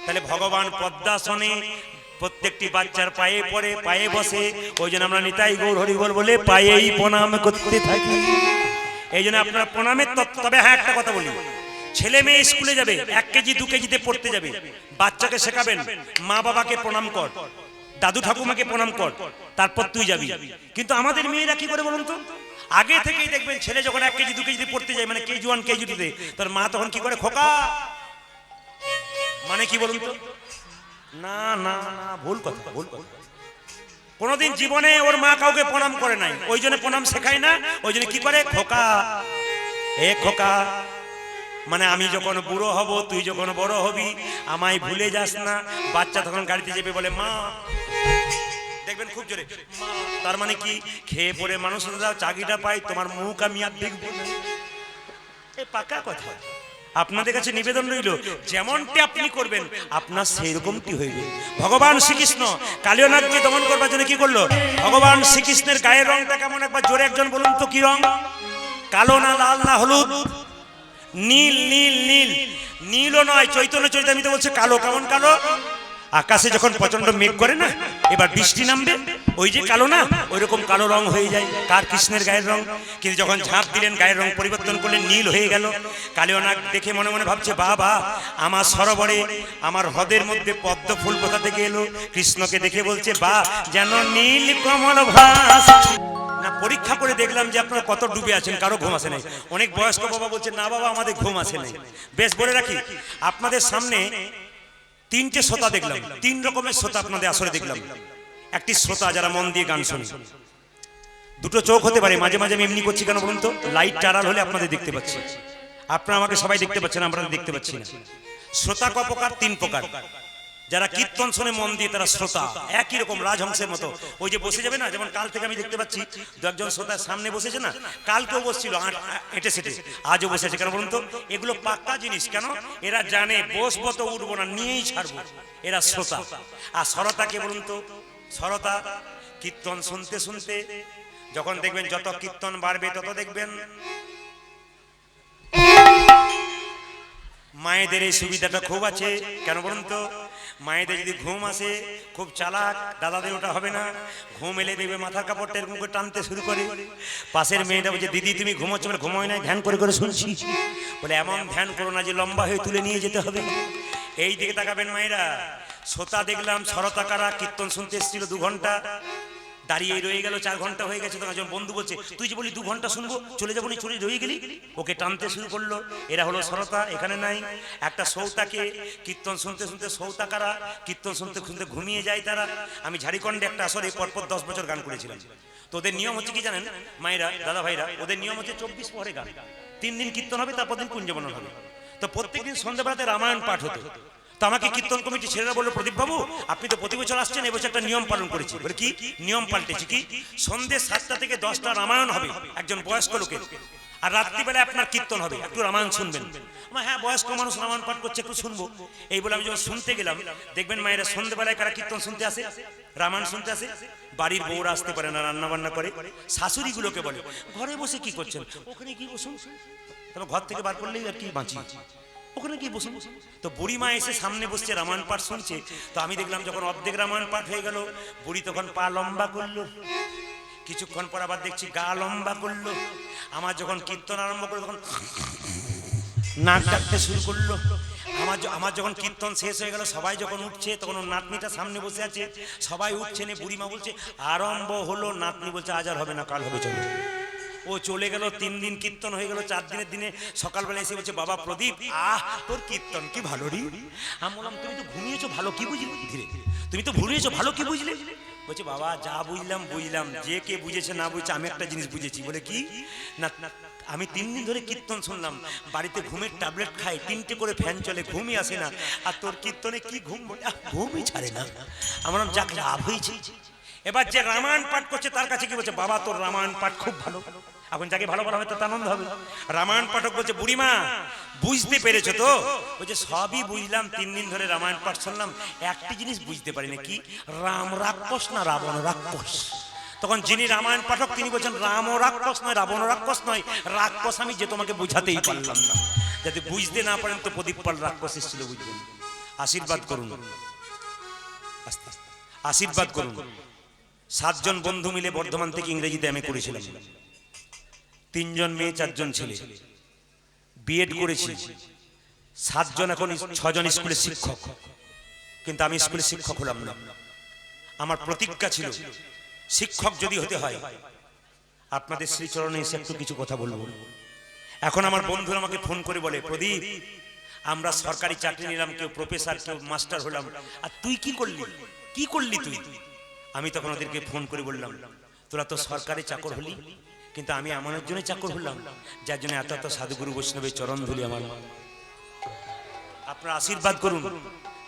Speaker 1: তাহলে ভগবান পদ্মাসনে প্রত্যেকটি বাচ্চার পায়ে পড়ে, পায়ে বসে। ওই জন্য আমরা নিতাই গৌর হরি বল বলে পায়েই প্রণাম করতে থাকি। এই জন্য আপনারা প্রণামের তত্ত্ব। তবে হ্যাঁ, একটা কথা বলি, ছেলে মেয়ে স্কুলে যাবে, 1 কেজি 2 কেজিতে পড়তে যাবে, বাচ্চাকে শেখাবেন মা বাবাকে প্রণাম কর, দাদু ঠাকুমাকে প্রণাম কর, তারপর তুই যাবি। কিন্তু আমাদের মেয়েরা কি করে বলুন তো? আগে থেকেই দেখবেন ছেলে যখন 1 কেজি 2 কেজিতে পড়তে যায়, মানে কেজি 1 কেজি 2তে, তার মা তখন কি করে? খোকা। মানে কি বলুন তো? না না না, ভুল কথা, ভুল কথা। কোনদিন জীবনে ওর মা কাউকে প্রণাম করে নাই, ওই জন্য প্রণাম শেখায় না। ওই জন্য কি করে? খোকা। এ খোকা, মানে আমি যখন বুড়ো হব, তুই যখন বড় হবি, আমায় ভুলে যাস না। বাচ্চা তখন গাড়িতে চেপে বলে মা, দেখবেন খুব জোরে মা। তার মানে কি? খেয়ে পড়ে মানুষ দাও, চাকরিটা পাই, তোমার মুখ আমি আর দেখব না। এ পাকা কথা। আপনাদের কাছে নিবেদন রইল, যেমনটি আপনি করবেন আপনার সেই রকমটি হইবে। ভগবান শ্রীকৃষ্ণ কালিয়নাগকে দমন করবার জন্য কি করলো? ভগবান শ্রীকৃষ্ণের গায়ের রংটা কেমন? একবার জোরে একজন বলুন তো কি রং? কালো না লাল না হলুদ? নীল। নীল নীল নীলও নয়, চৈতন্য চৈতামিত বলছে কালো। কেমন কালো? আকাশে যখন প্রচন্ড মেঘ করে না, এবার বৃষ্টি নামবে, ওই যে কালো না, ওই রকম কালো রং হয়ে যায়। কার? কৃষ্ণের গায়ের রং। কিন্তু যখন ঝাঁপ দিলেন, গায়ের রং পরিবর্তন করলেন, নীল হয়ে গেল। কালিয়নাগ দেখে মনে মনে ভাবছে বাবা, আমার সরোবরে, আমার হ্রদের মধ্যে পদ্ম ফুল কোথা থেকে এলো? কৃষ্ণকে দেখে বলছে বা, যেন নীল কমল ভাস। না, পরীক্ষা করে দেখলাম যে আপনারা কত ডুবে আছেন, কারো ঘুম আসে নাই। অনেক বয়স্ক বাবা বলছে না বাবা আমাদের ঘুম আসে নাই। বেশ, বলে রাখি আপনাদের সামনে 3টে শ্রোতা দেখলাম, 3 রকমের শ্রোতা আপনাদের আসরে দেখলাম। একটি শ্রোতা যারা মন দিয়ে গান শোনে, 2টো চোখ হতে পারে। মাঝে মাঝে আমি এমনি করছি কেন বলুন তো? লাইট টারাল হলে আপনাদের দেখতে পাচ্ছি। আপনারা আমাকে সবাই দেখতে পাচ্ছেন, আমরা দেখতে পাচ্ছি না। শ্রোতা ক প্রকার? 3 প্রকার। যারা কীর্তন শোনে মন দিয়ে, তারা শ্রোতা। একই রকম রাজহংসের মতো ওই যে বসে যাবে না, যেমন কাল থেকে আমি দেখতে পাচ্ছি 2-1 শ্রোতার সামনে বসেছে না, কালকেও বসছিল হেঁটে সেটে, আজও বসেছে। কেন বলুন তো? এগুলো পাক্কা জিনিস। কেন? এরা জানে বসবো তো উঠবো না, নিয়েই ছাড়বো। এরা শ্রোতা। আর শ্রোতা কে বলুন তো? শ্রোতা কীর্তন শুনতে শুনতে যখন দেখবেন যত কীর্তন বাড়বে তত দেখবেন মায়েদের এই সুবিধাটা খুব আছে। কেন বলুন তো? মায়েদের যদি ঘুম আসে, খুব চালাক, দাদাদের ওটা হবে না। ঘুম এলে দেখবে মাথার কাপড়টা এরকম করে টানতে শুরু করে। পাশের মেয়েটা বলছে দিদি তুমি ঘুমোচ্ছ? বলে ঘুমোয় না, ধ্যান করে করে শুনছি। বলে এমন ধ্যান করো না যে লম্বা হয়ে তুলে নিয়ে যেতে হবে। এই দিকে তাকাবেন মায়েরা, শ্রোতা দেখলাম সরতাকারা কীর্তন শুনতে এসেছিল 2 ঘন্টা, দাঁড়িয়ে রয়ে গেল 4 ঘন্টা হয়ে গেছে। তখন একজন বন্ধু বলছে, তুই যে বলি 2 ঘন্টা শুনবো, চলে যাবো নি, চলে রয়ে গেলি। ওকে টানতে শুরু করলো। এরা হলো সরতা, এখানে নাই। একটা সৌতাকে কীর্তন শুনতে শুনতে, সৌতাকারা কীর্তন শুনতে শুনতে ঘুমিয়ে যায় তারা। আমি ঝাড়খণ্ডে একটা আসরে পরপর 10 বছর গান করেছিলাম। তো ওদের নিয়ম হচ্ছে কি জানেন মায়েরা, দাদা ভাইরা, ওদের নিয়ম হচ্ছে 24 পরে গান। 3 দিন কীর্তন হবে, তারপর দিন কুঞ্জবনন হবে। তো প্রত্যেকদিন সন্ধ্যাবেলাতে রামায়ণ পাঠ হতো। তো আমাকে কীর্তন কমিটি ছেলেরা বললো, প্রদীপ বাবু আপনি তো প্রতি বছর আসছেন, এবছর একটা নিয়ম পালন করেছি। বলে কি নিয়ম পাল্টেছি? কি সন্ধ্যে 7টা থেকে 10টা রামায়ণ হবে একজন বয়স্ক লোকের, আর রাত্রিবেলা আপনার কীর্তন হবে, একটু রামায়ণ শুনবেন। হ্যাঁ, বয়স্ক মানুষ রামায়ণ পাঠ করছে, একটু শুনবো। এই বলে আমি যখন শুনতে গেলাম, দেখবেন মায়েরা সন্ধ্যেবেলায় কারা কীর্তন শুনতে আসে, রামায়ণ শুনতে আসে। বাড়ির বউরা আসতে পারে না, রান্না বান্না করে। শাশুড়ি গুলোকে বলে, ঘরে বসে কি করছেন, ওখানে কি বসুন। তবে ঘর থেকে বার করলেই আর কি বাঁচি, ওখানে কি বসুন। তো বুড়ি মা এসে সামনে বসছে, রামায়ণ পাঠ শুনছে। তো আমি দেখলাম যখন অর্ধেক রামায়ণ পাঠ হয়ে গেল, বুড়ি তখন পা লম্বা করলো। কিছুক্ষণ পর আবার দেখছি গা লম্বা করলো। আমার যখন কীর্তন আরম্ভ করে তখন নাক ডাকতে শুরু করলো। আমার যখন কীর্তন শেষ হয়ে গেল, সবাই যখন উঠছে, তখন ওর নাতনিটা সামনে বসে আছে। সবাই উঠছে নে, বুড়িমা বলছে আরম্ভ হলো। নাতনি বলছে আজ আর হবে না, কাল হবে, চলো। ও চলে গেল। 3 দিন কীর্তন হয়ে গেল। 4 দিনের দিনে সকালবেলা এসে বলছে, বাবা প্রদীপ, তোর কীর্তন কি ভালো রে। আমি বললাম, তুমি তো ঘুমিয়েছো, ভালো কি বুঝলি? ধীরে তুমি তো ঘুমিয়েছো, ভালো কি বুঝলে? বলছে, বাবা যা বুঝলাম বুঝলাম, যে কে বুঝেছে না বুঝেছে, আমি একটা জিনিস বুঝেছি। বলে কি? না, আমি 3 দিন ধরে কীর্তন শুনলাম, বাড়িতে ঘুমের ট্যাবলেট খাই, 3টে করে ফ্যান চলে, ঘুমই আসে না। আর তোর কীর্তনে কি ঘুম, ঘুমই ছাড়ে না। আমার নাম যাক লাভ হয়েছে। এবার যে রামায়ণ পাঠ করছে তার কাছে কি বলছে, বাবা তোর রামায়ণ পাঠ খুব ভালো। এখন যাকে ভালো বলা হবে তার আনন্দ হবে। রামায়ণ পাঠক বলছে, বুড়িমা বুঝতে পেরেছো তো? বলছে সবই বুঝলাম, 3 দিন ধরে রামায়ণ পাঠ শুনলাম, একটি জিনিস বুঝতে পারি না। কি? রাম রাক্ষস না রাবণ রাক্ষস? তখন যিনি রামায়ণ পাঠক তিনি বলছেন, রাম ও রাক্ষস নয়, রাবণ রাক্ষস নয়, রাক্ষস আমি যে তোমাকে বুঝাতেই পারলাম না। যাতে বুঝতে না পারেন তো প্রদীপ পাল রাক্ষস এসেছিল, বুঝবেন। আশীর্বাদ করুন, আশীর্বাদ করুন। 7 জন বন্ধু মিলে বর্ধমান থেকে ইংরেজিতে এমএ করেছিলাম। 3 জন মেয়ে, 4 জন ছেলে। বিএড করেছি। 7 জন, এখন 6 জন স্কুলের শিক্ষক। কিন্তু আমি স্কুলের শিক্ষক হলাম না। আমার প্রতিজ্ঞা ছিল, শিক্ষক যদি হতে হয় আপনাদের শ্রীচরণে এসে একটু কিছু কথা বলবো। এখন আমার বন্ধুরা আমাকে ফোন করে বলে, প্রদীপ আমরা সরকারি চাকরি নিলাম, কেউ প্রফেসর, কেউ মাস্টার হলাম, আর তুই কি করলি, কি করলি তুই? আমি তখন ওদেরকে ফোন করে বললাম, তোরা তো সরকারি চাকর হলি, কিন্তু আমি এমনের জন্য চাকর হলাম যার জন্য এত এত সাধুগুরু বৈষ্ণবের চরণ ধুলি আমার। আপনারা আশীর্বাদ করুন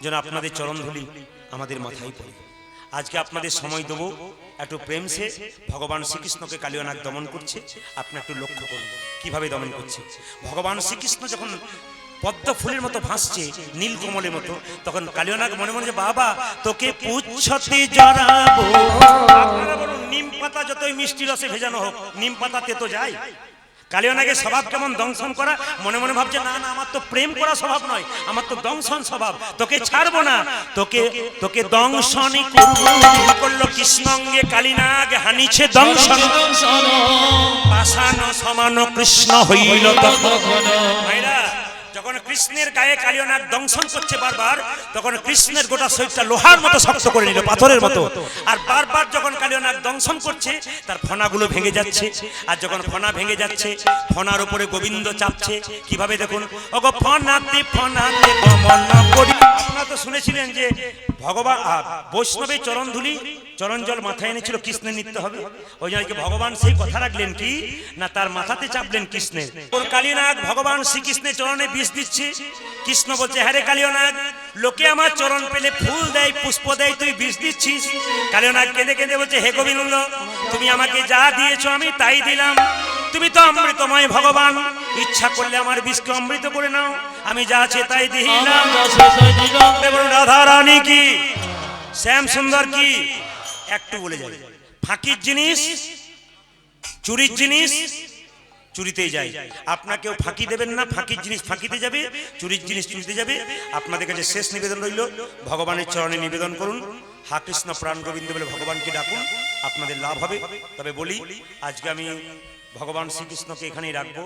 Speaker 1: যেন আপনাদের চরণ ধুলি আমাদের মাথায় পড়ে। আজকে আপনাদের সময় দেবো, একটু প্রেম সে ভগবান শ্রীকৃষ্ণকে কালিয়ানাগ দমন করছে। আপনি একটু লক্ষ্য করুন কিভাবে দমন করছে। ভগবান শ্রীকৃষ্ণ যখন পদ্ম ফুলের মতো ভাসছে, নীল কমলের মতো, তখন কালিয়ানাগ মনে মনে যে, বাবা তোকে পুচ্ছতে জড়াবো। আপনারা বলুন, নিম পাতা যতই মিষ্টি রসে ভেজানো হোক, নিম পাতা তেতো যায়। কালিয়ানাগের স্বভাব কেমন? দংশন করা। মনে মনে ভাবছে, না না, আমার তো প্রেম করা স্বভাব নয়, আমার তো দংশন স্বভাব, তোকে ছাড়বো না, তোকে তোকে দংশনই করবো। করলো কৃষ্ণাঙ্গে কালিনাগ, হানিছে দংশন, পাষাণ সমান কৃষ্ণ হইল তখন। ভাইরা, যখন কৃষ্ণের গায়ে কালিয়ানাগ দংশন করছে বারবার, তখন কৃষ্ণের গোটা শরীরটা লোহার মতো শক্ত করে নিল, পাথরের মতো। আর বারবার যখন কালিয়ানাগ দংশন করছে, তার ফণাগুলো ভেঙে যাচ্ছে। আর যখন ফণা ভেঙে যাচ্ছে, ফণার উপরে গোবিন্দ চাপছে। কিভাবে দেখুন, ওগো ফণাতে ফণাতে গমন করি। আপনারা তো শুনেছিলেন যে ভগবান বৈষ্ণবের চরণ ধুলি, চরণ জল মাথায় এনেছিল, কৃষ্ণের নিতে হবে। ওই জন্য ভগবান সেই কথা রাখলেন কি না, তার মাথাতে চাপলেন কৃষ্ণের। ওর কালিয়ানাগ ভগবান শ্রীকৃষ্ণের চরণে বিষ দিচ্ছে। কৃষ্ণ বলছে, হ্যাঁ রে কালিয়ানাগ, লোকে আমার চরণ পেলে ফুল দেয়, পুষ্প দেয়, তুই বিষ দিচ্ছিস। কালিয়ানাগ কেঁদে কেঁদে বলছে, হে গোবিন্দ, তুমি আমাকে যা দিয়েছো আমি তাই দিলাম। তুমি তো অমৃতময় ভগবান, ইচ্ছা করলে আমার বিষকে অমৃত করে নাও, আমি যা আছে তাই দিলাম। রাধা রানী কি, শ্যাম সুন্দর কি, একটু বলে যাবে। ফাঁকির জিনিস, চুরির জিনিস চুরিতেই যায়। আপনাকেও ফাঁকি দেবেন না, ফাঁকির জিনিস ফাঁকিতে যাবে, চুরির জিনিস চুরিতে যাবে। আপনাদের কাছে শেষ নিবেদন রইল, ভগবানের চরণে নিবেদন করুন, হা কৃষ্ণ প্রাণ গোবিন্দ বলে ভগবানকে ডাকুন, আপনাদের লাভ হবে। তবে বলি, আজকে আমি ভগবান শ্রীকৃষ্ণকে এখানেই রাখবো।